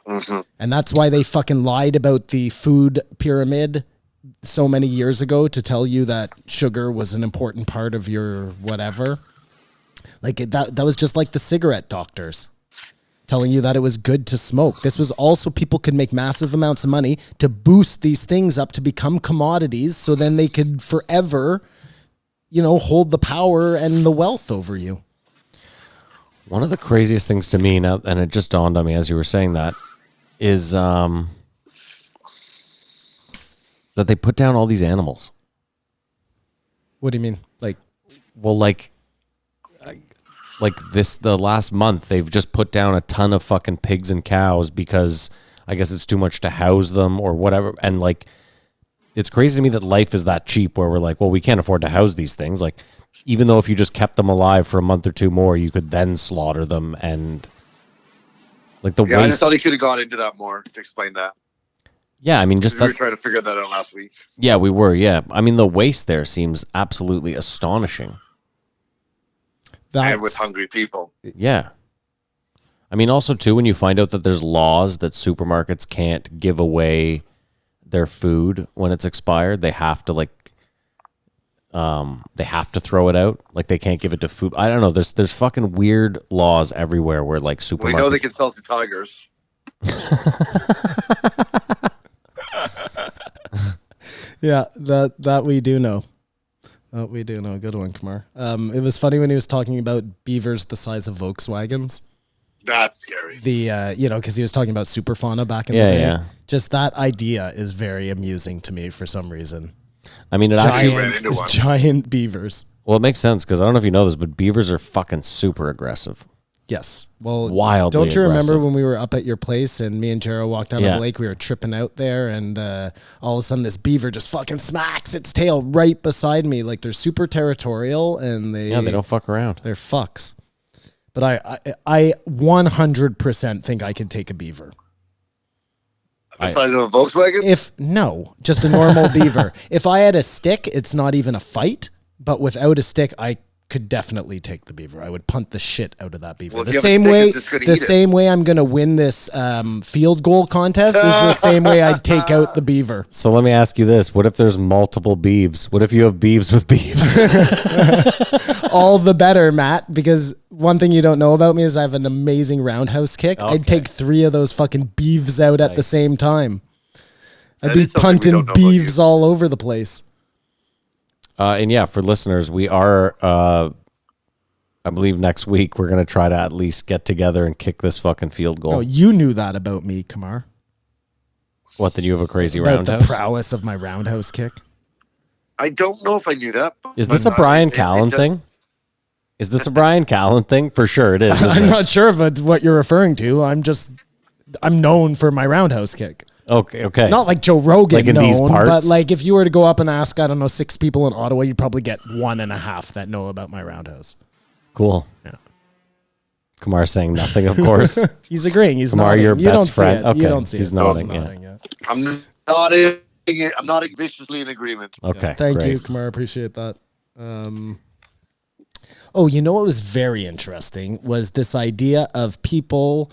Mm-hmm. And that's why they fucking lied about the food pyramid so many years ago to tell you that sugar was an important part of your whatever. Like that was just like the cigarette doctors telling you that it was good to smoke. This was also people could make massive amounts of money to boost these things up to become commodities so then they could forever, you know, hold the power and the wealth over you. One of the craziest things to me now, and it just dawned on me as you were saying that, is that they put down all these animals. What do you mean? Like the last month, they've just put down a ton of fucking pigs and cows because I guess it's too much to house them or whatever. And like, it's crazy to me that life is that cheap where we're like, well, we can't afford to house these things. Like, even though if you just kept them alive for a month or two more, you could then slaughter them and like the waste. I just thought he could have gone into that more to explain that. Yeah, I mean, just we were trying to figure that out last week. Yeah, we were. Yeah, I mean, the waste there seems absolutely astonishing. And with hungry people. Yeah. I mean, also, too, when you find out that there's laws that supermarkets can't give away their food when it's expired, they have to, like, they have to throw it out. Like, they can't give it to food. I don't know. There's fucking weird laws everywhere where, like, supermarkets... We know they can sell to tigers. Yeah, that we do know. We do know. Good one, Kamar. It was funny when he was talking about beavers the size of Volkswagens. That's scary. Because he was talking about superfauna back in the day. Yeah. Just that idea is very amusing to me for some reason. I mean, Giant beavers. Well, it makes sense because I don't know if you know this, but beavers are fucking super aggressive. Yes. Well, wildly don't you aggressive. remember when we were up at your place and me and Jero walked down the lake? We were tripping out there and all of a sudden this beaver just fucking smacks its tail right beside me. Like they're super territorial and they don't fuck around. They're fucks. But I 100% think I could take a beaver. The size of a Volkswagen? Just a normal beaver. If I had a stick, it's not even a fight. But without a stick, I could definitely take the beaver. I would punt the shit out of that beaver. Well, if The you have a same stick, way, it's just gonna the eat it. same way I'm gonna win this field goal contest is the same way I'd take out the beaver. So let me ask you this: what if there's multiple beeves? What if you have beeves with beeves? All the better, Matt, because one thing you don't know about me is I have an amazing roundhouse kick. I'd take 3 of those fucking beeves out at the same time. I'd That be is something we punting don't know about beeves you. all over the place. And yeah, for listeners, we are. I believe next week we're gonna try to at least get together and kick this fucking field goal. Oh, you knew that about me, Kamar. What? That you have a crazy About the roundhouse? prowess of my roundhouse kick. I don't know if I knew that. Is this a but, Brian it Callen does- thing? Is this a Brian Callen thing? For sure it is. Isn't I'm it? not sure if it's what you're referring to. I'm known for my roundhouse kick. Okay. Not like Joe Rogan Like in known, these parts? but like if you were to go up and ask, I don't know, 6 people in Ottawa, you'd probably get 1.5 that know about my roundhouse. Cool. Yeah. Kamar saying nothing, of course. He's agreeing. He's Kamar, nodding. your you best don't see friend. it. Okay. You don't see He's it. nodding, He's yeah. nodding, yeah. I'm not viciously in agreement. Okay. Thank great. you, Kamar. Appreciate that. Oh, you know what was very interesting was this idea of people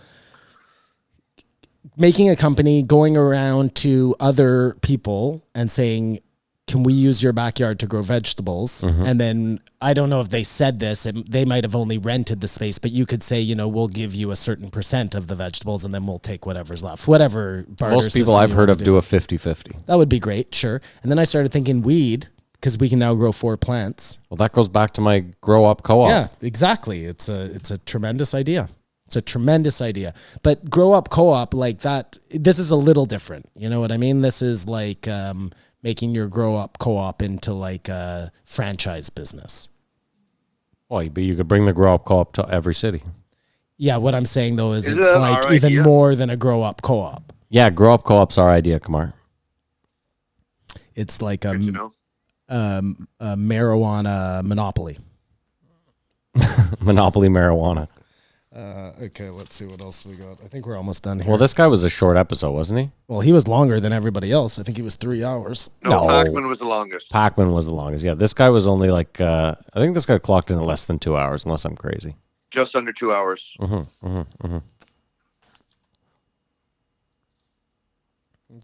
making a company, going around to other people and saying, can we use your backyard to grow vegetables? And then I don't know if they said this, and they might have only rented the space, but you could say, we'll give you a certain % of the vegetables and then we'll take whatever's left. Whatever barter Most people system I've you heard wanna of do a 50-50. That would be great, sure. And then I started thinking weed, because we can now grow 4 plants. Well, that goes back to my grow up co-op. Yeah, exactly. It's a tremendous idea. It's a tremendous idea. But grow up co-op like that, this is a little different. You know what I mean? This is like making your grow up co-op into like a franchise business. Well, but you could bring the grow up co-op to every city. Yeah, what I'm saying though is Is it's that like our even idea? more than a grow up co-op. Yeah, grow up co-op's our idea, Kamar. It's like Good to know. a marijuana monopoly. Monopoly marijuana. Okay, let's see what else we got. I think we're almost done here. Well, this guy was a short episode, wasn't he? Well, he was longer than everybody else. I think he was 3 hours. No, No. Pac-Man was the longest. Pac-Man was the longest. Yeah, this guy was only like, I think this guy clocked in at less than 2 hours, unless I'm crazy. Just under 2 hours.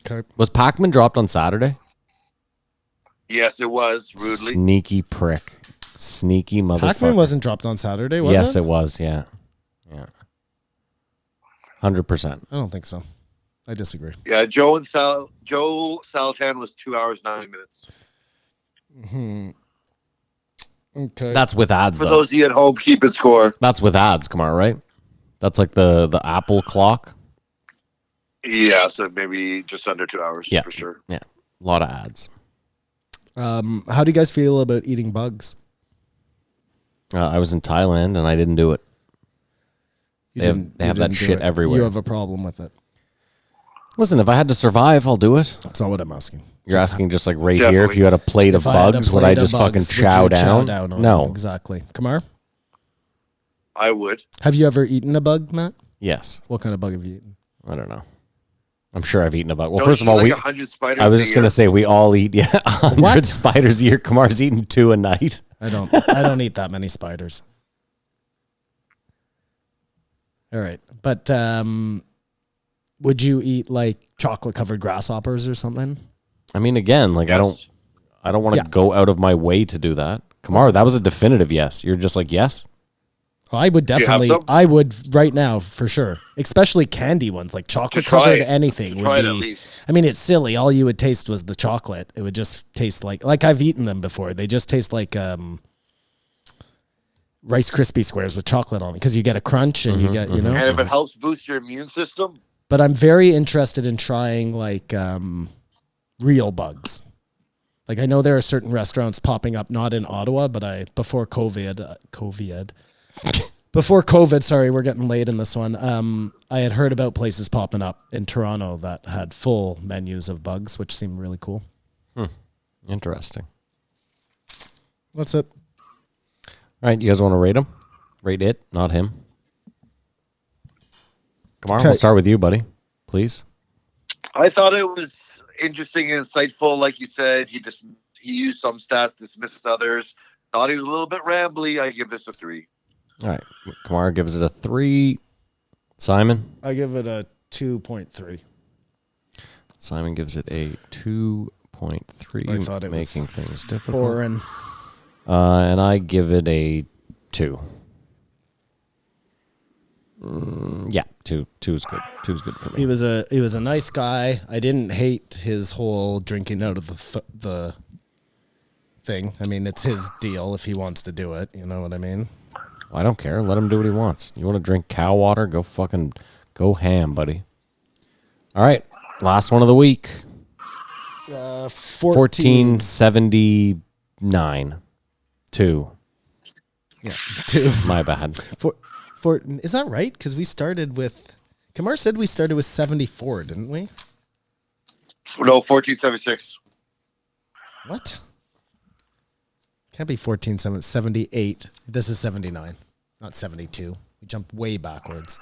Okay. Was Pac-Man dropped on Saturday? Yes, it was rudely. Sneaky prick. Sneaky motherfucker. Pac-Man wasn't dropped on Saturday, was Yes, it? it was. Yeah. 100%. I don't think so. I disagree. Yeah, Joe Salatin was 2 hours 9 minutes. Okay. That's with ads, For though. those of you at home, keep it score. That's with ads, Kamar, right? That's like the Apple clock. Yeah, so maybe just under 2 hours Yeah. for sure. Yeah. A lot of ads. How do you guys feel about eating bugs? I was in Thailand and I didn't do it. They have that didn't do shit it. everywhere. You have a problem with it. Listen, if I had to survive, I'll do it. That's not what I'm asking. You're asking just like right here, if Definitely. you had a plate of If I had a bugs, would plate I of just fucking bugs, would chow you down? on No. them? Exactly. Kamar, I would. have you ever eaten a bug, Matt? Yes. What kind of bug have you eaten? I don't know. I'm sure I've eaten a bug. Well, Don't first of eat all, like we. 100 spiders I was a just gonna year. say we all eat 100 What? spiders a year. Kamar's eating 2 a night. I don't eat that many spiders. All right. But would you eat like chocolate covered grasshoppers or something? I mean, again, like Yes. I don't want to Yeah. go out of my way to do that. Kamar, that was a definitive yes. You're just like yes. I would you have definitely. some? I would right now for sure. Especially candy ones, like chocolate try covered it. anything To try would it at be. least. I mean, it's silly. All you would taste was the chocolate. It would just taste like I've eaten them before. They just taste like Rice Krispie squares with chocolate on them because you get a crunch and you get you know. And if it helps boost your immune system, But I'm very interested in trying like real bugs. Like I know there are certain restaurants popping up, not in Ottawa, but before COVID, sorry, we're getting late in this one. I had heard about places popping up in Toronto that had full menus of bugs, which seemed really cool. Interesting. That's it. All right, you guys want to rate him? Rate it, not him. Kamar, Okay. we'll start with you, buddy. Please. I thought it was interesting and insightful. Like you said, he used some stats, dismissed others. Thought he was a little bit rambly. I give this a 3. All right. Kamara gives it a 3. Simon? I give it a 2.3. Simon gives it a 2.3. I thought it making was things difficult. boring. And I give it a 2. Yeah, 2. 2 is good. 2 is good for me. He was a nice guy. I didn't hate his whole drinking out of the thing. I mean, it's his deal if he wants to do it. You know what I mean? I don't care. Let him do what he wants. You want to drink cow water? Go ham, buddy. All right. Last one of the week. 1479. 2. Yeah, 2. My bad. Is that right? Because we started with... Kamar said we started with 74, didn't we? No, 1476. What? Can't be 78. This is 79, not 72. We jumped way backwards.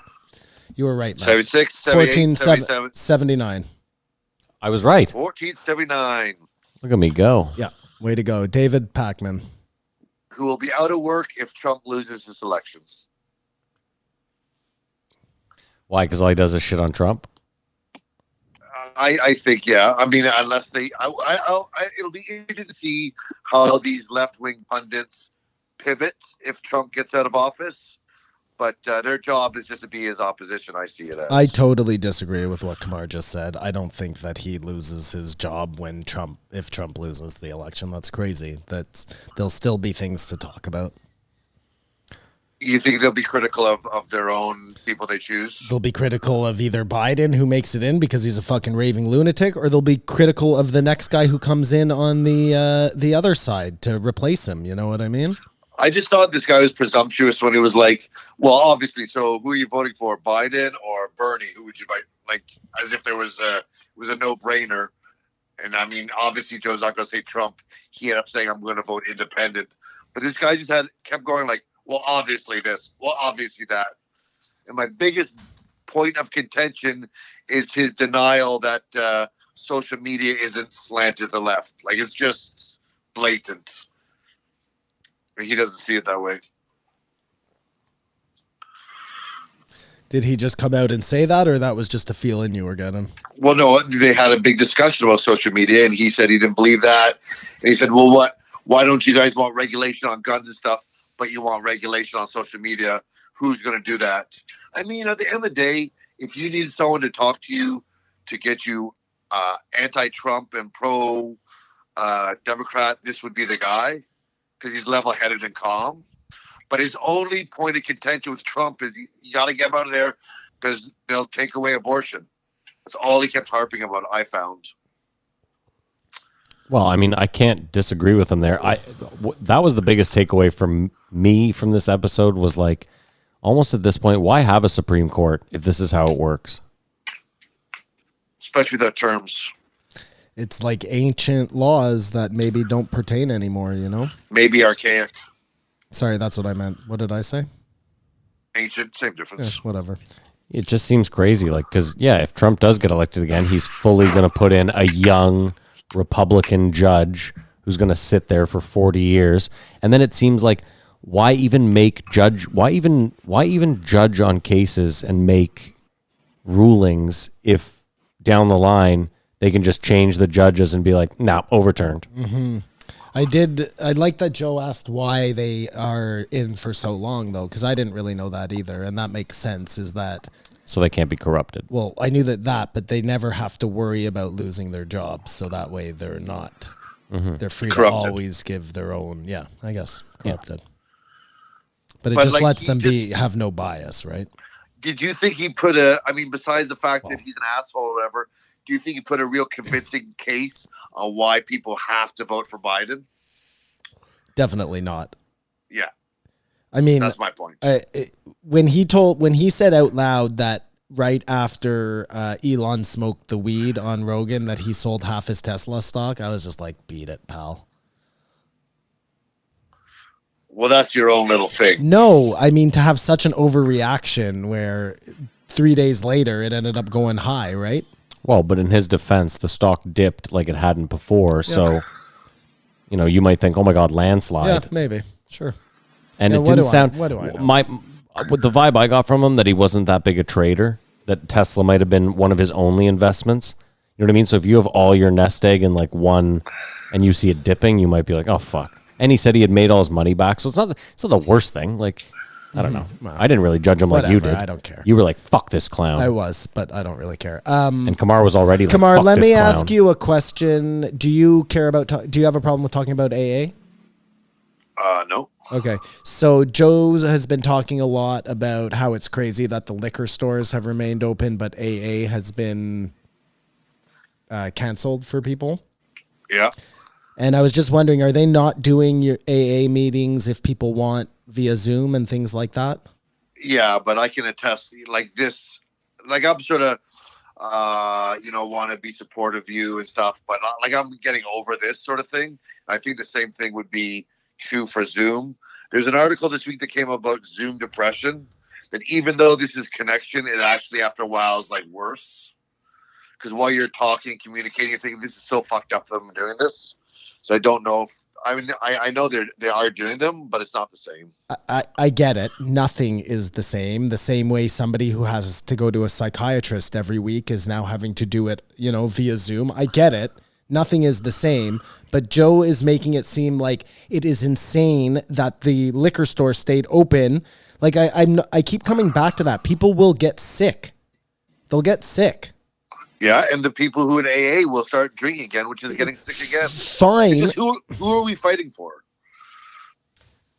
You were right, man. 76, 78, 77. 79. I was right. 1479. Look at me go. Yeah, way to go. David Pacman. Who will be out of work if Trump loses this election? Why? Because all he does is shit on Trump? I think, yeah. I mean, unless they... it'll be interesting to see how these left-wing pundits pivot if Trump gets out of office. But their job is just to be his opposition, I see it as. I totally disagree with what Kamar just said. I don't think that he loses his job if Trump loses the election. That's crazy. There'll still be things to talk about. You think they'll be critical of their own people they choose? They'll be critical of either Biden, who makes it in because he's a fucking raving lunatic, or they'll be critical of the next guy who comes in on the other side to replace him. You know what I mean? I just thought this guy was presumptuous when he was like, well, obviously, so who are you voting for, Biden or Bernie? Who would you vote? Like, as if it was a no-brainer. And I mean, obviously, Joe's not going to say Trump. He ended up saying, I'm going to vote independent. But this guy just kept going like, well, obviously this, well, obviously that. And my biggest point of contention is his denial that social media isn't slanted to the left. Like, it's just blatant. He doesn't see it that way. Did he just come out and say that, or that was just a feeling you were getting? Well, no, they had a big discussion about social media, and he said he didn't believe that. And he said, well, why don't you guys want regulation on guns and stuff, but you want regulation on social media? Who's going to do that? I mean, at the end of the day, if you need someone to talk to you to get you anti-Trump and pro-Democrat, this would be the guy, because he's level-headed and calm. But his only point of contention with Trump is you got to get him out of there because they'll take away abortion. That's all he kept harping about, I found. Well, I mean, I can't disagree with him there. That was the biggest takeaway from me from this episode was like, almost at this point, why have a Supreme Court if this is how it works? Especially without terms. It's like ancient laws that maybe don't pertain anymore, you know? Maybe archaic. Sorry, that's what I meant. What did I say? Ancient, same difference. Yeah, whatever. It just seems crazy. Like, because, yeah, if Trump does get elected again, he's fully going to put in a young Republican judge who's going to sit there for 40 years. And then it seems like, why even judge on cases and make rulings if down the line they can just change the judges and be like, nah, overturned. Mm-hmm. I like that Joe asked why they are in for so long, though, because I didn't really know that either. And that makes sense, is that... So they can't be corrupted. Well, I knew that, but they never have to worry about losing their jobs. So that way they're not... Mm-hmm. They're free corrupted. To always give their own... Yeah, I guess. Corrupted. Yeah. But it just like lets them have no bias, right? Did you think he put besides the fact that he's an asshole or whatever, do you think he put a real convincing case on why people have to vote for Biden? Definitely not. Yeah. I mean, that's my point. When he said out loud that right after Elon smoked the weed on Rogan that he sold half his Tesla stock, I was just like, beat it, pal. Well, that's your own little thing. No, I mean, to have such an overreaction where 3 days later it ended up going high, right? Well, but in his defense, the stock dipped like it hadn't before. Yeah. So, you might think, oh my God, landslide. Yeah, maybe. Sure. And Yeah, it what didn't do I- sound. what do I know? With the vibe I got from him that he wasn't that big a trader, that Tesla might have been one of his only investments. You know what I mean? So if you have all your nest egg in like one, and you see it dipping, you might be like, oh fuck. And he said he had made all his money back, so it's not the worst thing. Like, I don't know. I didn't really judge him like you Whatever, did. I don't care. You were like, fuck this clown. I was, but I don't really care. And Kamar was already like, Kamar, fuck let this me clown. ask you a question. Do you care about? Do you have a problem with talking about AA? No. Okay, so Joe has been talking a lot about how it's crazy that the liquor stores have remained open, but AA has been canceled for people. Yeah. And I was just wondering, are they not doing your AA meetings if people want via Zoom and things like that? Yeah, but I can attest, like this, like I'm sort of, want to be supportive of you and stuff, but like I'm getting over this sort of thing. I think the same thing would be true for Zoom. There's an article this week that came about Zoom depression, that even though this is connection, it actually after a while is like worse. Because while you're talking, communicating, you think this is so fucked up that I'm doing this. So I don't know if, I know they are doing them, but it's not the same. I get it. Nothing is the same. The same way somebody who has to go to a psychiatrist every week is now having to do it, via Zoom. I get it. Nothing is the same, but Joe is making it seem like it is insane that the liquor store stayed open. Like I keep coming back to that. People will get sick. They'll get sick. Yeah, and the people who in AA will start drinking again, which is getting sick again. Fine. It's just who are we fighting for?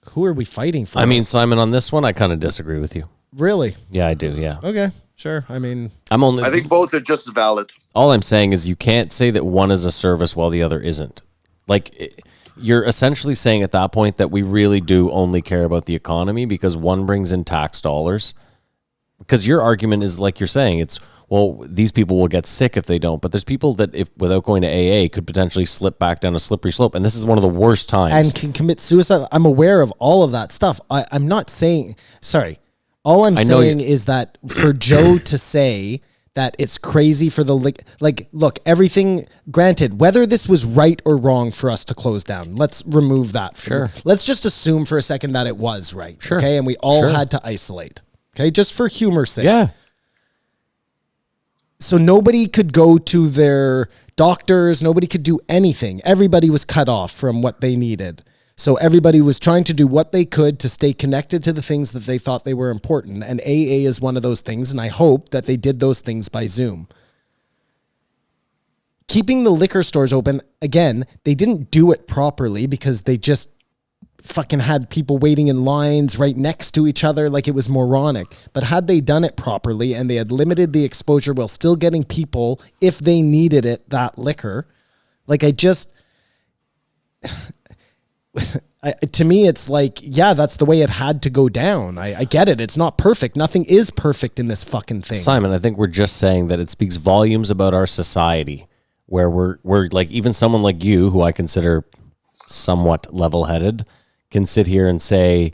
Who are we fighting for? I mean, Simon, on this one, I kind of disagree with you. Really? Yeah, I do. Yeah. Okay, sure. I mean, I think both are just as valid. All I'm saying is you can't say that one is a service while the other isn't. Like, you're essentially saying at that point that we really do only care about the economy because one brings in tax dollars. Because your argument is like you're saying, it's, well, these people will get sick if they don't. But there's people that, if without going to AA, could potentially slip back down a slippery slope. And this is one of the worst times. and can commit suicide. I'm aware of all of that stuff. I'm not saying, sorry. All I'm saying is that for Joe to say that it's crazy for the, look, everything, granted, whether this was right or wrong for us to close down, let's remove that. Sure. Let's just assume for a second that it was right. Sure. Okay. And we all Sure. had to isolate. Okay. Just for humor's sake. Yeah. So nobody could go to their doctors. Nobody could do anything. Everybody was cut off from what they needed. So everybody was trying to do what they could to stay connected to the things that they thought they were important. And AA is one of those things. And I hope that they did those things by Zoom. Keeping the liquor stores open, again, they didn't do it properly because they just fucking had people waiting in lines right next to each other like it was moronic. But had they done it properly and they had limited the exposure while still getting people, if they needed it, that liquor, to me, it's like, yeah, that's the way it had to go down. I get it. It's not perfect. Nothing is perfect in this fucking thing. Simon, I think we're just saying that it speaks volumes about our society where we're like, even someone like you, who I consider somewhat level-headed, can sit here and say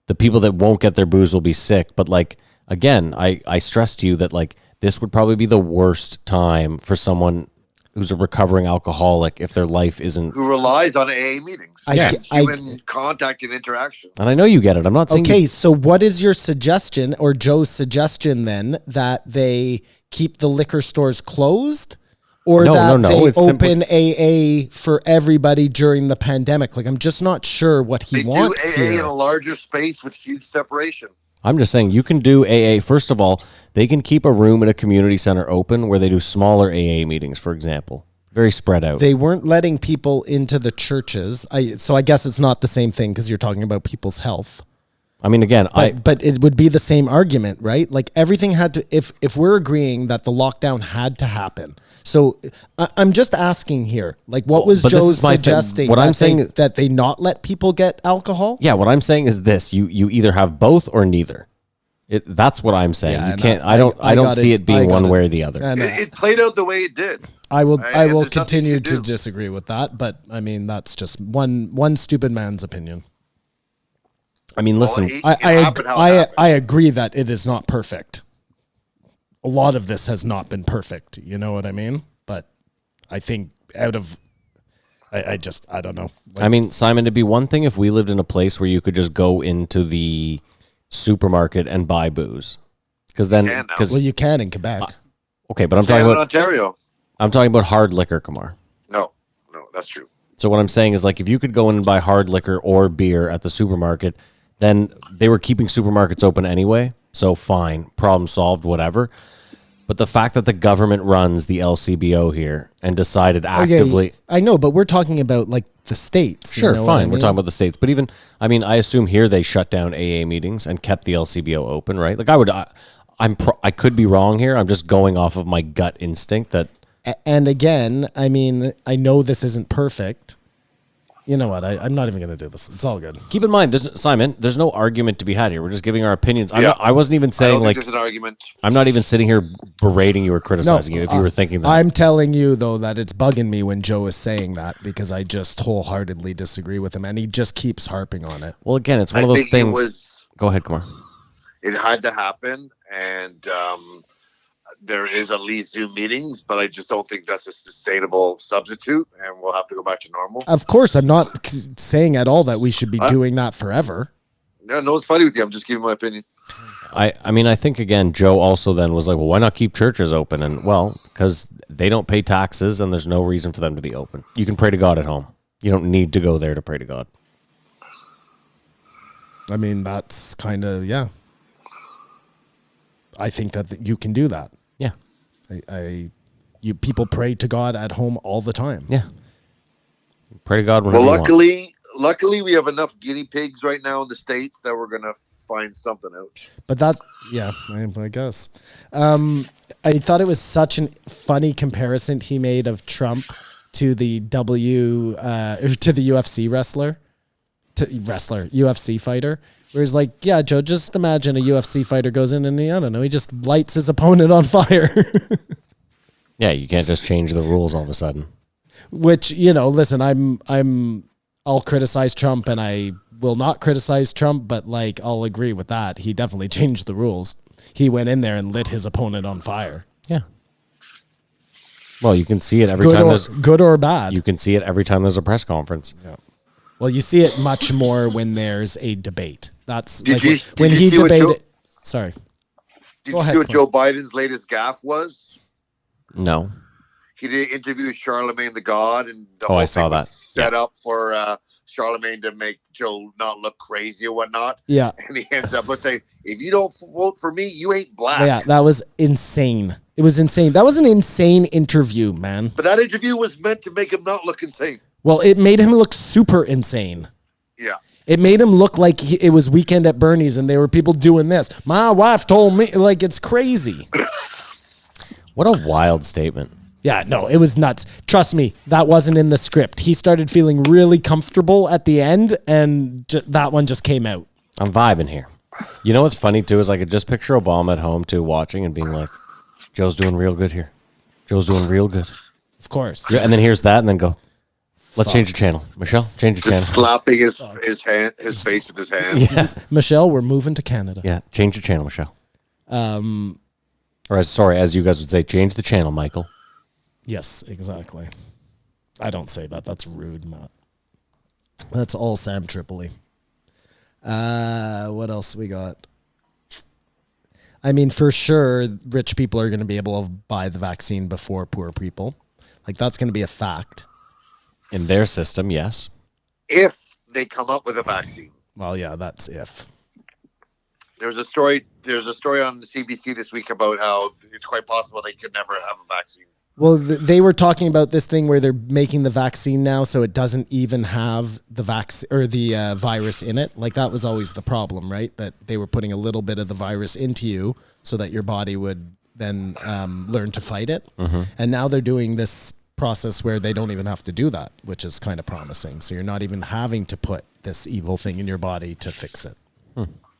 the people that won't get their booze will be sick. But like, again, I stress to you that like this would probably be the worst time for someone who's a recovering alcoholic if their life isn't. Who relies on AA meetings. Human contact and interaction. And I know you get it. I'm not saying. Okay, so what is your suggestion or Joe's suggestion then, that they keep the liquor stores closed? Or that they open AA for everybody during the pandemic? Like, I'm just not sure what he wants do AA here. in a larger space with huge separation. I'm just saying you can do AA. First of all, they can keep a room at a community center open where they do smaller AA meetings, for example. Very spread out. They weren't letting people into the churches. So I guess it's not the same thing because you're talking about people's health. I mean, again, but it would be the same argument, right? Like everything had to, if we're agreeing that the lockdown had to happen. So I'm just asking here, like what was Joe suggesting? What I'm saying that they not let people get alcohol? Yeah, what I'm saying is this: you either have both or neither. That's what I'm saying. Yeah, you can't. I don't see it being one way or the other. It played out the way it did. I will continue to disagree with that, but I mean that's just one stupid man's opinion. I mean, listen, I agree that it is not perfect. A lot of this has not been perfect. You know what I mean? But I think out of I don't know. I mean, Simon, it'd be one thing if we lived in a place where you could just go into the supermarket and buy booze. Because then, can now. Well, you can in Quebec. okay, but I'm Canada talking and about Ontario. hard liquor, Kamar. No, that's true. So what I'm saying is, like, if you could go in and buy hard liquor or beer at the supermarket, then they were keeping supermarkets open anyway. So fine, problem solved, whatever. But the fact that the government runs the LCBO here and decided actively, I know, but we're talking about like the states. sure, you know fine, what I we're mean? talking about the states. But even, I mean, I assume here they shut down AA meetings and kept the LCBO open, right? Like I could be wrong here. I'm just going off of my gut instinct that. And again, I mean, I know this isn't perfect. You know what? I'm not even going to do this. It's all good. Keep in mind, Simon, there's no argument to be had here. We're just giving our opinions. Yeah. I wasn't even I saying don't think like there's an argument. I'm not even sitting here berating you or criticizing you if you were thinking that. I'm telling you, though, that it's bugging me when Joe is saying that because I just wholeheartedly disagree with him and he just keeps harping on it. Well, again, it's one I of those think things. Go ahead, Kumar. It had to happen, and there is at least Zoom meetings, but I just don't think that's a sustainable substitute, and we'll have to go back to normal. Of course, I'm not saying at all that we should be doing that forever. No, it's funny with you. I'm just giving my opinion. I mean, I think, again, Joe also then was like, well, why not keep churches open? And, well, because they don't pay taxes and there's no reason for them to be open. You can pray to God at home. You don't need to go there to pray to God. I mean, that's kind of, yeah. I think that you can do that. Yeah. People pray to God at home all the time. Yeah. Pray to God whenever Well, you want. luckily, we have enough guinea pigs right now in the States that we're going to find something out. But that, yeah, I guess. I thought it was such a funny comparison he made of Trump to the to the UFC UFC fighter. Where he's like, yeah, Joe, just imagine a UFC fighter goes in and I don't know, he just lights his opponent on fire. Yeah, you can't just change the rules all of a sudden. Which, listen, I'll criticize Trump and I will not criticize Trump, but like I'll agree with that. He definitely changed the rules. He went in there and lit his opponent on fire. Yeah. Well, you can see it every time there's good or bad. You can see it every time there's a press conference. Yeah. Well, you see it much more when there's a debate. That's Did like you when see he what debated. Sorry. Did you see what Joe Biden's latest gaffe was? No. He did interview Charlemagne the God, and the I saw that. Set up for Charlemagne to make Joe not look crazy or whatnot. Yeah. And he ends up with saying, "If you don't vote for me, you ain't black." Yeah, that was insane. It was insane. That was an insane interview, man. But that interview was meant to make him not look insane. Well, it made him look super insane. Yeah. It made him look like it was Weekend at Bernie's and there were people doing this. My wife told me, like, it's crazy. What a wild statement. Yeah, no, it was nuts. Trust me, that wasn't in the script. He started feeling really comfortable at the end, and that one just came out. I'm vibing here. You know what's funny, too, is I could just picture Obama at home, too, watching and being like, Joe's doing real good here. Joe's doing real good. Of course. Yeah, and then here's that, and then go, let's change the channel. Michelle, change the channel. Just slapping his face with his hand. Yeah. Michelle, we're moving to Canada. Yeah, change the channel, Michelle. Or as you guys would say, change the channel, Michael. Yes, exactly. I don't say that. That's rude, Matt. That's all Sam Tripoli. What else we got? I mean, for sure, rich people are going to be able to buy the vaccine before poor people. Like, that's going to be a fact. In their system, yes. If they come up with a vaccine. Well, yeah, that's if. There's a story on the CBC this week about how it's quite possible they could never have a vaccine. Well, they were talking about this thing where they're making the vaccine now so it doesn't even have the virus in it. Like, that was always the problem, right? That they were putting a little bit of the virus into you so that your body would then learn to fight it. Mm-hmm. And now they're doing this process where they don't even have to do that, which is kind of promising. So you're not even having to put this evil thing in your body to fix it.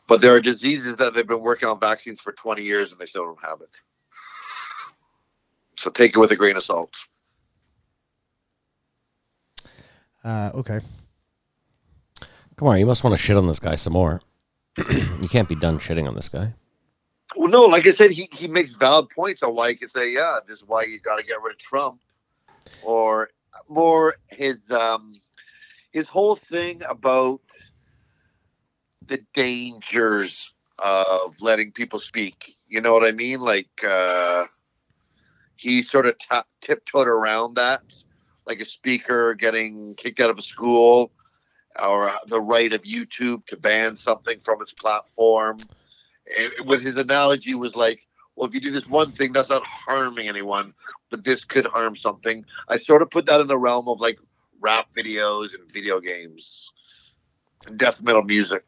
But there are diseases that they've been working on vaccines for 20 years and they still don't have it. So take it with a grain of salt. Okay. Come on, you must want to shit on this guy some more. You can't be done shitting on this guy. Well, no, like I said, he makes valid points on why you can say, yeah, this is why you got to get rid of Trump. Or more his whole thing about the dangers of letting people speak. You know what I mean? Like he sort of tiptoed around that, like a speaker getting kicked out of a school, or the right of YouTube to ban something from its platform. With his analogy was like, well, if you do this one thing, that's not harming anyone, but this could harm something. I sort of put that in the realm of like rap videos and video games and death metal music.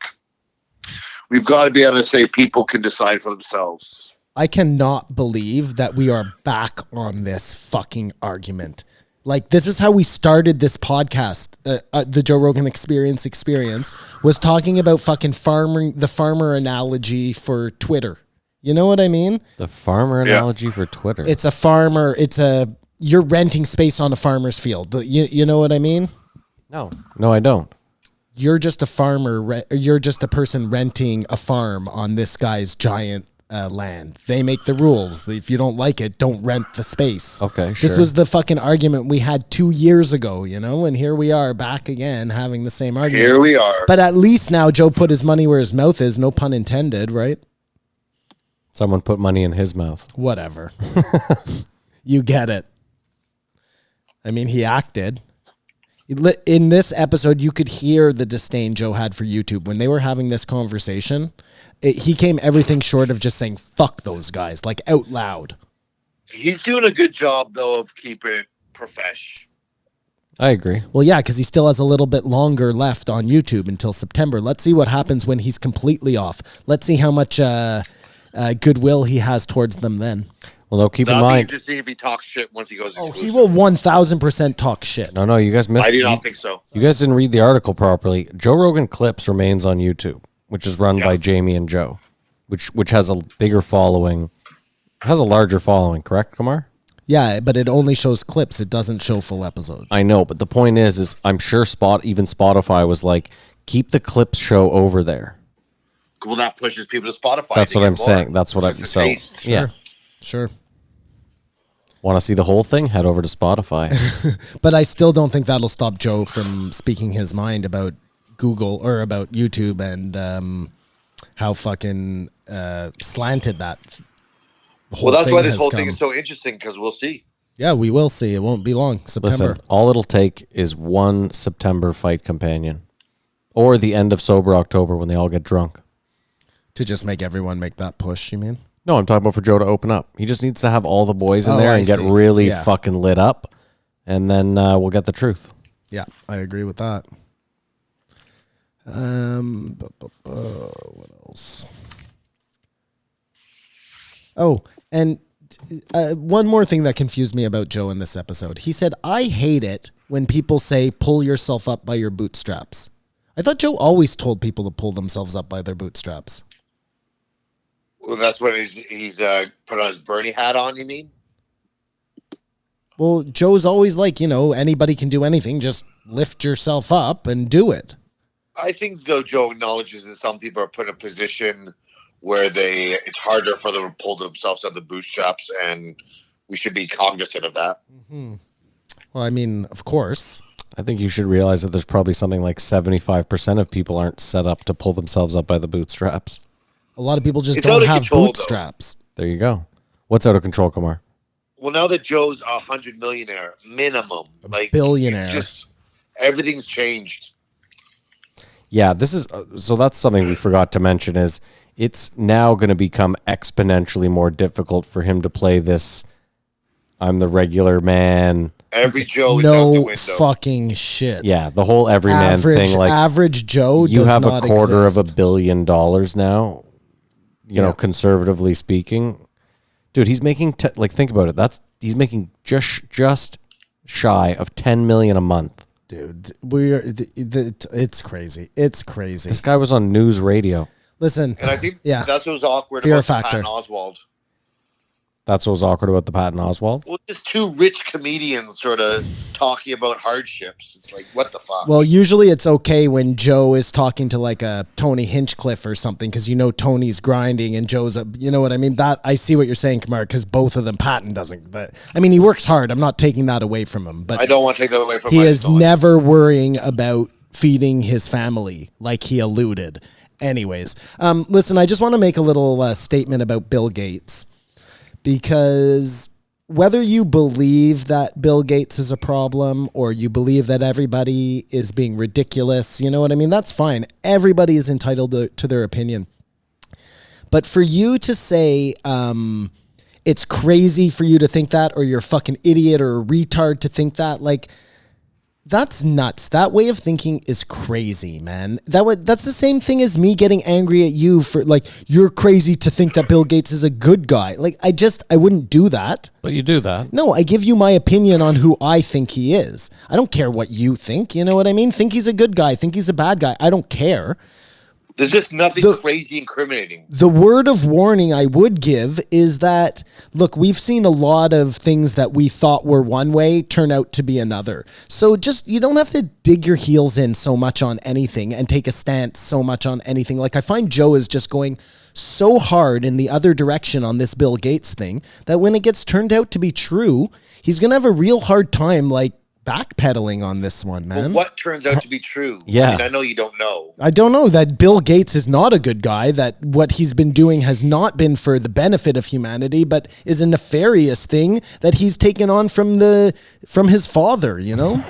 We've got to be able to say people can decide for themselves. I cannot believe that we are back on this fucking argument. Like, this is how we started this podcast. The Joe Rogan Experience was talking about fucking the farmer analogy for Twitter. You know what I mean? The farmer analogy for Twitter. It's a farmer. You're renting space on a farmer's field. You know what I mean? No, I don't. You're just a farmer. You're just a person renting a farm on this guy's giant land. They make the rules. If you don't like it, don't rent the space. Okay, sure. This was the fucking argument we had 2 years ago, you know? And here we are back again having the same argument. Here we are. But at least now Joe put his money where his mouth is. No pun intended, right? Someone put money in his mouth. Whatever. You get it. I mean, he acted. In this episode, you could hear the disdain Joe had for YouTube. When they were having this conversation, he came everything short of just saying, fuck those guys, like out loud. He's doing a good job, though, of keeping it profesh. I agree. Well, yeah, because he still has a little bit longer left on YouTube until September. Let's see what happens when he's completely off. Let's see how much goodwill he has towards them then. Well, no, keep in mind. To see if he talks shit once he goes. He will 1,000% talk shit. No, you guys missed. I do not think so. You guys didn't read the article properly. Joe Rogan Clips remains on YouTube, which is run by Jamie and Joe, which has a bigger following, has a larger following. Correct, Kamar? Yeah, but it only shows clips. It doesn't show full episodes. I know, but the point is I'm sure Spotify was like, keep the clips show over there. Well, that pushes people to Spotify. That's what I'm saying. That's what I'm saying. Yeah. Sure. Want to see the whole thing? Head over to Spotify. But I still don't think that'll stop Joe from speaking his mind about Google or about YouTube and how fucking slanted that whole that's thing why this has whole come. thing is so interesting, because we'll see. Yeah, we will see. It won't be long. September. Listen, all it'll take is one September fight companion or the end of Sober October when they all get drunk. To just make everyone make that push, you mean? No, I'm talking about for Joe to open up. He just needs to have all the boys in there I and get see. really fucking lit up, and then we'll get the truth. Yeah, I agree with that. What else? Oh, and one more thing that confused me about Joe in this episode. He said, I hate it when people say, pull yourself up by your bootstraps. I thought Joe always told people to pull themselves up by their bootstraps. Well, that's what he's put on his Bernie hat on, you mean? Well, Joe's always like, anybody can do anything. Just lift yourself up and do it. I think, though, Joe acknowledges that some people are put in a position where it's harder for them to pull themselves out of the bootstraps, and we should be cognizant of that. Mm-hmm. Well, I mean, of course. I think you should realize that there's probably something like 75% of people aren't set up to pull themselves up by the bootstraps. A lot of people just It's don't out of have control, bootstraps. There you go. What's out of control, Kamar? Well, now that Joe's a 100 millionaire minimum, like billionaire, everything's changed. Yeah, this is so that's something we forgot to mention is it's now going to become exponentially more difficult for him to play this I'm the regular man. Every Joe is out the no window. Fucking shit. Yeah, the whole everyman thing. Like average Joe, you does have not a quarter exist. of $1 billion now. You know, conservatively speaking, dude, he's making think about it. He's making just shy of $10 million a month. Dude, it's crazy. It's crazy. This guy was on news radio. Listen, and I think yeah, that's what was awkward Fear about factor. Patton Oswalt. That's what was awkward about the Patton Oswalt. Well, just two rich comedians sort of talking about hardships. It's like, what the fuck? Well, usually it's okay when Joe is talking to like a Tony Hinchcliffe or something, because you know Tony's grinding and Joe's you know what I mean? That I see what you're saying, Kamar, because both of them, Patton doesn't. But I mean, he works hard. I'm not taking that away from him. But I don't want to take that away from him. He is never worrying about feeding his family, like he alluded. Anyways, listen, I just want to make a little statement about Bill Gates. Because whether you believe that Bill Gates is a problem or you believe that everybody is being ridiculous, you know what I mean? That's fine. Everybody is entitled to their opinion. But for you to say it's crazy for you to think that, or you're a fucking idiot or a retard to think that, like, that's nuts. That way of thinking is crazy, man. That's the same thing as me getting angry at you for, like, you're crazy to think that Bill Gates is a good guy. Like, I wouldn't do that. But you do that. No, I give you my opinion on who I think he is. I don't care what you think. You know what I mean? Think he's a good guy. Think he's a bad guy. I don't care. There's just nothing crazy incriminating. The word of warning I would give is that, look, we've seen a lot of things that we thought were one way turn out to be another. So just, you don't have to dig your heels in so much on anything and take a stance so much on anything. Like, I find Joe is just going so hard in the other direction on this Bill Gates thing that when it gets turned out to be true, he's going to have a real hard time, like, backpedaling on this one, man. But what turns out to be true? Yeah. I mean, I know you don't know. I don't know that Bill Gates is not a good guy, that what he's been doing has not been for the benefit of humanity, but is a nefarious thing that he's taken on from his father, you know?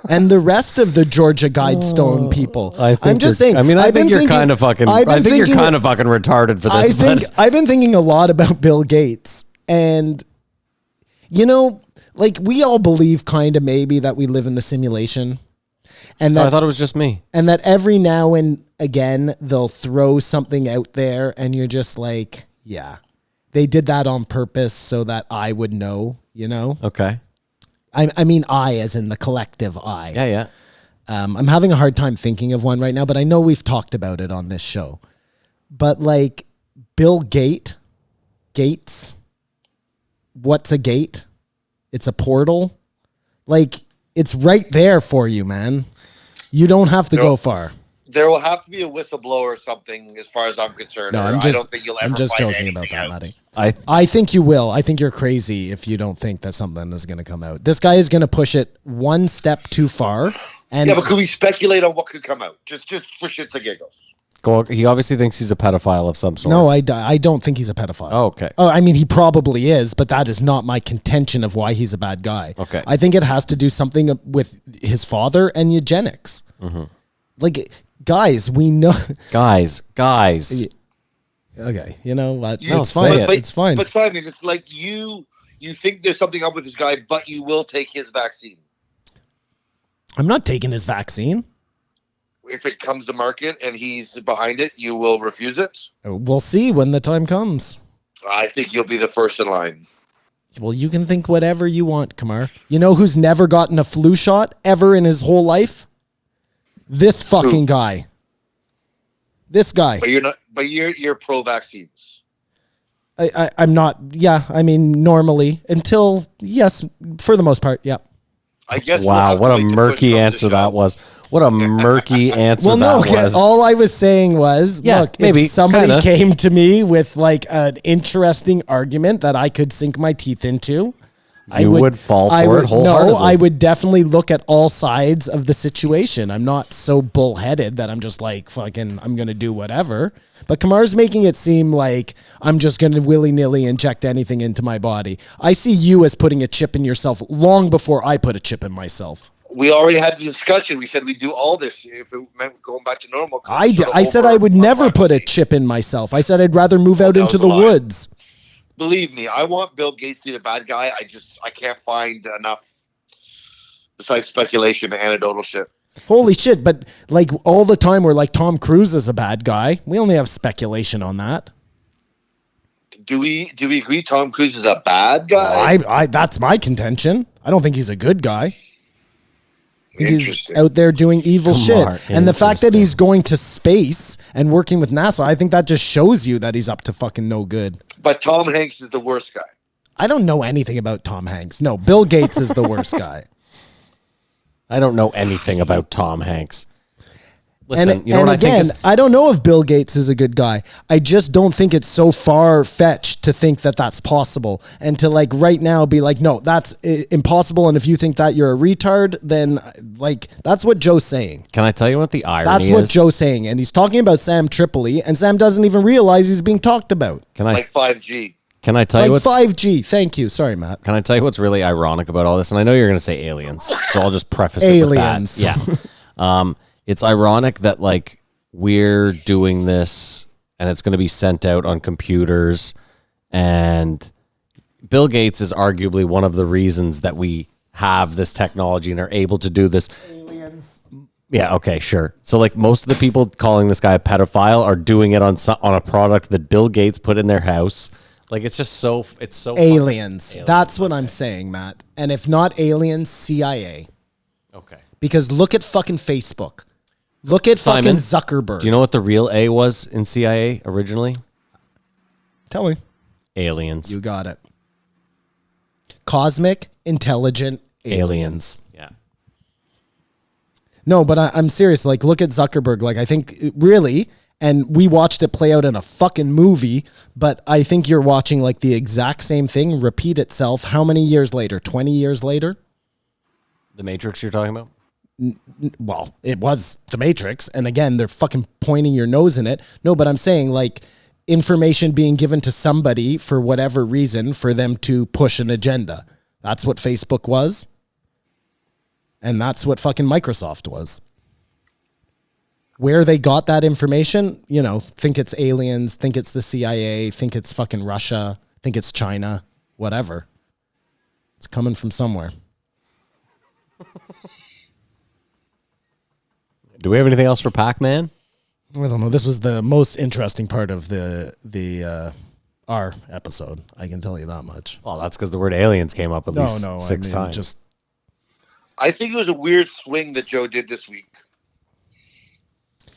And the rest of the Georgia Guidestone people. I'm just saying. I mean, I think you're kind of fucking retarded for this. I've been thinking a lot about Bill Gates, and you know, like, we all believe kind of maybe that we live in the simulation. And that, I thought it was just me. And that every now and again, they'll throw something out there and you're just like, yeah, they did that on purpose so that I would know, you know? Okay. I mean, I as in the collective I. Yeah, yeah. I'm having a hard time thinking of one right now, but I know we've talked about it on this show. But like Bill Gates, what's a gate? It's a portal. Like, it's right there for you, man. You don't have to go far. There will have to be a whistleblower or something, as far as I'm concerned. No, I don't think you'll ever I'm just find joking about anything that, out. Matty. I think you will. I think you're crazy if you don't think that something is going to come out. This guy is going to push it one step too far. And Yeah, but could we speculate on what could come out? Just for shits and giggles. He obviously thinks he's a pedophile of some sort. No, I don't think he's a pedophile. Oh, okay. Oh, I mean, he probably is, but that is not my contention of why he's a bad guy. Okay. I think it has to do something with his father and eugenics. Mm-hmm. Like, guys, we know. Guys. Okay, you know what? No, it's fine. It's fine. But Simon, it's like you think there's something up with this guy, but you will take his vaccine. I'm not taking his vaccine. If it comes to market and he's behind it, you will refuse it? We'll see when the time comes. I think you'll be the first in line. Well, you can think whatever you want, Kamar. You know who's never gotten a flu shot ever in his whole life? This fucking guy. This guy. But you're not. But you're pro vaccines. I'm not. Yeah, I mean, normally until yes, for the most part, yeah. I guess. Wow, what a murky answer that was. What a murky answer that was. All I was saying was, look, if somebody came to me with like an interesting argument that I could sink my teeth into, I would fall for it wholeheartedly. No, I would definitely look at all sides of the situation. I'm not so bullheaded that I'm just like, fucking, I'm going to do whatever. But Kamar's making it seem like I'm just going to willy-nilly inject anything into my body. I see you as putting a chip in yourself long before I put a chip in myself. We already had the discussion. We said we'd do all this if it meant going back to normal. I said I would never put a chip in myself. I said I'd rather move out into the woods. Believe me, I want Bill Gates to be the bad guy. I can't find enough besides speculation and anecdotal shit. Holy shit, but like all the time we're like Tom Cruise is a bad guy. We only have speculation on that. Do we agree Tom Cruise is a bad guy? I that's my contention. I don't think he's a good guy. He's out there doing evil shit. And the fact that he's going to space and working with NASA, I think that just shows you that he's up to fucking no good. But Tom Hanks is the worst guy. I don't know anything about Tom Hanks. No, Bill Gates is the worst guy. I don't know anything about Tom Hanks. Listen, And, you know and what again, I think is, I don't know if Bill Gates is a good guy. I just don't think it's so far-fetched to think that that's possible. And to like right now be like, no, that's impossible. And if you think that you're a retard, then like that's what Joe's saying. can I tell you what the irony That's is? what Joe's saying. And he's talking about Sam Tripoli, and Sam doesn't even realize he's being talked about. Can I Like 5G. can I tell Like you what's 5G. Thank you. Sorry, Matt. Can I tell you what's really ironic about all this? And I know you're going to say aliens, so I'll just preface Aliens. it with that. Yeah. It's ironic that like we're doing this and it's going to be sent out on computers, and Bill Gates is arguably one of the reasons that we have this technology and are able to do this. Aliens. Yeah, okay, sure. So like most of the people calling this guy a pedophile are doing it on a product that Bill Gates put in their house. Like it's so Aliens. That's what I'm saying, Matt. And if not aliens, CIA. Okay. Because look at fucking Facebook. Look at Simon, fucking Zuckerberg. Do you know what the real A was in CIA originally? Tell me. Aliens. You got it. Cosmic, intelligent aliens. Yeah. No, but I'm serious. Like, look at Zuckerberg. Like, I think really, and we watched it play out in a fucking movie, but I think you're watching like the exact same thing repeat itself. How many years later? 20 years later? The Matrix you're talking about? Well, it was the Matrix. And again, they're fucking pointing your nose in it. No, but I'm saying like information being given to somebody for whatever reason for them to push an agenda. That's what Facebook was. And that's what fucking Microsoft was. Where they got that information, you know, think it's aliens, think it's the CIA, think it's fucking Russia, think it's China, whatever. It's coming from somewhere. Do we have anything else for Pac-Man? I don't know. This was the most interesting part of the our episode. I can tell you that much. Well, that's because the word aliens came up at least six times. Just I think it was a weird swing that Joe did this week.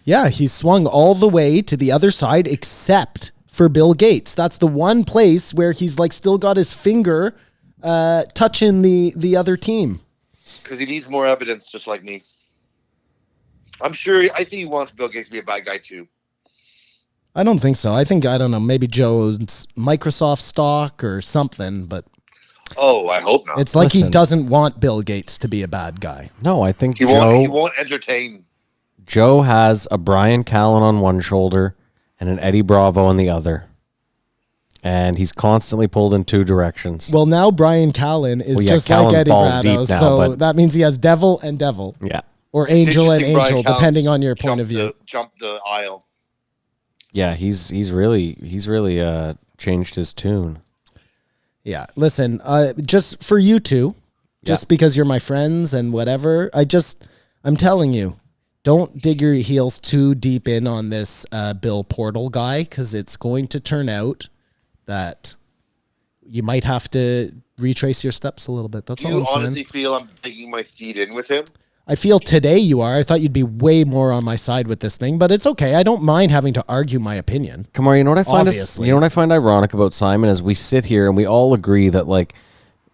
yeah, he swung all the way to the other side, except for Bill Gates. That's the one place where he's like still got his finger touching the other team. Because he needs more evidence, just like me. I think he wants Bill Gates to be a bad guy too. I don't think so. I don't know, maybe Joe's Microsoft stock or something, but Oh, I hope not. it's like he Listen. doesn't want Bill Gates to be a bad guy. No, I think He won't entertain. Joe has a Brian Callen on one shoulder and an Eddie Bravo on the other. And he's constantly pulled in two directions. Well, now Brian Callen is Well, yeah, just Callen's like Eddie balls Bravo, deep now, so but- that means he has devil and devil. Yeah. Or angel and Interesting, Brian angel, Callen depending on your point of view. Jump the aisle. Yeah, he's really changed his tune. Yeah, listen, just for you two, just because you're my friends and whatever, I'm telling you, don't dig your heels too deep in on this Bill Portal guy, because it's going to turn out that you might have to retrace your steps a little bit. That's Do all you I'm saying. honestly feel I'm digging my feet in with him? I feel today you are. I thought you'd be way more on my side with this thing, but it's okay. I don't mind having to argue my opinion. Kamar, you know what I find Obviously. you know what I find ironic about Simon is we sit here and we all agree that like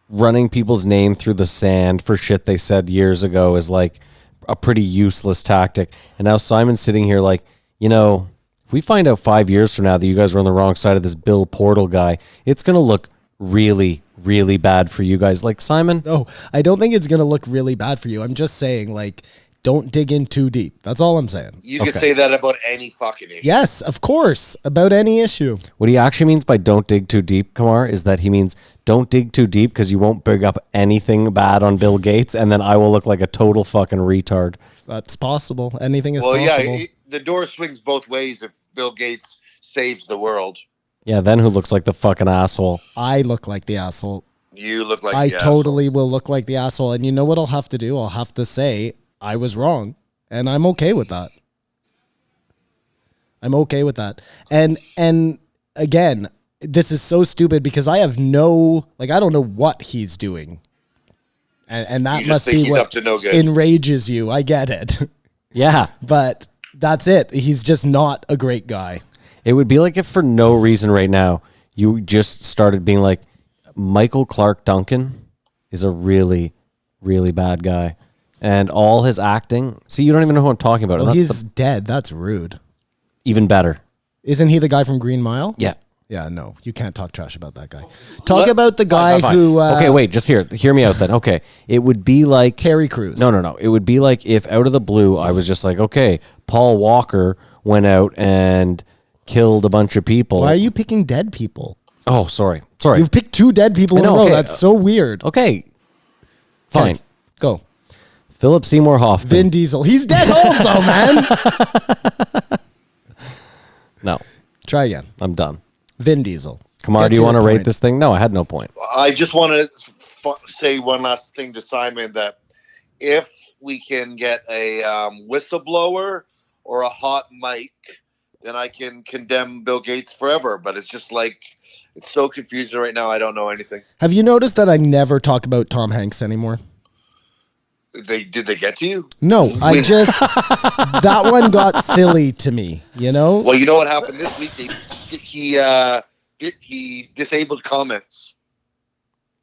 running people's name through the sand for shit they said years ago is like a pretty useless tactic. And now Simon's sitting here like, you know, if we find out 5 years from now that you guys were on the wrong side of this Bill Portal guy, it's going to look really, really bad for you guys. Like, Simon? No, I don't think it's going to look really bad for you. I'm just saying, like, don't dig in too deep. That's all I'm saying. You can say that about any fucking issue. Yes, of course, about any issue. What he actually means by don't dig too deep, Kamar, is that he means don't dig too deep because you won't bring up anything bad on Bill Gates and then I will look like a total fucking retard. That's possible. Anything is Well, possible. yeah, the door swings both ways if Bill Gates saves the world. Yeah, then who looks like the fucking asshole? I look like the asshole. You look like I the asshole. totally will look like the asshole. And you know what I'll have to do? I'll have to say I was wrong. And I'm okay with that. I'm okay with that. And again, this is so stupid because I have no, like, I don't know what he's doing. And that You just must think be he's what up to no good. enrages you. I get it. Yeah. But that's it. He's just not a great guy. It would be like if for no reason right now you just started being like, Michael Clark Duncan is a really, really bad guy. And all his acting, see, you don't even know who I'm talking about. Well, and he's dead. That's rude. even better. Isn't he the guy from Green Mile? Yeah. Yeah, no, you can't talk trash about that guy. Talk about the guy Fine. who... okay, wait, just hear me out then. Okay, it would be like... Terry Crews. No. It would be like if out of the blue, I was just like, okay, Paul Walker went out and killed a bunch of people. Why are you picking dead people? Oh, sorry. You've picked 2 dead people in a know, row. okay. That's so weird. Okay, fine. Okay, go. Philip Seymour Hoffman. Vin Diesel. He's dead also, man. No, Try again. I'm done. Vin Diesel. Kamar, Get do you to want to your rate point. this thing? No, I had no point. I just want to say one last thing to Simon, that if we can get a whistleblower or a hot mic, then I can condemn Bill Gates forever. But it's just like, it's so confusing right now. I don't know anything. Have you noticed that I never talk about Tom Hanks anymore? Did they get to you? No, I just... that one got silly to me, you know? Well, you know what happened this week? He disabled comments.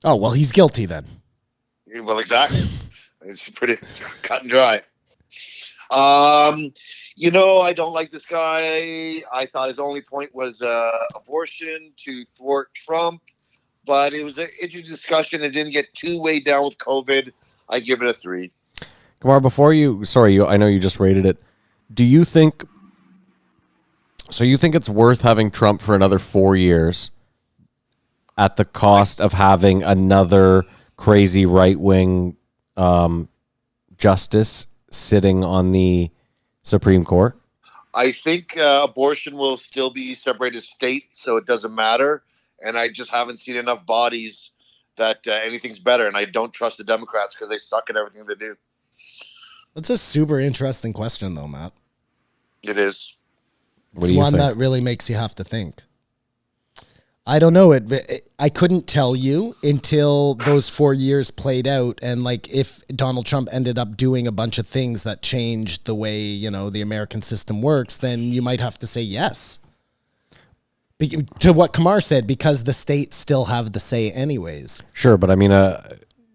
Oh, well, he's guilty then. Well, exactly. It's pretty cut and dry. I don't like this guy. I thought his only point was abortion to thwart Trump, but it was an interesting discussion. It didn't get too weighed down with COVID. I give it a 3. Kamar, I know you just rated it. Do you think... So you think it's worth having Trump for another 4 years at the cost of having another crazy right-wing justice sitting on the Supreme Court? I think abortion will still be separated state, so it doesn't matter. And I just haven't seen enough bodies that anything's better. And I don't trust the Democrats because they suck at everything they do. That's a super interesting question, though, Matt. It is. What It's do you one think? that really makes you have to think. I don't know. I couldn't tell you until those 4 years played out. And like, if Donald Trump ended up doing a bunch of things that changed the way, the American system works, then you might have to say yes. To what Kamar said, because the states still have the say anyways. Sure, but I mean,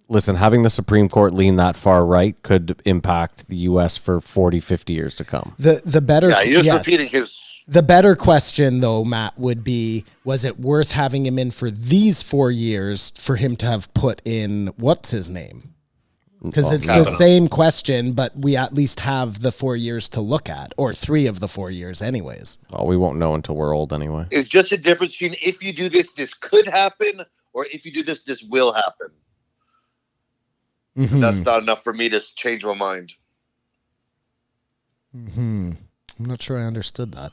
listen, having the Supreme Court lean that far right could impact the U.S. for 40, 50 years to come. The better... Yeah, you're yes. repeating his... The better question, though, Matt, would be, was it worth having him in for these 4 years for him to have put in, what's his name? Because it's the same question, but we at least have the 4 years to look at, or 3 of the 4 years anyways. Well, we won't know until we're old anyway. It's just a difference between if you do this, this could happen, or if you do this, this will happen. Mm-hmm. That's not enough for me to change my mind. Mm-hmm. I'm not sure I understood that.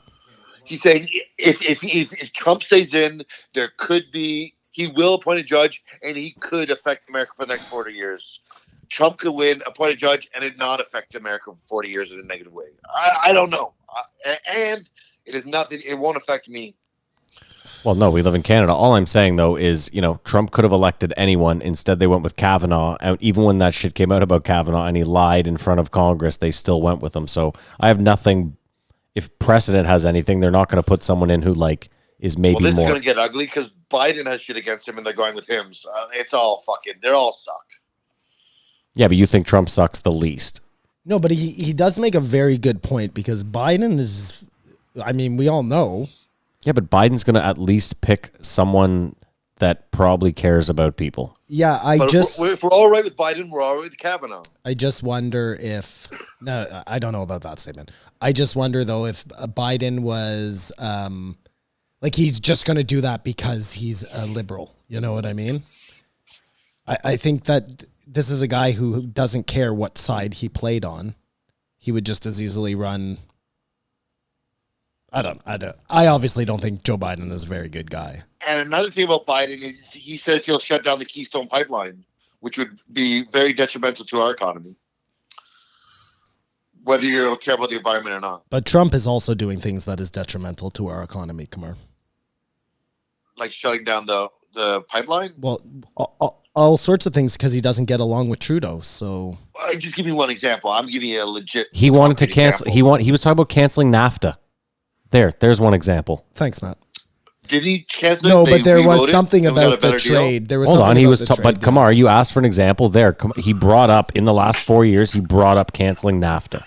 He's saying if Trump stays in, he will appoint a judge, and he could affect America for the next 40 years. Trump could win, appoint a judge, and it not affect America for 40 years in a negative way. I don't know. And it is nothing. It won't affect me. Well, no, we live in Canada. All I'm saying, though, is, Trump could have elected anyone. Instead, they went with Kavanaugh. And even when that shit came out about Kavanaugh and he lied in front of Congress, they still went with him. So I have nothing. If precedent has anything, they're not going to put someone in who, is maybe Well, this more. is going to get ugly because Biden has shit against him, and they're going with him. So it's all fucking. They're all suck. Yeah, but you think Trump sucks the least. No, but he does make a very good point, because Biden is, we all know. Yeah, but Biden's going to at least pick someone that probably cares about people. Yeah, If we're all right with Biden, we're all right with Kavanaugh. I just wonder if... No, I don't know about that statement. I just wonder, though, if Biden was... he's just going to do that because he's a liberal. You know what I mean? I think that this is a guy who doesn't care what side he played on. He would just as easily run... I obviously don't think Joe Biden is a very good guy. And another thing about Biden is he says he'll shut down the Keystone Pipeline, which would be very detrimental to our economy, whether you care about the environment or not. But Trump is also doing things that is detrimental to our economy, Kamar. Like shutting down the pipeline? Well, all sorts of things, because he doesn't get along with Trudeau. So Just give me one example. I'm giving you a legit... He wanted to concrete cancel... example. He was talking about canceling NAFTA. There's one example. thanks, Matt. Did he cancel? No, it? but They there was revoted something and we got about a the better deal? trade. There was Hold something on, he about was, the but trade deal. Kamar, you asked for an example there. He brought up in the last 4 years, he brought up canceling NAFTA.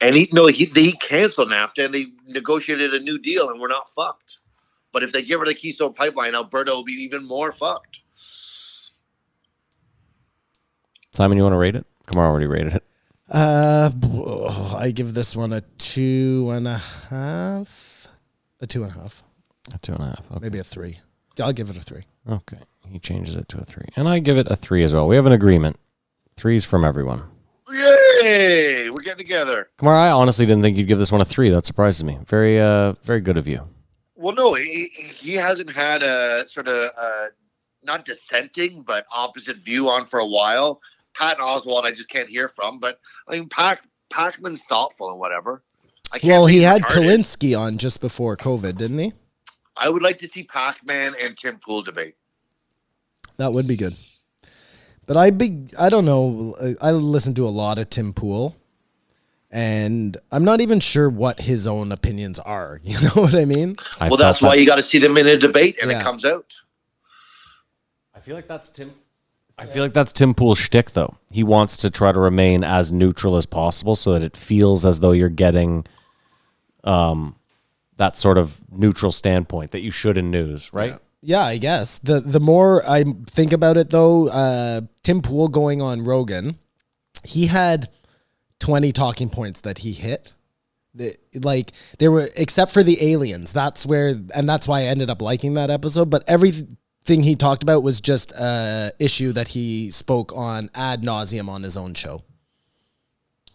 And he canceled NAFTA and they negotiated a new deal, and we're not fucked. But if they get rid of the Keystone Pipeline, Alberta will be even more fucked. Simon, you want to rate it? Kamar already rated it. I give this one a 2.5. A 2.5. A 2.5. Okay. Maybe a 3. I'll give it a 3. Okay. He changes it to a 3. And I give it a 3 as well. We have an agreement. 3's from everyone. Yay! We're getting together. Kamar, I honestly didn't think you'd give this one a 3. That surprises me. Very, very good of you. Well, no, he hasn't had a sort of not dissenting, but opposite view on for a while. Patton Oswalt, I just can't hear from. But I mean, Pac-Man's thoughtful and whatever. Well, he had retarded. Kalinske on just before COVID, didn't he? I would like to see Pac-Man and Tim Pool debate. That would be good. But I don't know. I listen to a lot of Tim Pool, and I'm not even sure what his own opinions are. You know what I mean? Well, that's why you got to see them in a debate, and Yeah. it comes out. I feel like that's Tim Pool's shtick, though. He wants to try to remain as neutral as possible so that it feels as though you're getting that sort of neutral standpoint that you should in news, right? Yeah, I guess. The more I think about it, though, Tim Pool going on Rogan, he had 20 talking points that he hit. There were, except for the aliens. That's why I ended up liking that episode. But everything he talked about was just an issue that he spoke on ad nauseum on his own show.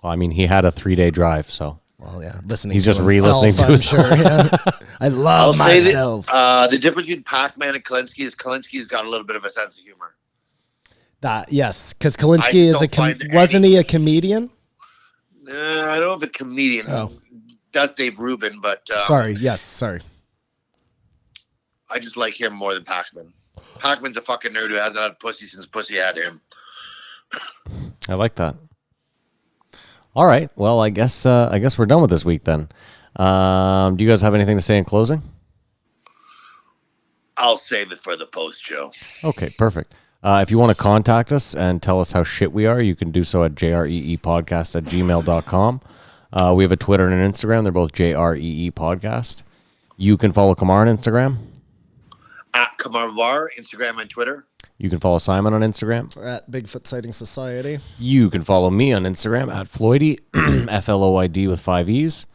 Well, I mean, he had a 3-day drive, so. Well, yeah, listening. He's to just himself, re-listening to I'm himself. sure. Yeah. I love I'll say myself. that, the difference between Pac-Man and Kalinske is Kalinski's got a little bit of a sense of humor. That yes, because Kalinske I is don't find wasn't he a any- comedian? I don't know if a comedian. Oh. That's Dave Rubin, but Sorry. I just like him more than Pac-Man. Pac-Man's a fucking nerd who hasn't had pussy since pussy had him. I like that. All right. Well, I guess we're done with this week then. Do you guys have anything to say in closing? I'll save it for the post show. Okay, perfect. If you want to contact us and tell us how shit we are, you can do so at jreepodcast@gmail.com. We have a Twitter and an Instagram. They're both JREE Podcast. You can follow Kamar on Instagram. At Kamar Bar, Instagram and Twitter. You can follow Simon on Instagram. At Bigfoot Sighting Society. You can follow me on Instagram at Floydy, FLOID with 5 E's.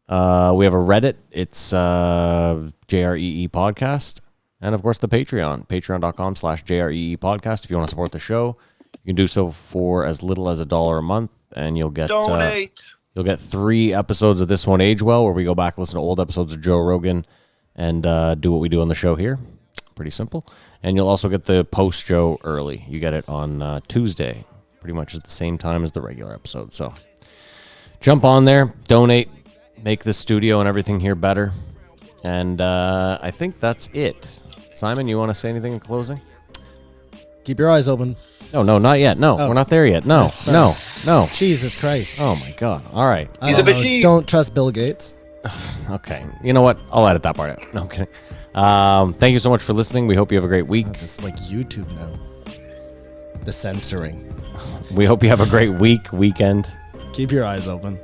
We have a Reddit. It's JREE Podcast. And, of course, the Patreon, patreon.com/JREE Podcast. If you want to support the show, you can do so for as little as $1 a month, and you'll get Donate. you'll get 3 episodes of This One Age Well, where we go back and listen to old episodes of Joe Rogan and do what we do on the show here. Pretty simple. And you'll also get the post show early. You get it on Tuesday, pretty much at the same time as the regular episode. So jump on there, donate, make the studio and everything here better. And I think that's it. Simon, you want to say anything in closing? Keep your eyes open. No, not yet. No, we're not there yet. No, Sorry. no. Jesus Christ. Oh, my God. All right. I He's don't a know. machine. Don't trust Bill Gates. Okay. You know what? I'll edit that part out. No, I'm kidding. Thank you so much for listening. We hope you have a great week. It's like YouTube now. The censoring. We hope you have a great weekend. Keep your eyes open.